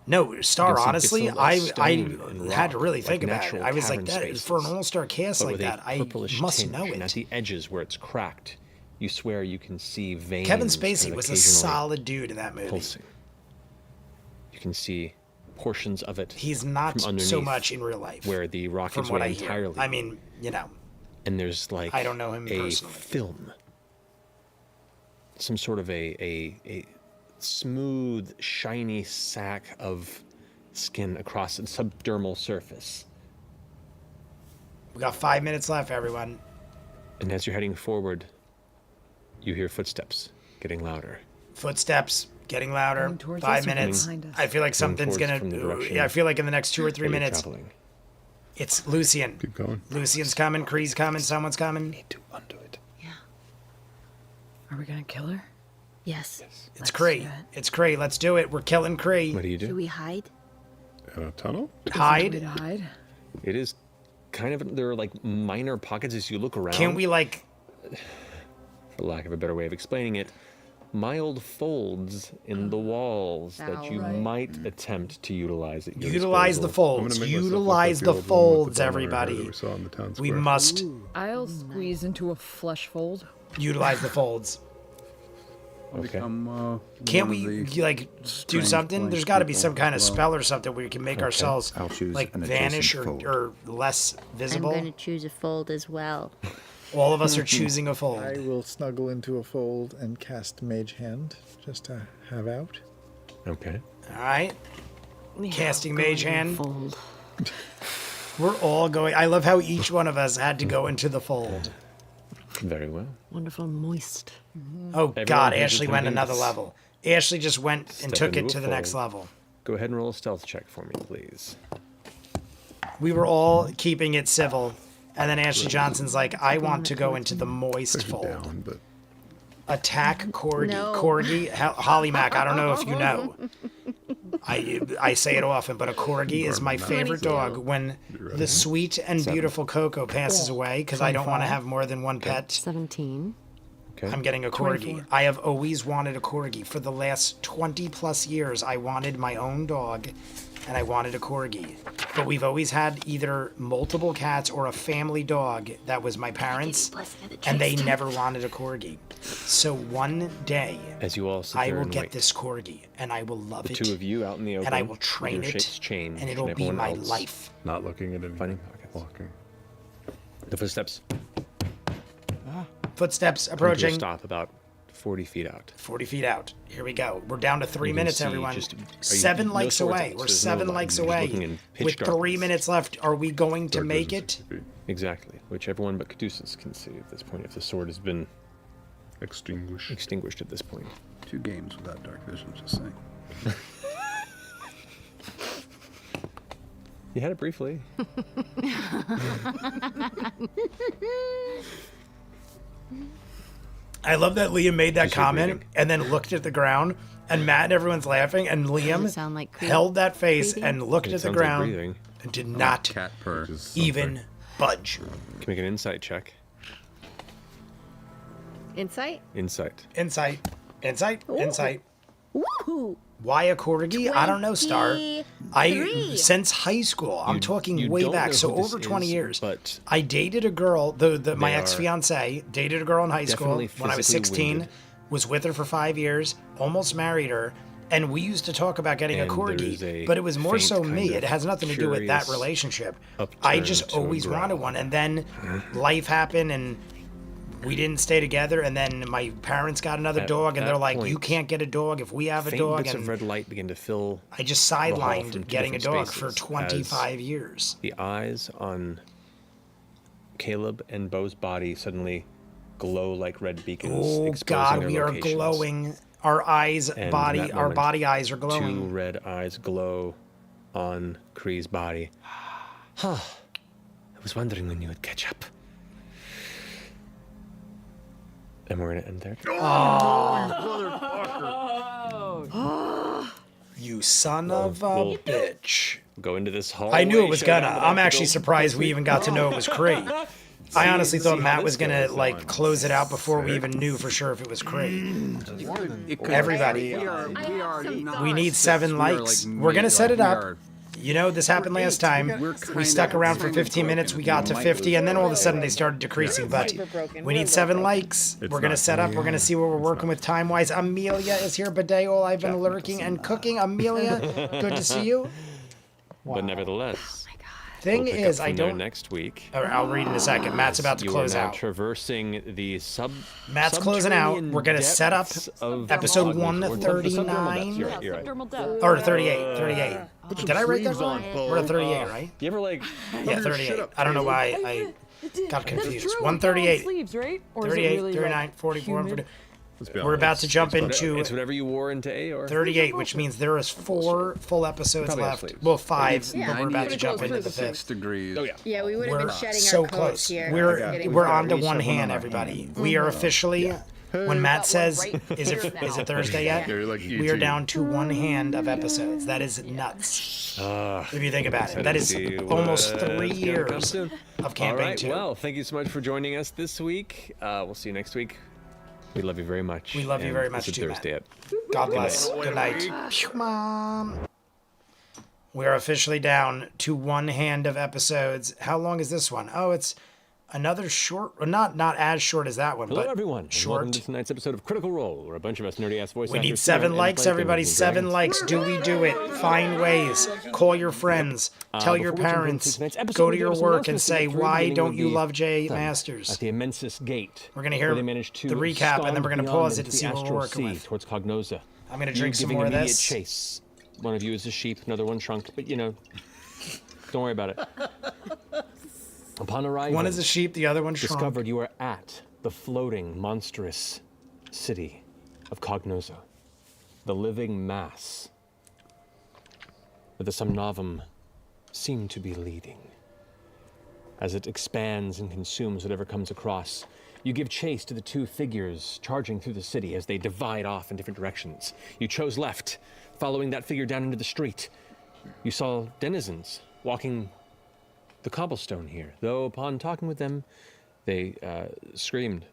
No, Star. You can see Honestly, bits of I stone and had to rock, really like think about it. natural I was like, cavern that is for an spaces, all-star cast but like with a that. I purplish must tinge, know and at it. the edges where it's cracked, you swear you can see veins. Kevin kind Spacey of was a occasionally solid dude in that movie. pulsing. You can see portions of it. He's not from so underneath much in real life. where the rock from gives what way I hear. entirely. I mean, you know, and there's like I don't know him a personally. film, some sort of a smooth, shiny sack of skin across its subdermal surface. we got 5 minutes left, everyone. And as you're heading forward, You hear footsteps getting louder. Footsteps getting louder. Going towards 5 us or minutes. behind us? I feel like something's towards gonna. from the direction Yeah, I feel like in the next 2 or 3 that you're minutes, traveling. it's Lucian. Keep going. Lucian's coming. Kree's coming. Someone's coming. Need to undo it. Are we gonna kill her? Yes. It's Kree. It's Kree. Let's do it. We're killing Kree. What do you Should do? we hide? In a tunnel? Hide. To hide? It is kind of, there are like minor pockets as you look around. Can't we like? For lack of a better way of explaining it, mild folds in the walls that you might attempt to utilize at your Utilize the disposal. folds. I'm gonna make myself Utilize look the like the old woman with folds, the bum on her hair that everybody. we saw in the town We square. must I'll squeeze into a flesh fold. utilize the folds. I'll become, Can't one of we the like do strange something? blind There's got to be people some kind of as well. spell or something where we can make ourselves I'll choose like an vanish adjacent or less I'm visible. going to choose a fold as well. All of us are choosing a fold. I will snuggle into a fold and cast Mage Hand just to have out. Okay. All right. Casting Mage Hand. Fold. We're all going. I love how each one of us had to go into the fold. Very well. Wonderful moist. Oh Everyone God, has Ashley its went own another hints. level. Ashley just went and Step took it into to a the next fold. level. Go ahead and roll a stealth check for me, please. We were all keeping it civil, and then Ashley Johnson's like, "I want to go into the moist fold." Down, but Attack Corgi. No. Corgi, Holly Mac. I don't know if you know. I say it often, but a corgi is my favorite dog. When the sweet and beautiful Coco passes away, because I don't want to have more than one pet, 17. Okay. I'm getting a corgi. I have always wanted a corgi. For the last 20 plus years, I wanted my own dog, and I wanted a corgi. But we've always had either multiple cats or a family dog that was my parents, and they never wanted a corgi. So one day, As you all sit I there will and get wait. this corgi, and I will love The it. two of you out in the open, and I will with train your it, shapes changed, and it'll be everyone my else life. not looking at any finding pockets. walking. The footsteps Footsteps come to a approaching. stop about 40 feet out. 40 feet out. Here we go. We're down to 3 You can minutes, see everyone. just- are you- 7 no likes swords away. up, We're so there's no 7 light. likes You're just away. looking in pitch With 3 darkness. minutes left, are we going to Dark make vision it? 60 feet. Exactly, which everyone but Caduceus can see at this point, if the sword has been Extinguished. at this point. 2 games without dark vision, just saying. You had it briefly. I love that Liam made that Just your comment breathing. and then looked at the ground, and Matt and everyone's laughing, and Liam sound like held that face breathing? and looked It at the sounds like ground breathing. and did not Cat purr. even budge. Can make an insight check. Insight? Insight. Insight. Insight. Woohoo! Why a corgi? I don't know, Star. 23. Since high school. I'm talking you way don't back, know so who this over 20 is, years. but I dated a girl, my are ex-fiance, dated a girl in high school definitely when I was physically 16, winded. was with her for 5 years, almost married her, and we used to talk about getting a And there's corgi, a but it was more faint so kind me. of It has nothing to do with that curious relationship. I upturn just to a always wanted growl. one, and then life happened, and we didn't stay together, and then my parents got another At dog, and that they're like, you point, can't get a dog if we have a Faint dog, bits of and red light begin to fill I just the hall from sidelined two getting a different dog for spaces 25 years. the eyes on Caleb and Bo's body suddenly glow like red beacons. Oh exposing God, their we are locations. glowing. Our eyes, And in body, that our moment, body eyes are Two glowing. red eyes glow on Kree's body. Huh. I was wondering when you would catch up. And we're gonna end there. You son of a we'll- bitch. Go into this hall. I knew it was gonna. I'm actually surprised we even got to know it was Kree. I honestly thought Matt was gonna like close it out before we even knew for sure if it was Kree. Everybody, we need 7 likes. We're gonna set it up. You know, this happened last time. We stuck around for 15 minutes. We got to 50, and then all of a sudden they started decreasing. But we need 7 likes. We're gonna set up. We're gonna see what we're working with time-wise. Amelia is here. Badeo, I've been lurking and cooking. Amelia, good to see you. But nevertheless, Thing we'll pick is, up I from there don't. next week. I'll read in a second. Matt's about to You close are now out. traversing the Matt's closing out. subterranean We're gonna set up depths of episode Cognouza, or the subdermal 139. depths, you're right. Or 38. 38. Did I write that wrong? We're at 38, right? You ever like? Yeah, 38. I don't know why I. Got confused. That's true. 138. Sleeves, right? Or is it 38, really, 39, like, 44, and humid? 40. We're about to jump into It's whatever you wore into AOR. 38, which means there is 4 full episodes Probably have left. sleeves. Well, 5, Yeah. but we're about to jump into the 96 5th. degrees. Oh yeah. Yeah, we would have We're been shedding so our coats close. here. We're on to each one have one hand, on our everybody. hand. We are officially. When Matt says, "Is it Thursday yet?" Yeah, you're like We are ET. down to one hand of episodes. That is nuts. If you think about it, that is See almost what's 3 gonna come years soon. of campaign All right, 2. well, thank you so much for joining us this week. We'll see you next week. We love you very much. We love you and very much this is too, Thursday Matt. at God bless. Good night. Phew, Mom. We are officially down to one hand of episodes. How long is this one? Oh, it's another short, not as short as that one, Hello, but everyone. and short. Welcome to tonight's episode of Critical Role, where a bunch of us nerdy-ass voice We actors need sit around 7 and likes, play everybody. Dungeons and 7 Dragons. likes. Do we do it? Find ways. Call your friends. Tell your Before we jump into parents. tonight's episode, Go we to do your have some work and announcements to say, get through, why beginning don't with you the love J Sun Masters? At the Immensus Gate. We're going to hear where they managed to the recap, and then we're going to stomp pause it beyond to see into what the we're astral working sea with. towards Cognouza. I'm going to You drink some giving more of immediate this. chase. One of you is a sheep, another one shrunk, but you know, don't worry about it. Upon arrival, One is a sheep, the other one shrunk. discovered you are at the floating, monstrous city of Cognouza, the living mass, where the Somnavum seem to be leading. As it expands and consumes whatever comes across, you give chase to the 2 figures charging through the city as they divide off in different directions. You chose left, following that figure down into the street. You saw denizens walking the cobblestone here, though upon talking with them, they screamed.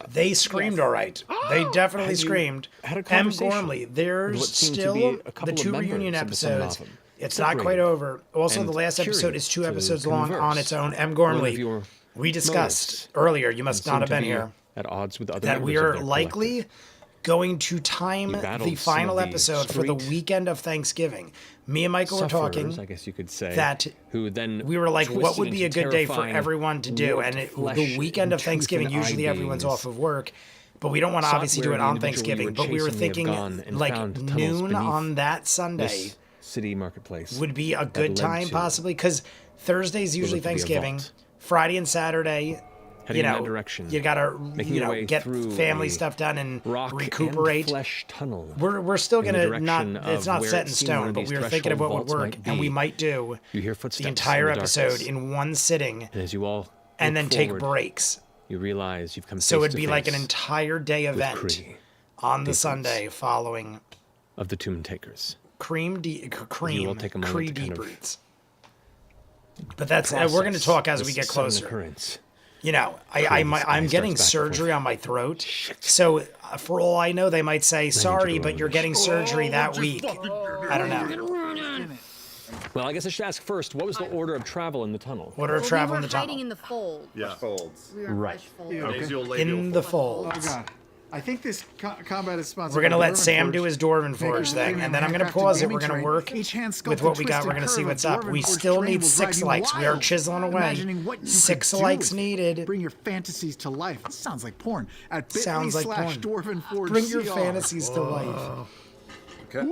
They screamed all right. They definitely Had you screamed. had a M. conversation Gormley, with there's what seemed to still be a the couple of 2 members reunion of the episodes. Somnavum, It's not quite separated over. Also, the and last episode is curious 2 to episodes long on converse. its own. M. One of Gormley, your we discussed motives earlier, you must seemed not have to been be here, at odds with other that we members of are their likely collective. going to time You battled the some final of the episode for the street weekend of Thanksgiving. Me and Michael were Sufferers, talking I guess you could say, that who then we were like, what twisted would be a into good day for terrifying everyone to do? warped And the flesh weekend and of Thanksgiving, tooth and usually eye everyone's beings off of work. But we don't want to sought obviously do where it the on individual you Thanksgiving. were But we were chasing may have thinking gone and like found tunnels noon beneath on that Sunday this city marketplace would be a that good led time to possibly, because Thursday's usually looked to be a Thanksgiving. vault. Friday and Saturday, Heading you in know, that direction, you gotta making your way get through family a stuff done and rock recuperate. and flesh tunnel. We're still in the gonna direction not. It's of not where set it in seemed one stone, of but these we were thinking of what would threshold work, vaults and might we be. might do You hear footsteps the entire in the episode darkness. in one sitting, And as you all and look then take forward, breaks. you realize you've come So face it'd to be like an face entire day with event Kree, on the Defense Sunday following of the Tomb Takers. cream You will take a moment Cree to kind of debriefs. But that's we're going to process talk as we this get sudden closer. occurrence. You know, Crazy I'm starts getting back and surgery forth. on my throat, so for all I know, they might say sorry, go but on you're this. getting surgery that week. I don't know. Well, I guess I should ask first, what was the order of travel in the tunnel? Order of travel in the hiding tunnel. in the fold. Yeah. Folds. We were Right. fresh fold. In the fold. Oh god. I think this combat is sponsored. We're gonna by let Dwarven Sam Forge. do his Dwarven Make Forge a thing, premium and then I'm gonna handcrafted pause it. gaming We're gonna terrain. work Each hand with sculpted what we got. twisted We're gonna see curve what's of up. Dwarven We Forge still terrain need will 6 drive you likes. We are wild. chiseling away. Imagining what you 6 could do likes if- needed. Bring your fantasies to life. It sounds like porn. At Sounds like porn. bit.ly/Dwarven Forge. Bring your CR. fantasies to life. Okay.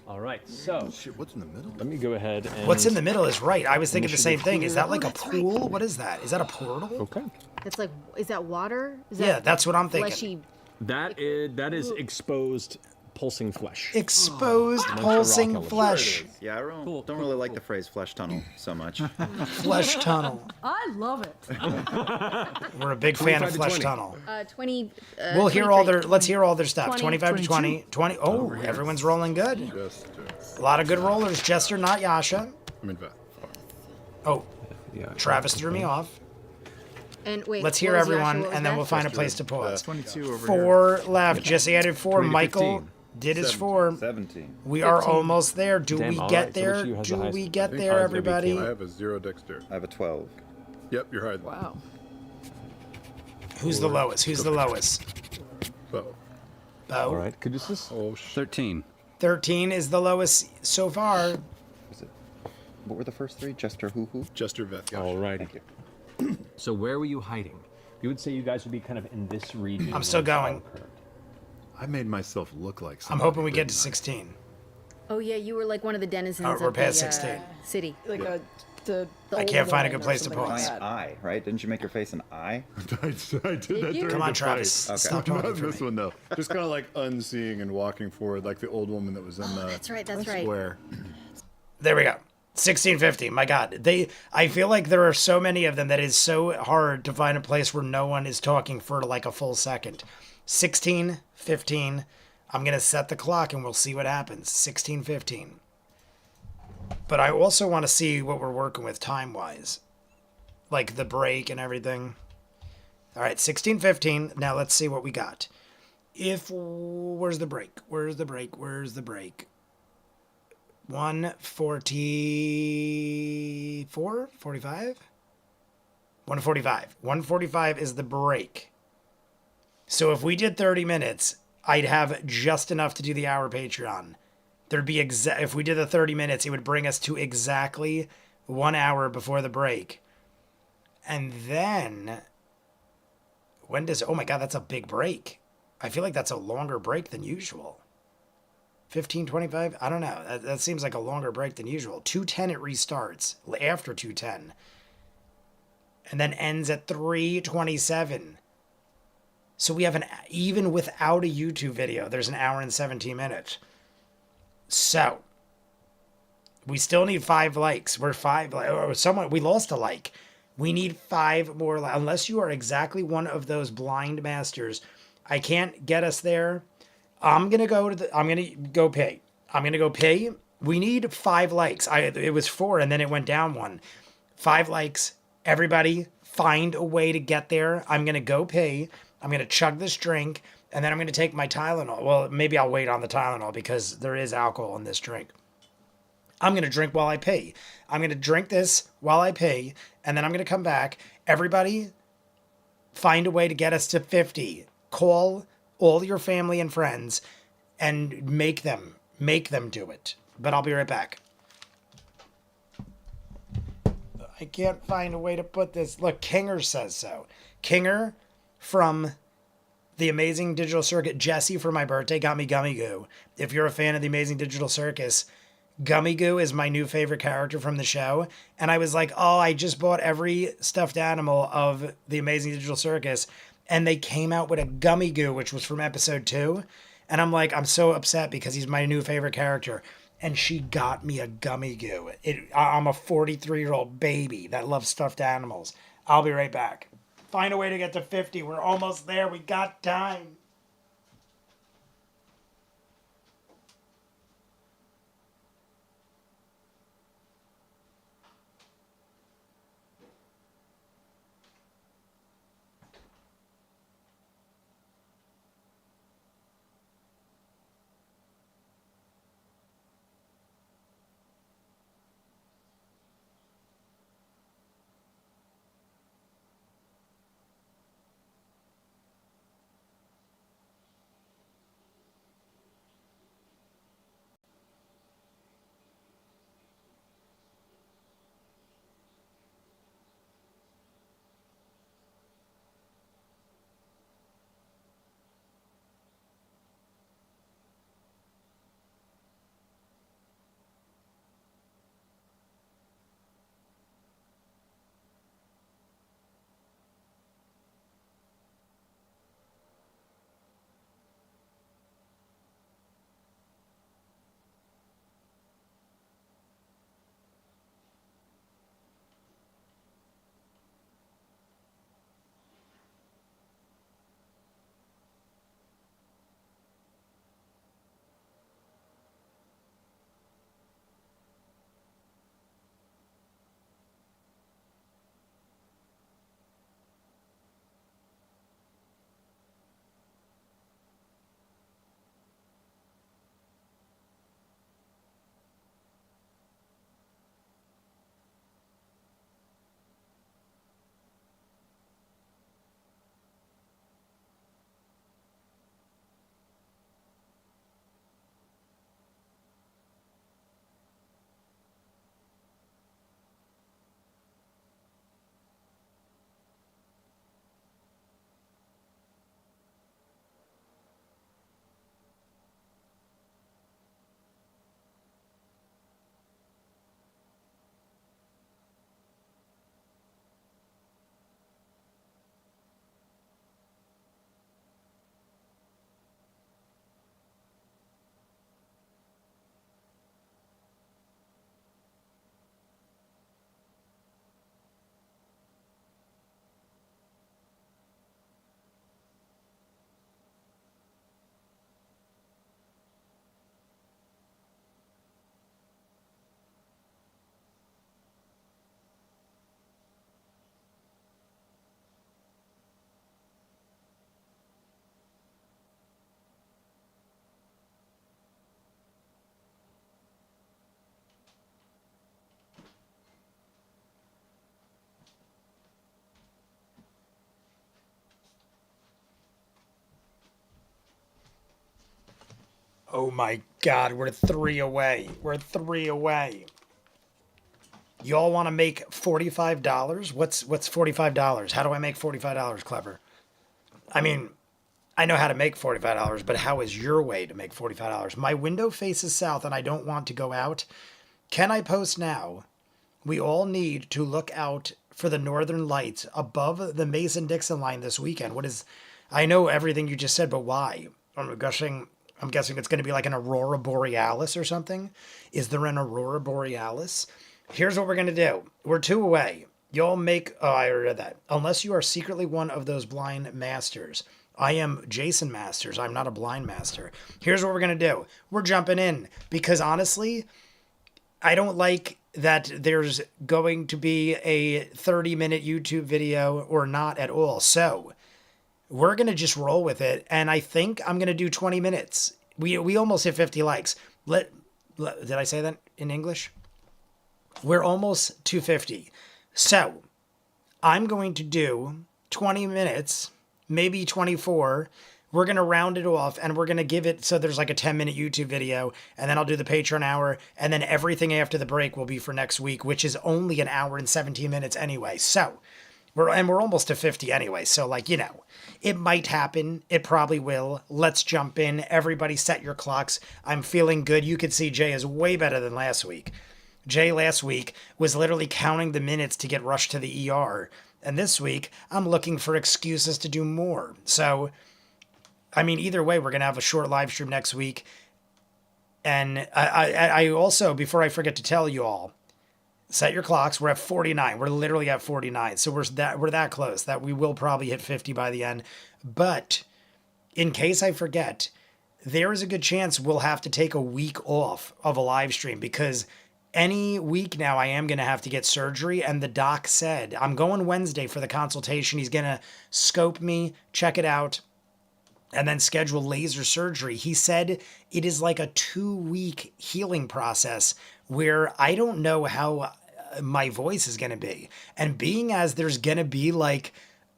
All right, so Shit, what's in the middle? let me go ahead and... What's in the middle is right. I was thinking the Initiative same thing. Is that like a Oh, that's right. pool? What is that? Is that a portal? Okay. That's like, is that water? Is Yeah, that's what I'm thinking. fleshy? That is exposed pulsing flesh. Exposed Amongst the pulsing rock flesh. Yeah, I don't really like the phrase flesh tunnel so much. Flesh tunnel. I love it. We're a big fan 25 of to Flesh 20. Tunnel. 20. We'll hear all 23. their. Let's hear all their stuff. 20, 25 to 20. 20. Oh, everyone's rolling good. Just, A lot of good rollers. Jester, not Yasha. I mean, Beth. Oh, Yeah. Travis threw me off. And wait, Let's what hear was everyone, Yasha? What was and then that? we'll find a place to pause. 22 over here. 4 left. Jesse added 4. 20 to Michael 15. did his 4. 17. We are almost there. Do Damn, we all get right, so there? which you has the Do highest? we I get think there, mine's gonna be everybody? I have a 0 dexter. I have a 12. Yep, you're hiding. Wow. Who's the lowest? Who's the lowest? So, All Bo. right, Caduceus? oh shit. 13. 13 is the lowest so far. Was it? What were the first 3? Jester who? Jester Veth. All righty. So where were you hiding? You would say you guys would be kind of in this region. I'm still going. I made myself look like I'm somebody. hoping we get to didn't I? 16. Oh yeah, you were like one of the denizens Oh, we're of past the 16. city. Like a to. I can't find a good place to pause. Giant eye, right? Didn't you make your face an eye? I did that during Come on, the Travis. fight. Stop Not talking for this me. one though. Just kind of like unseeing and walking forward, like the old woman that was in the That's right. That's right. square. There we go. 1650. My God, I feel like there are so many of them that it's so hard to find a place where no one is talking for like a full second. 1615. I'm gonna set the clock and we'll see what happens. 1615. But I also want to see what we're working with time wise, like the break and everything. All right, 1615. Now let's see what we got. Where's the break? Where's the break? Where's the break? 144? 45? 145. 145 is the break. So if we did 30 minutes, I'd have just enough to do the hour Patreon. There'd be if we did the 30 minutes, it would bring us to exactly 1 hour before the break. And then oh my God, that's a big break. I feel like that's a longer break than usual. 15:25? I don't know. That seems like a longer break than usual. 2:10 it restarts after 2:10. And then ends at 3:27. So we have even without a YouTube video, there's an hour and 17 minutes. So we still need 5 likes. We're 5 we lost a like. We need 5 more unless you are exactly one of those blind masters. I can't get us there. I'm gonna go pay. We need 5 likes. It was 4 and then it went down 1. 5 likes. Everybody find a way to get there. I'm gonna go pay. I'm gonna chug this drink and then I'm gonna take my Tylenol. Well, maybe I'll wait on the Tylenol because there is alcohol in this drink. I'm gonna drink while I pay. I'm gonna drink this while I pay and then I'm gonna come back. Everybody find a way to get us to 50. Call all your family and friends and make them do it. But I'll be right back. I can't find a way to put this. Look, Kinger says so. Kinger from the Amazing Digital Circus. Jesse for my birthday got me Gummy Goo. If you're a fan of the Amazing Digital Circus, Gummy Goo is my new favorite character from the show. And I was like, oh, I just bought every stuffed animal of the Amazing Digital Circus. And they came out with a Gummy Goo, which was from episode 2. And I'm like, I'm so upset because he's my new favorite character. And she got me a Gummy Goo. I'm a 43-year-old baby that loves stuffed animals. I'll be right back. Find a way to get to 50. We're almost there. We got time. Oh my God, we're 3 away. We're 3 away. Y'all want to make $45? What's $45? How do I make $45, Clever? I mean, I know how to make $45, but how is your way to make $45? My window faces south and I don't want to go out. Can I post now? We all need to look out for the northern lights above the Mason-Dixon line this weekend. What is... I know everything you just said, but why? I'm guessing it's going to be like an aurora borealis or something. Is there an aurora borealis? Here's what we're going to do. We're 2 away. Y'all make... Oh, I already read that. Unless you are secretly one of those blind masters. I am Jason Masters. I'm not a blind master. Here's what we're going to do. We're jumping in because honestly, I don't like that there's going to be a 30-minute YouTube video or not at all. So we're going to just roll with it. And I think I'm going to do 20 minutes. We almost hit 50 likes. Did I say that in English? We're almost 250. So I'm going to do 20 minutes, maybe 24. We're going to round it off and we're going to give it so there's like a 10-minute YouTube video, and then I'll do the Patreon hour, and then everything after the break will be for next week, which is only an hour and 17 minutes anyway. So we're almost to 50 anyway. So like, you know, it might happen. It probably will. Let's jump in. Everybody set your clocks. I'm feeling good. You could see Jay is way better than last week. Jay last week was literally counting the minutes to get rushed to the ER. And this week, I'm looking for excuses to do more. So, I mean, either way, we're going to have a short live stream next week. And I also, before I forget to tell you all, set your clocks. We're at 49. We're literally at 49. So we're that close that we will probably hit 50 by the end. But in case I forget, there is a good chance we'll have to take a week off of a live stream because any week now I am going to have to get surgery. And the doc said, I'm going Wednesday for the consultation. He's going to scope me, check it out, and then schedule laser surgery. He said it is like a 2-week healing process where I don't know how my voice is going to be. And being as there's going to be like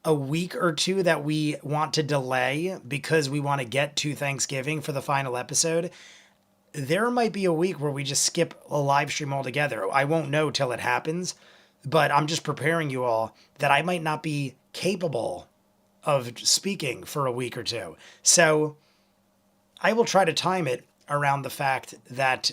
a week or 2 that we want to delay because we want to get to Thanksgiving for the final episode, there might be a week where we just skip a live stream altogether. I won't know till it happens, but I'm just preparing you all that I might not be capable of speaking for a week or 2. So I will try to time it around the fact that,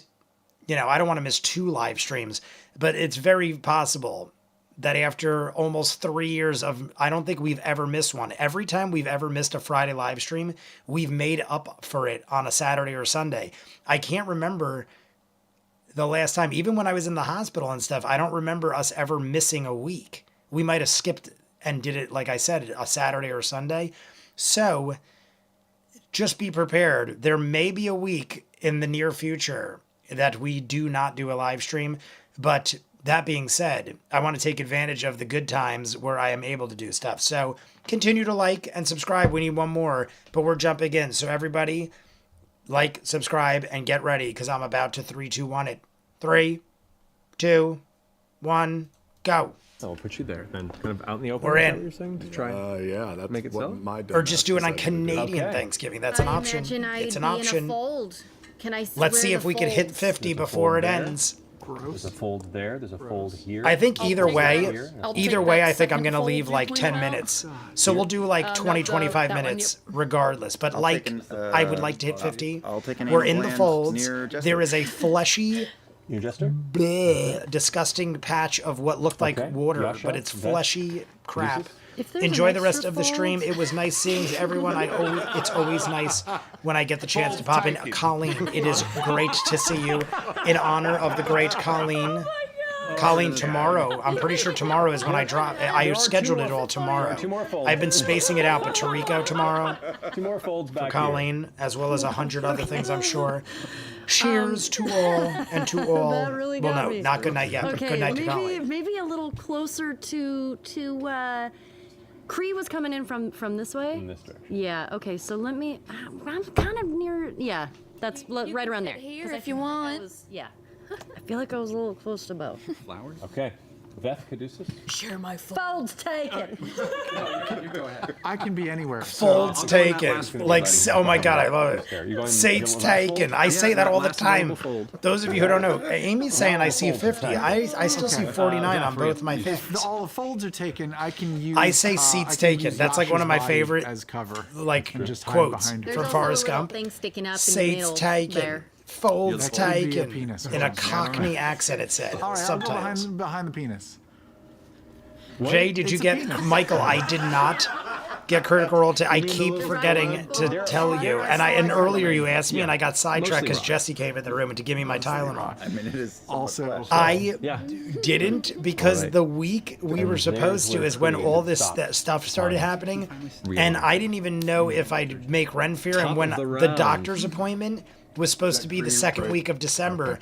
you know, I don't want to miss 2 live streams, but it's very possible that after almost 3 years of, I don't think we've ever missed one. Every time we've ever missed a Friday live stream, we've made up for it on a Saturday or Sunday. I can't remember the last time, even when I was in the hospital and stuff, I don't remember us ever missing a week. We might have skipped and did it, like I said, a Saturday or Sunday. So just be prepared. There may be a week in the near future that we do not do a live stream, but that being said, I want to take advantage of the good times where I am able to do stuff. So continue to like and subscribe. We need one more, but we're jumping in. So everybody, like, subscribe, and get ready because I'm about to 3, 2, 1 it. 3, 2, 1, go. Oh, we'll put you there then, kind of out in the open. We're is that in. what you're saying? To try Yeah, that's make it what so? my Or just do it on decided to do. Canadian Okay. Thanksgiving. That's an option. Imagine I'd It's an be option. in a fold. Can I Let's swear see the if we can hit folds? 50 There's a before fold it there. ends. There's a fold there. There's a fold here. I think I'll either take way, that. I'll take either way, that I think I'm second going to fold leave you like point 10 out. minutes. So we'll do like 20, 25 that one, minutes regardless. But I'll like, take an, I would like to hit 50. I'll take an We're anal in the gland folds. near Jester. There is a fleshy, Your jester? bleh, disgusting patch of what looked like Okay. water, Yasha, but it's Vest, fleshy crap. Caduceus? If there's an Enjoy the rest extra of the stream. fold- It was nice seeing everyone. It's always nice when I get the chance to pop in. Colleen, it is great to see you. In honor of the great Colleen. Colleen, tomorrow, I'm pretty sure tomorrow is when I drop. I scheduled it all tomorrow. Two more folds. I've been spacing it out, but Tariko tomorrow, 2 more folds back Colleen, as well as 100 other things, I'm sure. Cheers to all and to all. That really Well, got no, me. not good night yet, but Okay, good night to Colleen. maybe a little closer to Cree was coming in from this way. in this direction. Yeah. Okay. So let me. I'm kind of near. Yeah. That's right around there. Here 'Cause I if you feel like I want. was- yeah. I feel like I was a little close to both. Flowers? Okay. Veth Caduceus? Share my Folds taken. You go ahead. I can be anywhere. Folds I'll go in that taken. last one, Like, everybody. oh my god, I love You're it. going Sate's to the last taken. fold? I say that that all the last available time. fold. Those of you who don't know, Amy's saying I see 50. I still see 49 on both my If things. all the folds are taken, I can use. I say I seats can taken. use That's like one of my Yasha's body favorite, as cover. like, And just hide quotes behind it. There's from also Forrest a little Gump. thing sticking up in the Sate's middle taken. there. Folds That could be a taken. penis. In a Cockney accent, it said. All right, I'll go Subtitles. behind the penis. Jay, did you It's a get penis. Michael? I did not get Critical Role. I keep forgetting to tell you. And earlier you asked me, and I got sidetracked because Jesse came in the room to give me my Tylenol. I mean, it is Also, I didn't because the week we were supposed to is when all this stuff started happening, and I didn't even know if I'd make Renfear, and when the doctor's appointment was supposed to be the second week of December,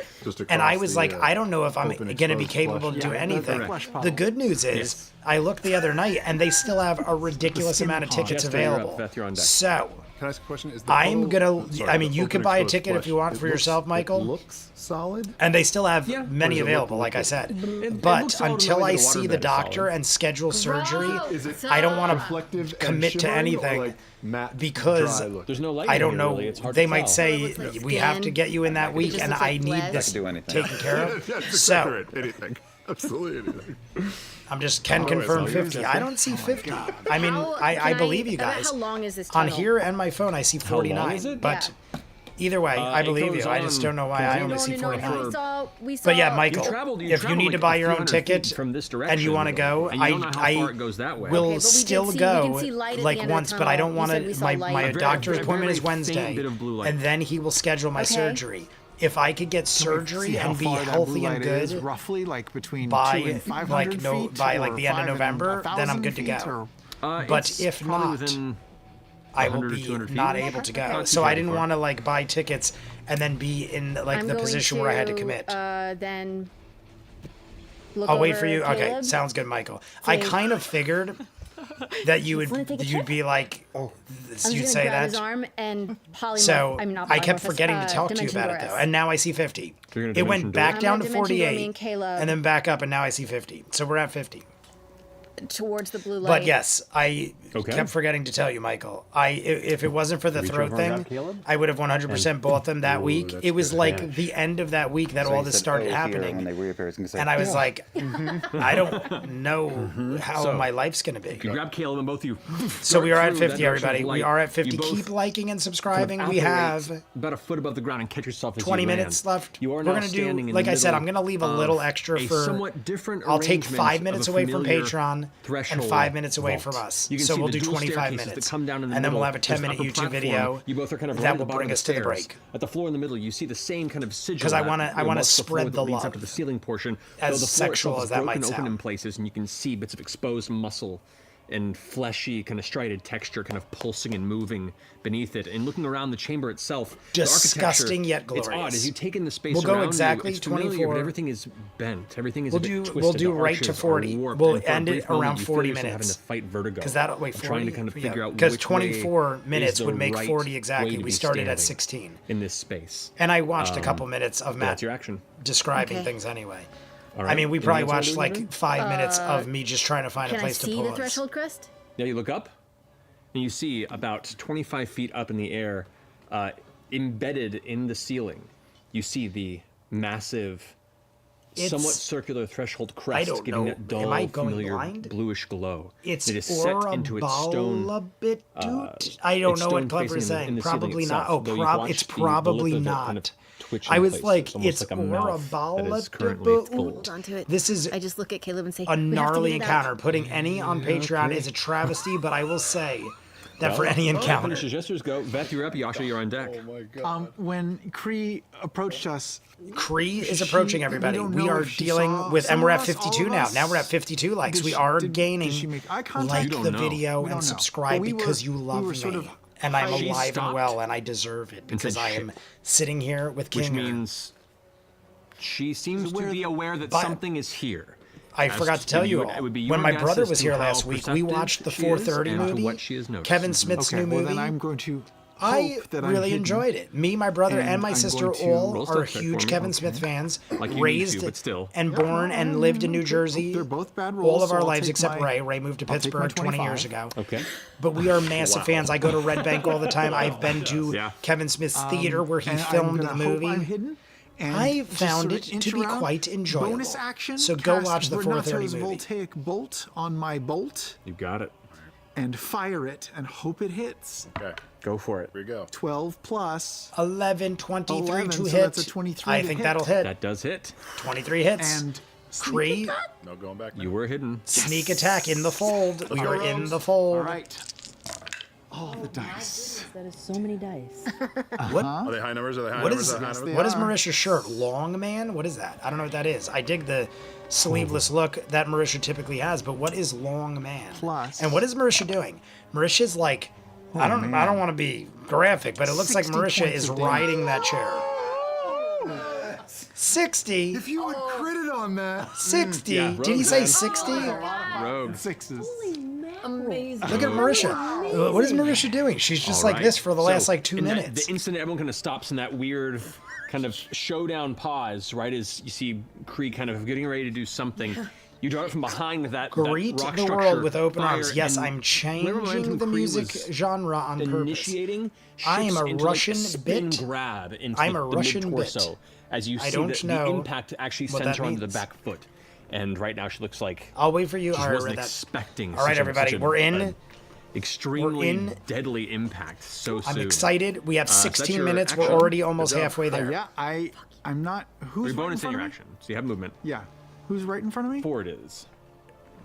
and I was like, I don't know if I'm going to be capable to do anything. The good news is, I looked the other night, and they still have a ridiculous amount of tickets available. So, Can I ask a question? Is I'm gonna. I mean, you can buy a ticket if you want for yourself, Michael. It looks solid. And they still have many available, like I said. But until I see the doctor and schedule surgery, I don't want to commit to anything because There's no light I in don't here, know. really. It's hard They to might tell. say we have to get you in that week, and I need this taken care of. So anything, absolutely anything. I'm just can confirm 50. I don't see 50. I mean, I believe you guys. How long is this On tunnel? here and my phone, I see How long 49. is it? But either way, I it believe goes you. I just on don't know why I only see 49. We saw But yeah, Michael, You if you need to like buy a your few own hundred ticket feet from this and you want to go, and you don't know how far it goes that way. will Okay, but we still can go see light at the like end of the once, but I tunnel. don't You want said we to. saw My light. doctor's very appointment is faint Wednesday, bit of blue light. and then he will schedule my surgery. If I could get surgery See how and be far that healthy blue and light is, good roughly like between 2 by and 500 feet, by or like the end of 5 and November, then I'm 1,000 good to feet, go. or- But It's if probably not, within I will 100 to be 200 feet. not able to go. Not So too I didn't far. want to like buy tickets and then be in like I'm the going position where I had to commit. Then look I'll wait for over you. Okay, Caleb. sounds good, Michael. I Please. kind of figured that you'd be like, I'm just you'd gonna say grab that. his arm and polymorph. So I mean, not I kept polymorphous, forgetting to talk to you dimension about it Doris. though, and now I see 50. You're gonna It went dimension back I'm down gonna to dimension door me 48, and Caleb. and then back up, and now I see 50. So we're at 50. Towards the blue light. But yes, I Okay. kept forgetting to tell you, Michael. If it wasn't for the Reach throat over and thing, grab Caleb? I would have 100% bought them that week. that's It was good like advantage. the end of that week that all this started happening. When they reappear, it's gonna say, And I was like, I don't know how So, my life's going to be. You grab Caleb and both of you. So we are dart at through 50, that direction of everybody. We light. are at 50. You both Keep liking and kind of subscribing. We apparate have about a foot above the ground and catch yourself as 20 you minutes land. left. You are We're now going to do, standing in like the I said, middle I'm going to leave a of little extra a for. somewhat different I'll take arrangement 5 of minutes a away from familiar Patreon and threshold 5 minutes away vault. from us. You can So see we'll the do dual 25 staircases minutes. that come down in the And then middle. we'll have a There's an 10-minute upper YouTube platform. video You both are kind of that right at will the bottom bring of us to the stairs. break. At the floor in the middle, you see the same kind of sigil. 'Cause I that wanna amongst the spread floor the that leads love. up to the ceiling portion. As though the floor sexual itself as is that might broken open sound. in places, and you can see bits of exposed muscle and fleshy, kind of striated texture, kind of pulsing and moving beneath it. And looking around the chamber itself, Disgusting the yet It's odd glorious. as you take in the space We'll go around exactly you. It's familiar, 24. but everything is bent. Everything is We'll a bit do twisted. we'll do The right to arches are 40. warped, We'll and for a end brief it moment, around you feel 40 yourself minutes. having to fight vertigo. Because that wait 40 trying to kind of figure out because which 24 way minutes is the would make right 40 way exactly. to We be started at standing 16. in this space. And I watched a couple minutes of Matt That's your action. describing Okay. things anyway. All I right. mean, we Anything probably else you wanna watched do, like Evan? 5 minutes of me just trying to find a Can I place to see pull the us. threshold crest? Yeah, you look up, and you see about 25 feet up in the air, embedded in the ceiling, you see the massive, somewhat It's- circular threshold crest, I don't giving know. that dull, Am I going familiar blind? bluish glow. It's it is set into its stone. I don't its know what stone Clever facing is in the saying. ceiling Probably itself, not. Oh, though you've it's watched the probably lip of it kind not. of twitch I in was places, like, almost it's like a mouth that is currently full. Hold on to it. This is I just look at Caleb and say, a "We have to gnarly get it out." encounter. Putting any on Patreon is a travesty, but I will say that for any encounter. Finishes yester's go. Veth, you're up. Yasha, you're on deck. Oh my god. When Kree approached us, Kree is approaching everybody. don't We know are if she dealing saw with, and some we're of at us, all 52 of now. us? Now we're at 52 likes. Did We she- are did gaining. she make eye contact? Like You don't the know. video We and don't know. subscribe But we because were- you we love were me. sort of And I'm She alive and stopped well, and I deserve it because said I am sitting here with Which King. means she seems to be aware that But- something is here. I As forgot to tell you all. it would be When your my guess brother as was to here how last week, we perceptive watched the she is 4:30 and to movie. what she has noticed. Kevin Smith's okay, new well movie. then I'm going to. I hope that I'm really hidden, enjoyed it. Me, my brother, and my I'm sister going to all roll are stealth check huge for me. Kevin Smith fans, Like you need raised to, but still. and born and lived in New Jersey. They're both bad all rolls, of so our I'll lives take except my- Ray. Ray moved to I'll take my Pittsburgh 20 years 25. ago. Okay. But we are massive fans. I go to Red Bank all the time. I've been to Yeah. Kevin Smith's theater where he And I'm filmed gonna the hope movie. I'm hidden, and I just found sort it of inch to be around. quite enjoyable. Bonus action. So go cast watch the 4:30 Vernato's movie. voltaic bolt on my bolt You got it. and fire it and hope it hits. Okay, Go for it. here we go. 12 plus 11, 23 11, to so hit. that's a 23 I to think hit. that'll hit. That does hit. 23 hits. and Cree, No going back. Now. You were hidden. sneak attack in the fold. We are in the all fold. right. All the dice. That is so many dice. What? Are they high numbers? Are they high What numbers? is Are they high numbers? what is Marisha's shirt? Long man? What is that? I don't know what that is. I dig the sleeveless look that Marisha typically has, but what is long man? Plus- And what is Marisha doing? Marisha's like, I don't want to be graphic, but it looks like 60 Marisha points is of damage. riding that chair. 60. If you had critted on that. 60. Yeah, Did he rogue, say man. 60? Rogue. Sixes. Amazing. Look at Marisha. What is Marisha doing? She's just All like right. this for the last So, like 2 in that- minutes. the instant everyone kind of stops in that weird kind of showdown pause, right as you see Kree kind of getting ready to do something, you draw it from behind that Greet rock the structure, world with open fire, arms. Yes, and I'm whenever changing momentum the Kree music was genre on purpose. initiating, I am shifts a into, Russian like, spin bit. grab into I'm the, a the Russian mid-torso bit. as you I see don't the know impact actually what that center onto the means. back foot. And right now she looks like I'll wait for you. she All right, wasn't read that. expecting. All right, such a- everybody, such a- we're in. an extremely We're in. deadly impact so soon. I'm excited. We have so that's 16 your minutes. We're action. already almost Good job. halfway there. Yeah, I'm not. Who's Your right bonus in in front your of me? action, so you have movement. Yeah. Who's right in front of me? Forward is.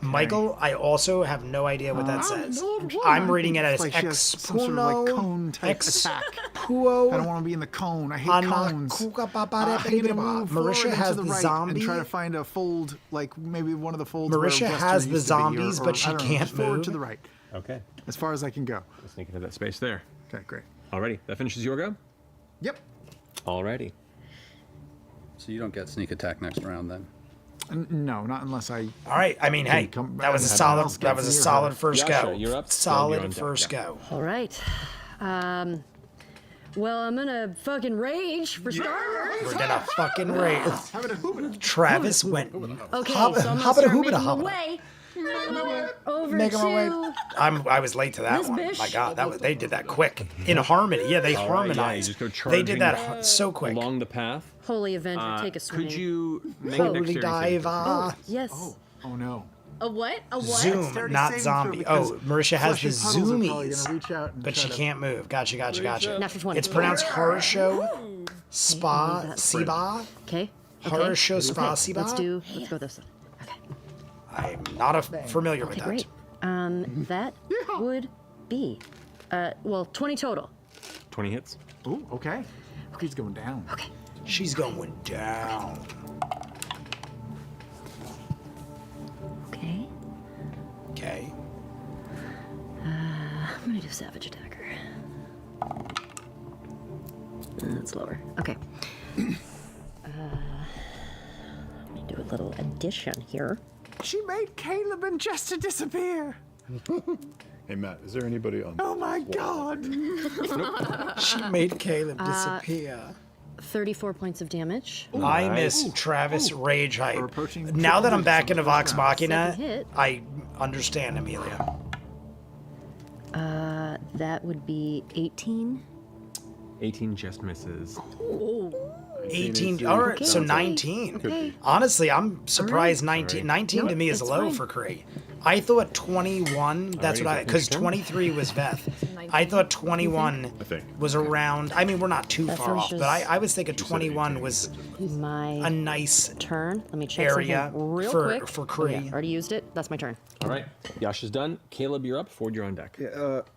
Michael, I also have no idea what that says. no, I'm reading it as Like she has some sort of like cone type attack. I don't want to be in the cone. I hate cones. I'm gonna move forward Marisha and has to the the right zombie. and try to find a fold, like maybe one of the folds. where Marisha Western has the used to be, zombies, but she I don't know, can't just forward move. to the right, Okay. as far as I can go. Let's sneak into that space there. Okay, great. Alrighty, that finishes your go. Yep. Alrighty. So you don't get sneak attack next round then? No, not unless I. All right. I mean, hey, come that was a back. solid. Else That gets was a in your solid head. first Yasha, go. you're up. You're on Solid deck. first Yeah. go. All right. Well, I'm gonna fucking rage for starters. We're gonna fucking raise. Travis went. Okay, Hubba- so I'm gonna hubba da start hubba making da my hubba. way over Making my way. to I was late to that This one. bitch. My God, they did that quick in harmony. Yeah, they All right, yeah, you harmonized. just go They did charging that so quick. along the path. Holy Avenger. Take a swing. Could you make a Holy dexterity saving throw? diver. Yes. Oh no. A what? A what? Zoom, Dexterity not saving zombie. throw Oh, Marisha has the fleshy puddles are probably zoomies, gonna reach out and but try she to- can't move. Gotcha. Natural 20. It's pronounced horror show, spa, siba. Okay. Horror show, Okay. spa, siba. Let's go this way. Okay. I'm not familiar with Okay, that. great. That would be, 20 total. 20 hits. Ooh, okay. He's going down. Okay. She's going down. Okay. Okay. I'm gonna do Savage Attacker. That's lower. Okay. Let me do a little addition here. She made Caleb and Jester disappear. Hey Matt, is there anybody on? Oh my God. She made Caleb disappear. 34 points of damage. I miss Travis Rage hype. We're approaching Now that I'm triple back digits into on the Vox first round. Machina, Second hit. I understand Amelia. That would be 18. 18 just misses. 18. All right, so Okay. 19. Okay. Honestly, I'm surprised 19. 19 to Nope, me is that's low fine. for Kree. I thought 21, that's Alrighty, what I, because 23 was Beth. I thought 21 I think. was around, I mean, we're not too That far off, finishes- but I was thinking 21 was My a nice turn. Let me check area something real for- quick. for Oh, Kree. yeah, already used it. That's my turn. All right. Yasha's done. Caleb, you're up. Ford, you're on deck.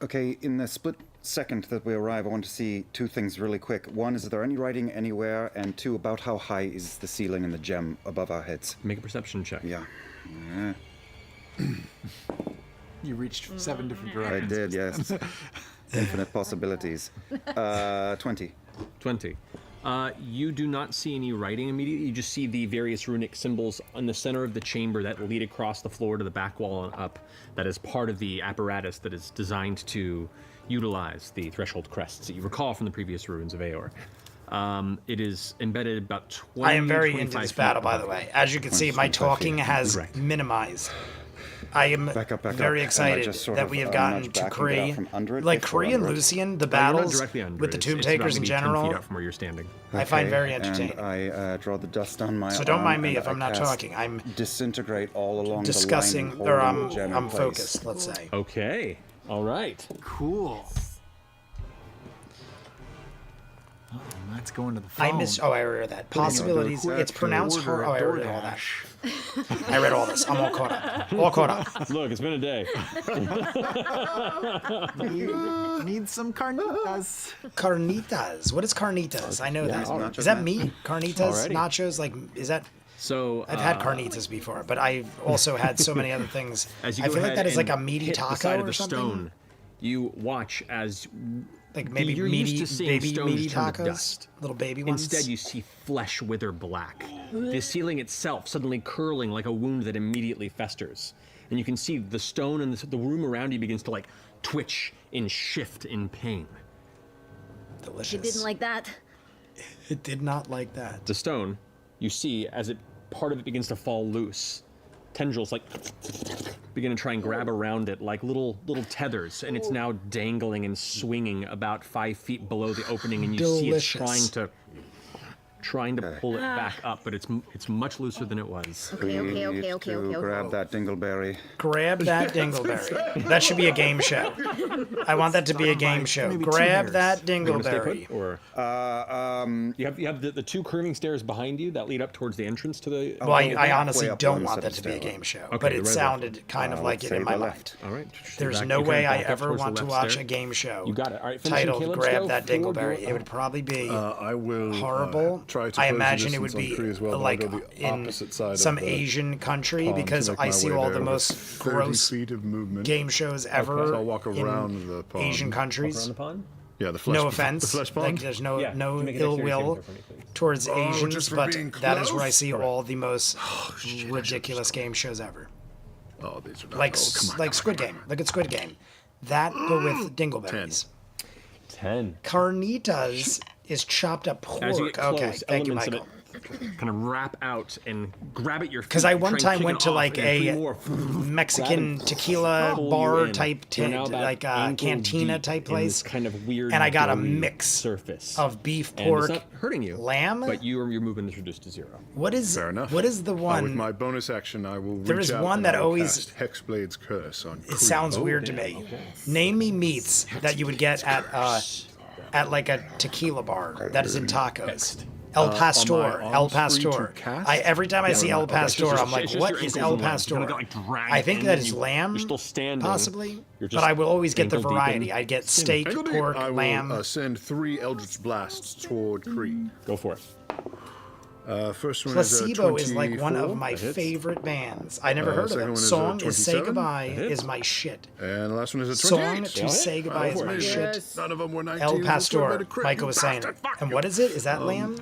Okay, in the split second that we arrive, I want to see two things really quick. One, is there any writing anywhere? And two, about how high is the ceiling and the gem above our heads? Make a perception check. Yeah. You reached 7 different I directions. did, yes. Infinite possibilities. 20. 20. You do not see any writing immediately. You just see the various runic symbols in the center of the chamber that lead across the floor to the back wall and up. That is part of the apparatus that is designed to utilize the threshold crests that you recall from the previous ruins of Aor. It is embedded about 20. I am very into 25 this feet battle, by above the you. way. As you can see, my talking has minimized. I am Back up, very and I excited just sort that of, we have nudge gotten to back and get out Kree. from under it Like if we're Kree and under it. Lucian, the You're not battles directly under with the it. Tomb It's Takers about in maybe 10 feet general, out from where you're standing. I find Okay, very entertaining. And I draw the dust on my So don't arm, mind me and if I'm I not cast talking. I'm disintegrate all along discussing, the line or and holding the gem in I'm place. focused, let's say. Okay. All right. Cool. Oh, let's go into the phone. I missed. Oh, I read that. Possibilities. It's pronounced. Order Oh, at I read all that. DoorDash. I read all this. I'm all caught up. All caught up. Look, it's been a day. Need some carnitas. Carnitas. What is carnitas? I know Yeah, that. nachos, Is that man. meat? Carnitas? Alrighty. Nachos? Like, is that? So I've had carnitas before, but I've also had so many other things. As you I go feel like ahead that is like a and meaty hit the taco side of or the something. stone, you watch as Like maybe you're meaty, used to seeing baby stones meaty turn to tacos, dust. little baby ones. Instead, you see flesh wither black. The ceiling itself suddenly curling like a wound that immediately festers. And you can see the stone and the room around you begins to like twitch and shift in pain. Delicious. You didn't like that. It did not like that. The stone, you see as part of it begins to fall loose. Tendrils like begin to try and grab around it like little tethers, and it's now dangling and swinging about 5 feet below the opening, and you see it's Delicious. trying to pull it back up, but it's much looser than it was. Okay, We okay, okay, need okay, to okay, grab okay. that dingleberry. Grab that dingleberry. That should be a game show. I want that to be a game show. maybe two Grab bears. that You wanna stay dingleberry. put, or you have the two curving stairs behind you that lead up towards the entrance to the. Well, I halfway honestly up don't one want that set to of be a stairwell. game show, Okay, but the it red sounded kind of like let's it in say my the mind. left. All right. There's Back- no you kinda way I back up ever towards the want to left watch stair. a game show You got it. All right. finishing titled Caleb's "Grab go. That Forward, Dingleberry." you're It would probably be I will horrible. try to I close imagine the it would distance be on Kree as well, but I'll like go the in opposite side some of the Asian country pond to because make I my see way all there the with most 30 gross feet of movement. game shows ever So I'll walk around in the pond. Asian Around countries. the pond. Yeah, the flesh. No The offense, flesh like pond. there's no Yeah, no you make an ill dexterity saving will throw for me, please. towards Oh, Asians, just for but being that is where I close? see all the most ridiculous game shows ever. Oh, these are not. Like oh, come on, like come Squid Game. Look at Squid Game. That but with dingleberries. 10. Carnitas is chopped up pork. As you get close, Okay, thank you, elements Michael. of it kind of wrap out and grab at your feet. Because I one try and time kick went it to off, like and three a more Mexican grab and tequila pull you bar in. type, You're now about like a ankle cantina deep type in this place, kind of weird, and I got a doughy mix surface of beef, And pork, it's not hurting you, lamb. but your movement is reduced to 0. What is Fair enough. What is the With one? my bonus action, I will. There reach is out one and that I will always- cast Hexblade's Curse on. It Kree. sounds weird to me. Name me meats that you would get at like a tequila bar that is in tacos. El Pastor, are my El arms free to Pastor. cast? Every time I see El Pastor, It's I'm like, just what your is ankles El and legs. You Pastor? kinda go, like, drag I it think in that and is you're lamb, still standing. possibly. You're But just I will always get the ankle deep variety. in. I'd get steak, Ankle deep, pork, I will lamb. send 3 Eldritch Blasts toward Kree. Go for it. First one Placebo is is like one of my That hits. favorite bands. I never heard of second them. one is a Song is Say 27. Goodbye That hits. is my shit. And the last one is a Song 28. to Say Goodbye is my shit. Yes. None of them were 19. El Let's go Pastor, about a crit, Michael you was saying it. bastard. Fuck And you. what is it? Is that lamb?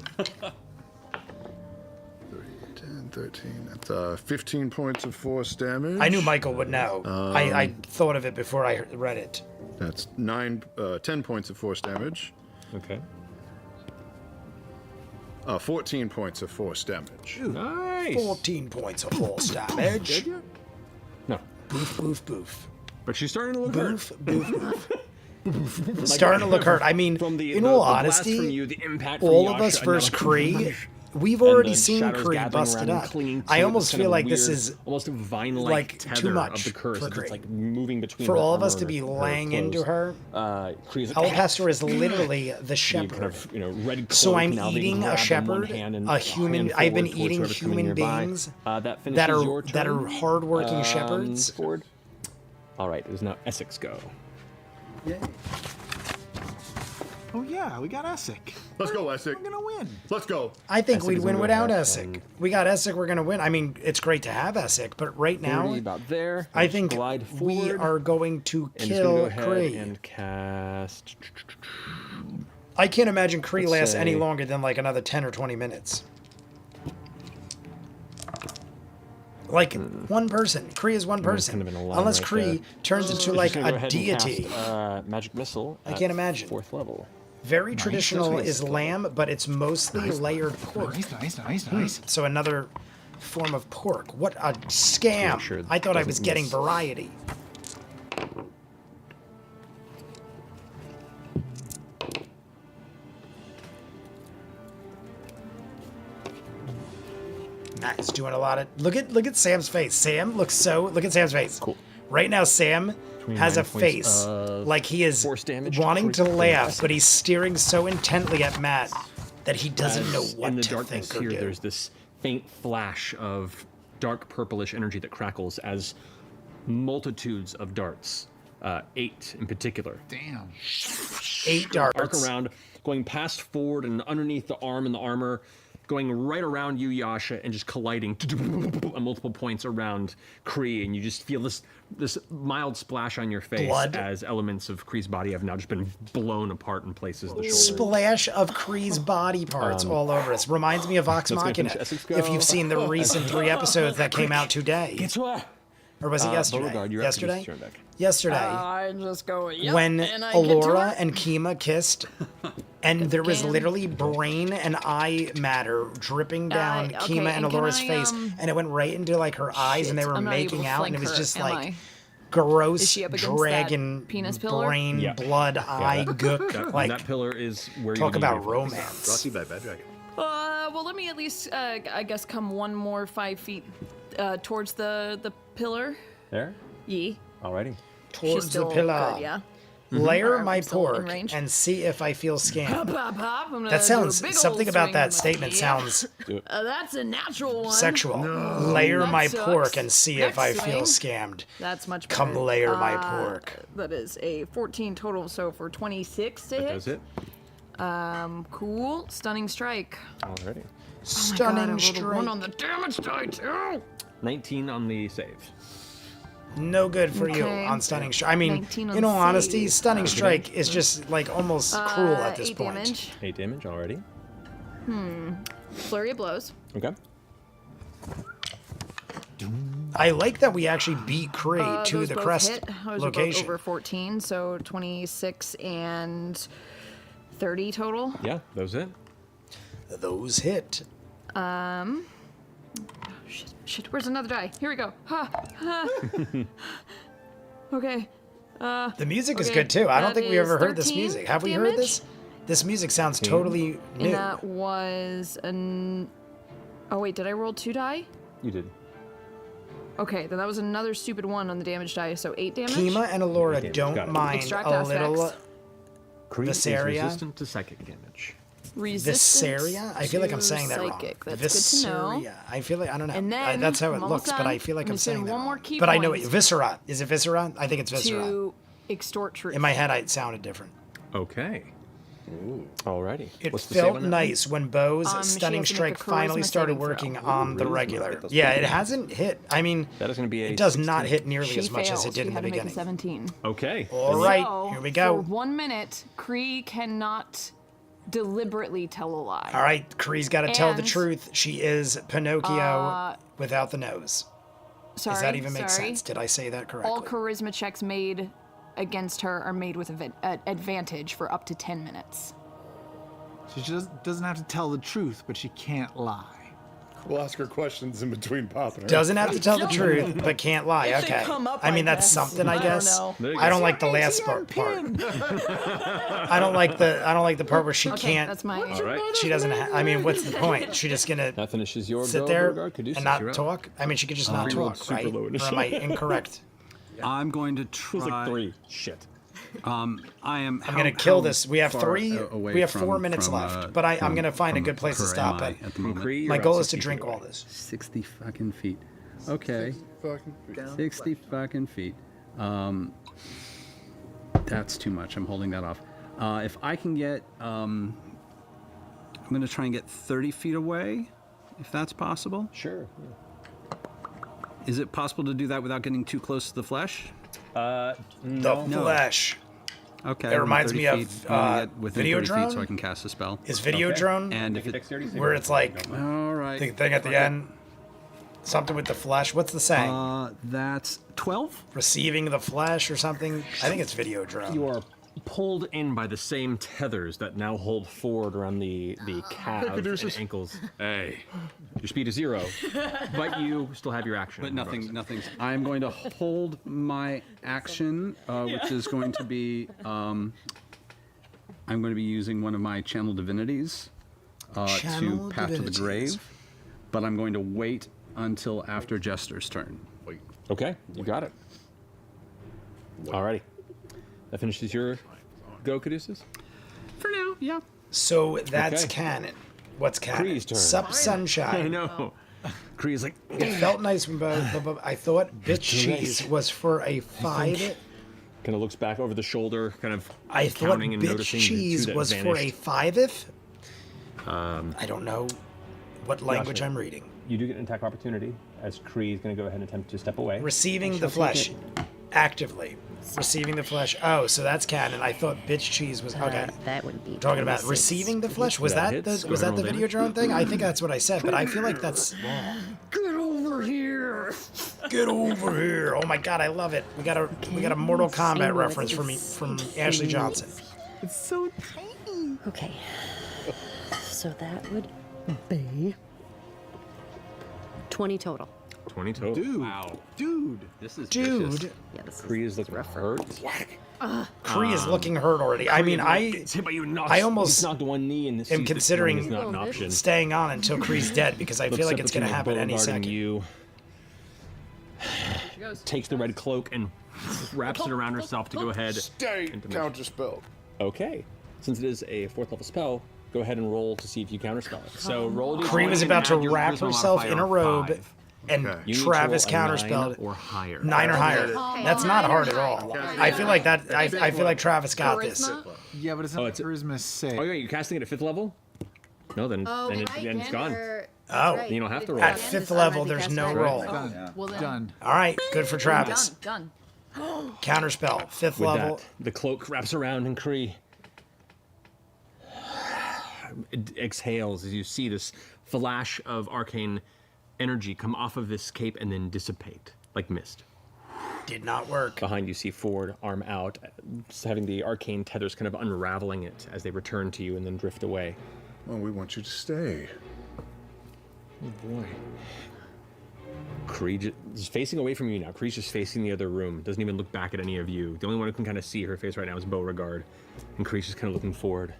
10, 13. That's 15 points of force damage. I knew Michael would know. I thought of it before I read it. That's 10 points of force damage. Okay. 14 points of force damage. Nice. 14 points of force damage. No. Boof, boof, boof. But she's starting to look hurt. Boof, boof, boof. Starting to look hurt. I mean, From the, in the, all the blast from honesty, you, the impact from all of Yasha, us and versus now- Kree, we've already and the seen shadows Kree gathering busted around and up. clinging to I it, almost this kind feel of like this weird, is almost vine-like like tether too much of the curse. for It's Kree. like moving between for her all of us armor to be and her laying into clothes. her. Kree's El like, Pastor is literally the you shepherd. kind of, ready So cloak, I'm now they eating grab a in one shepherd, hand and a human. hand I've been forward towards eating whoever's coming human nearby. beings That finishes that your are that are turn. hardworking shepherds. Forward. All right, it is now Essex go. Yay. Oh yeah, we got Essek. Let's go, Essek. We're gonna win. Let's go. I think Essek we'd is win gonna go without ahead Essek. and- We got Essek, we're gonna win. I mean, it's great to have Essek, but right now, 30 about there. I Just think glide we forward, are going to and just gonna kill go ahead Kree. and cast. I can't imagine Kree Let's lasts any say- longer than like another 10 or 20 minutes. Like one person. Kree is one person. Kind of in a line Unless right Kree there. turns into We're like just gonna go a ahead and deity. cast, magic missile. I at can't imagine. 4th level. Very traditional is lamb, but it's mostly layered pork. Nice. So another form of pork. What a scam! Sure I thought I doesn't was getting miss. variety. Nice, doing a lot of. Look at Sam's face. Sam looks so. Look at Sam's face. Cool. Right now, Sam has a 29 points face of like he is force damage wanting to towards- laugh, but he's staring so intently at Matt that he doesn't know As what in the to darkness think or here, do. there's this faint flash of dark purplish energy that crackles as multitudes of darts, 8 in particular. Damn. 8 darts. Arc around, going past forward and underneath the arm and the armor, going right around you, Yasha, and just colliding at multiple points around Kree, and you just feel this mild splash on your face Blood. as elements of Kree's body have now just been blown apart in places. The shoulders. Splash of Kree's body parts all over us. Reminds me of Vox Let's go Machina. finish Essex, If go. you've seen the recent 3 episodes that came out today. Guess what? Or was it yesterday? Beauregard, you're up to Yesterday? turn back. Yesterday. I just go, yep, When and I get to Alora her. and Kima kissed, and there was Again. literally brain and eye matter dripping down okay, Kima and and can Alora's I, face, and it went right into like her eyes, and they Shit, were I'm not able making to out, and it flank was her, just am like I? gross Is she up against dragon that penis pillar? brain Yeah. blood eye gook. That, Like that pillar is where talk you need about to be. romance. Brought to you by Bad Dragon. Well, let me at least, I guess, come one more 5 feet towards the pillar. There? Yee. Alrighty. Towards She's still the pillar. good, yeah. Layer Alright, my I'm still in pork range. and see if I feel Pop, scammed. pop, pop. I'm gonna That do a sounds big something ol' about swing that with my- statement yeah. sounds That's a natural one. sexual. Layer That my sucks. pork and see if Next I feel swing. scammed. That's much better. Come layer my pork. That is a 14 total, so for 26 to That hit. does it. Cool. Stunning strike. Alrighty. Stunning I rolled a strike. 1 on the damage die too. 19 on the save. No good for you Okay. on stunning strike. I mean, 19 on in all save. honesty, stunning strike is just like almost cruel at this 8 point. damage. 8 damage already. Flurry of blows. Okay. I like that we actually beat Kree to Those the both crest hit. I was location. over 14, so 26 and 30 total. Yeah, that was it. Those hit. Shit, where's another die? Here we go. Ha, ha. Okay. The music is Okay, good too. I don't that think we ever is heard this 13 music. Have we heard damage? this? This music sounds totally new. And that was an. Oh wait, did I roll 2 die? You did. Okay, then that was another stupid 1 on the damage die, so 8 damage. Kima and Alora Got don't it. mind Extract a little aspects. Kree is Viseria. resistant to psychic damage. Resistance Viseria? I feel like I'm to saying that psychic. wrong. That's good to know. Viseria. I feel like I don't know. And then That's how it I'm looks, almost but I done. feel like I'm gonna spend saying that one more wrong. key But I know it. point Viscera. Is it Viscera? I think it's Viscera. to extort truth. In my head, it sounded different. Okay. Alrighty. It What's the save felt on that? nice when Bo's she stunning has to make strike a finally charisma started saving throw. working on the Charisma. regular. That's Yeah, pretty it hasn't hit. I mean, That is going to be a it does 16. not hit nearly She as much fails. as it did She in the had to make a beginning. 17. Okay. All Then right, So, here we go. For 1 minute, Kree cannot deliberately tell a lie. All right, Kree's got to tell the And- truth. She is Pinocchio without the nose. Sorry, Does that even make sorry. sense? Did I say that correctly? All charisma checks made against her are made with advantage for up to 10 minutes. She just doesn't have to tell the truth, but she can't lie. We'll ask her questions in between popping her. Doesn't have to tell the truth, but can't lie. If they Okay. come up I mean, like that's that, something, I I don't guess. know. There you I go. don't like the last part. I don't like the part where she Okay, can't. that's my. All right. She doesn't. I mean, what's the point? She just gonna That finishes your sit go, there Beauregard. Caduceus, and not you're up. talk? I mean, she could just not Rerolled talk, super right? low Or initially. am I incorrect? I'm going to It was try. like 3. Shit. I am. I'm gonna kill this. We have 4 minutes from, left, but I'm gonna find a good place to stop it. At the From moment. Kree, My you're goal at is to 60 drink feet all away. this. 60 fucking feet. Okay. 60 fucking feet. That's too much. I'm holding that off. If I can get, I'm going to try and get 30 feet away, if that's possible. Sure. Is it possible to do that without getting too close to the flesh? The No. flesh. Okay. It I'm reminds 30 me of, feet. I'm gonna get within Video 30 feet so drone? I can cast a spell. Is video drone And if it, Dexterity save. where it's like all right. the thing at the end? Something with the flesh. What's the saying? That's 12. Receiving the flesh or something. I think it's video drone. You are pulled in by the same tethers that now hold Ford around the calves and ankles. Hey. Your speed is 0, but you still have your action. But nothing's. I'm going to hold my action, which is going to be. I'm going to be using one of my channel divinities to path to the grave, but I'm going to wait until after Jester's turn. Wait. Okay, you got it. Alrighty. That finishes your go, Caduceus? For now, yeah. So that's Okay. canon. What's canon? Kree's turn. Sup Sunshine. I know. Kree's like, It felt nice when I thought bitch cheese was for a 5. kind of looks back over the shoulder, kind of I thought counting and bitch noticing the cheese two that was for a vanished. 5th. I don't know what language Gotcha. I'm reading. You do get an attack opportunity as Kree is going to go ahead and attempt to step away. Receiving the flesh. Actively. Receiving the flesh. Oh, so that's canon. I thought bitch cheese was okay. That would be Talking about 26. receiving the flesh. Was That that hits. the Go was ahead that and the roll video drone thing? I think that's what I said, but I feel like that's wrong. Get over here! Get over here! Oh my god, I love it. We got a Mortal Kombat reference from Ashley Johnson. It's so tiny. Okay. So that would be 20 total. 20 total. Dude. Wow. Dude. This is Dude, vicious. Yeah, this Kree is looking hurt. Kree is looking hurt already. I mean, Gets hit by you, knocks, I almost he's knocked one knee and am sees that considering killing is not an option. staying on until Kree's dead because I Looks feel like up it's at you going to with happen any Beauregarding second. You takes the red cloak and wraps it around herself to go ahead. Stay. and to Counterspell. Okay. Since it is a 4th level spell, go ahead and roll to see if you counterspell it. So roll a Kree d20 was and about to add your wrap charisma herself in a modifier robe, 5. and Okay. You need to Travis roll a 9 counterspelled or higher. 9 or higher. Okay. That's not hard at all. I feel like that. I feel like Travis got this. Charisma? Yeah, but it's not it's a- charisma save. Oh, yeah, you're casting it at 5th level? No, then, then it's gone. Oh. You don't have to roll. At 5th level, there's no roll. Done. Well then, Done. All right, good for Travis. done. Counterspell, 5th With level. that, the cloak wraps around and Kree exhales as you see this flash of arcane energy come off of this cape and then dissipate like mist. Did not work. Behind you see Ford, arm out, having the arcane tethers kind of unraveling it as they return to you and then drift away. Well, we want you to stay. Oh boy. Kree is facing away from you now. Kree's just facing the other room. Doesn't even look back at any of you. The only one who can kind of see her face right now is Beauregard. And Kree's just kind of looking forward.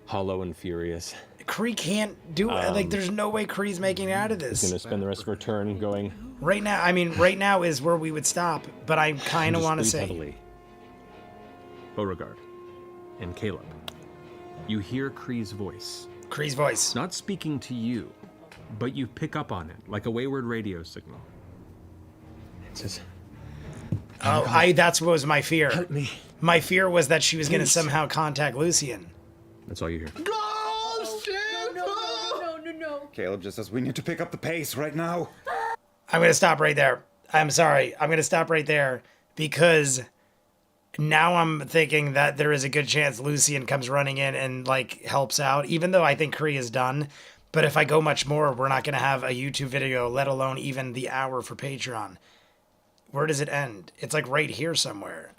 Hollow and furious. Kree can't do it. Like, there's no way Kree's making it out of She's this. going to spend the rest of her turn going... Right now, I mean, right now is where we would stop, but I kind of Just want to breathe say. heavily. Beauregard and Caleb, you hear Kree's voice. Kree's voice. Not speaking to you, but you pick up on it like a wayward radio signal. It says, Oh, that's what was my fear. help me. My fear was that she was going to Please. somehow contact Lucian. That's all you hear. No. Caleb just says, we need to pick up the pace right now. I'm going to stop right there. I'm sorry. I'm going to stop right there because now I'm thinking that there is a good chance Lucian comes running in and like helps out, even though I think Kree is done. But if I go much more, we're not going to have a YouTube video, let alone even the hour for Patreon. Where does it end? It's like right here somewhere.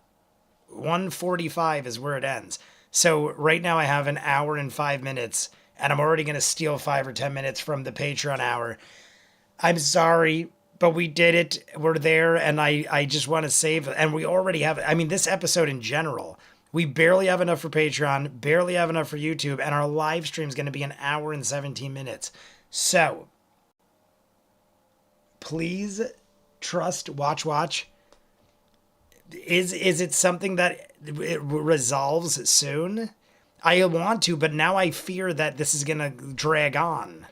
1:45 is where it ends. So right now I have an hour and 5 minutes, and I'm already going to steal 5 or 10 minutes from the Patreon hour. I'm sorry, but we did it. We're there, and I just want to save. And we already have, I mean, this episode in general, we barely have enough for Patreon, barely have enough for YouTube, and our live stream is going to be an hour and 17 minutes. So, please trust, watch. Is it something that it resolves soon? I want to, but now I fear that this is going to drag on.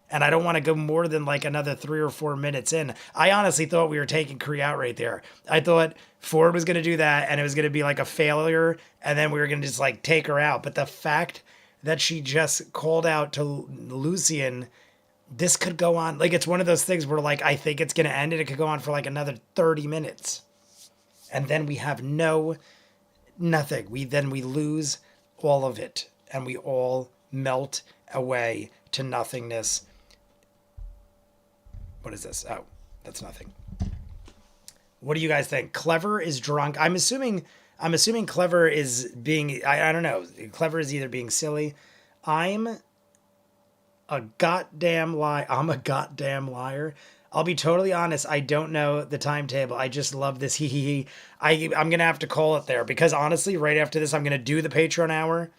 And I don't want to go more than like another 3 or 4 minutes in. I honestly thought we were taking Kree out right there. I thought Ford was going to do that and it was going to be like a failure. And then we were going to just like take her out. But the fact that she just called out to Lucian, this could go on. Like, it's one of those things where like, I think it's going to end and it could go on for like another 30 minutes. And then we have nothing. We lose all of it. And we all melt away to nothingness. What is this? Oh, that's nothing. What do you guys think? Clever is drunk. I'm assuming Clever is being, I don't know. Clever is either being silly. I'm a goddamn liar. I'll be totally honest. I don't know the timetable. I just love this. I'm going to have to call it there because honestly, right after this, I'm going to do the Patreon hour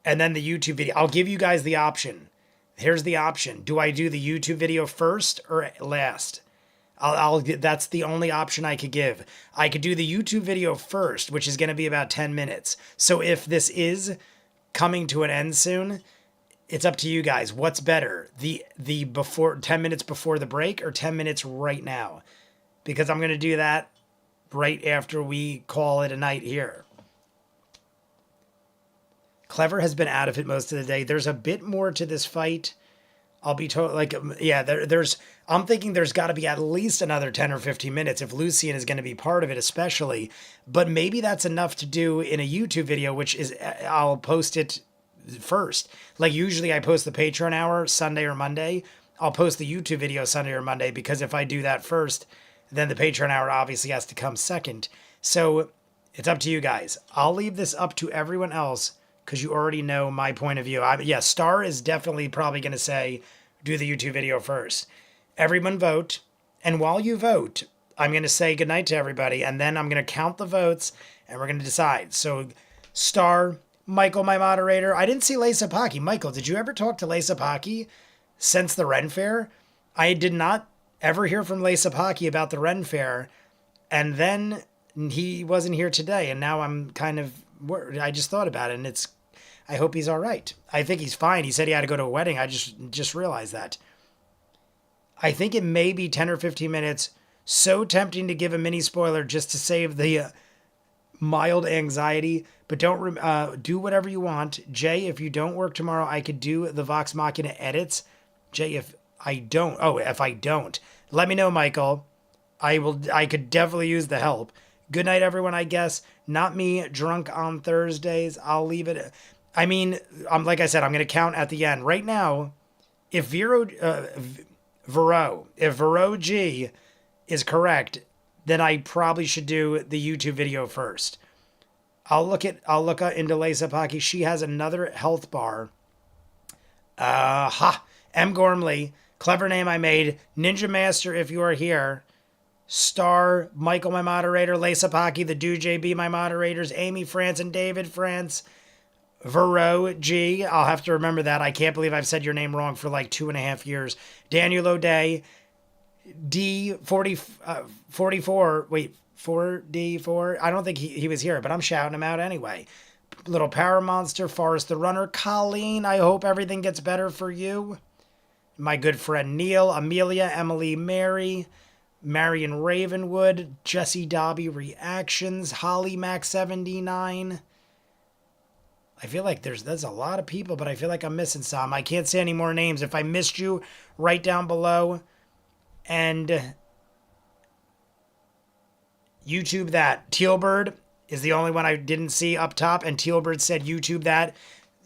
and then the YouTube video. I'll give you guys the option. Here's the option. Do I do the YouTube video first or last? That's the only option I could give. I could do the YouTube video first, which is going to be about 10 minutes. So if this is coming to an end soon, it's up to you guys. What's better? The before 10 minutes before the break or 10 minutes right now? Because I'm going to do that right after we call it a night here. Clever has been out of it most of the day. There's a bit more to this fight. I'll be I'm thinking there's got to be at least another 10 or 15 minutes if Lucian is going to be part of it, especially. But maybe that's enough to do in a YouTube video, which is I'll post it first. Like usually I post the Patreon hour Sunday or Monday. I'll post the YouTube video Sunday or Monday because if I do that first, then the Patreon hour obviously has to come second. So it's up to you guys. I'll leave this up to everyone else because you already know my point of view. Star is definitely probably going to say, do the YouTube video first. Everyone vote. And while you vote, I'm going to say goodnight to everybody. And then I'm going to count the votes and we're going to decide. So Star, Michael, my moderator. I didn't see Lesa Pocky. Michael, did you ever talk to Lesa Pocky since the Ren Fair? I did not ever hear from Lesa Pocky about the Ren Fair. And then he wasn't here today. And now I'm kind of worried. I just thought about it and I hope he's all right. I think he's fine. He said he had to go to a wedding. I just realized that. I think it may be 10 or 15 minutes. So tempting to give a mini spoiler just to save the mild anxiety. But don't do whatever you want. Jay, if you don't work tomorrow, I could do the Vox Machina edits. Jay, if I don't, let me know, Michael. I could definitely use the help. Good night, everyone, I guess. Not me, drunk on Thursdays. I'll leave it. I mean, like I said, I'm going to count at the end. Right now, if Vero G is correct, then I probably should do the YouTube video first. I'll look into Lesa Pocky. She has another health bar. M. Gormley. Clever name I made. Ninja Master, if you are here. Star, Michael, my moderator. Lesa Pocky, the Do JB, my moderators. Amy France and David France. Vero G. I'll have to remember that. I can't believe I've said your name wrong for like 2.5 years. Daniel O'Day. D44. Wait, 4D4. I don't think he was here, but I'm shouting him out anyway. Little Power Monster, Forrest the Runner. Colleen, I hope everything gets better for you. My good friend Neil, Amelia, Emily, Mary, Marion Ravenwood, Jesse Dobby Reactions, Holly Max 79. I feel like there's a lot of people, but I feel like I'm missing some. I can't say any more names. If I missed you, write down below. And YouTube that. Tealbird is the only one I didn't see up top, and Tealbird said YouTube that.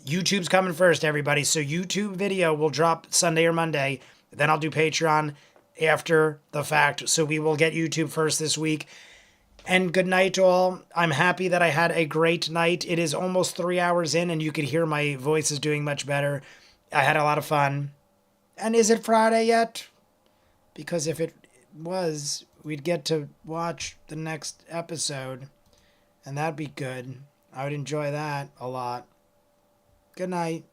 YouTube's coming first, everybody. So YouTube video will drop Sunday or Monday. Then I'll do Patreon after the fact. So we will get YouTube first this week. And good night to all. I'm happy that I had a great night. It is almost 3 hours in, and you could hear my voice is doing much better. I had a lot of fun. And is it Friday yet? Because if it was, we'd get to watch the next episode. And that'd be good. I would enjoy that a lot. Good night.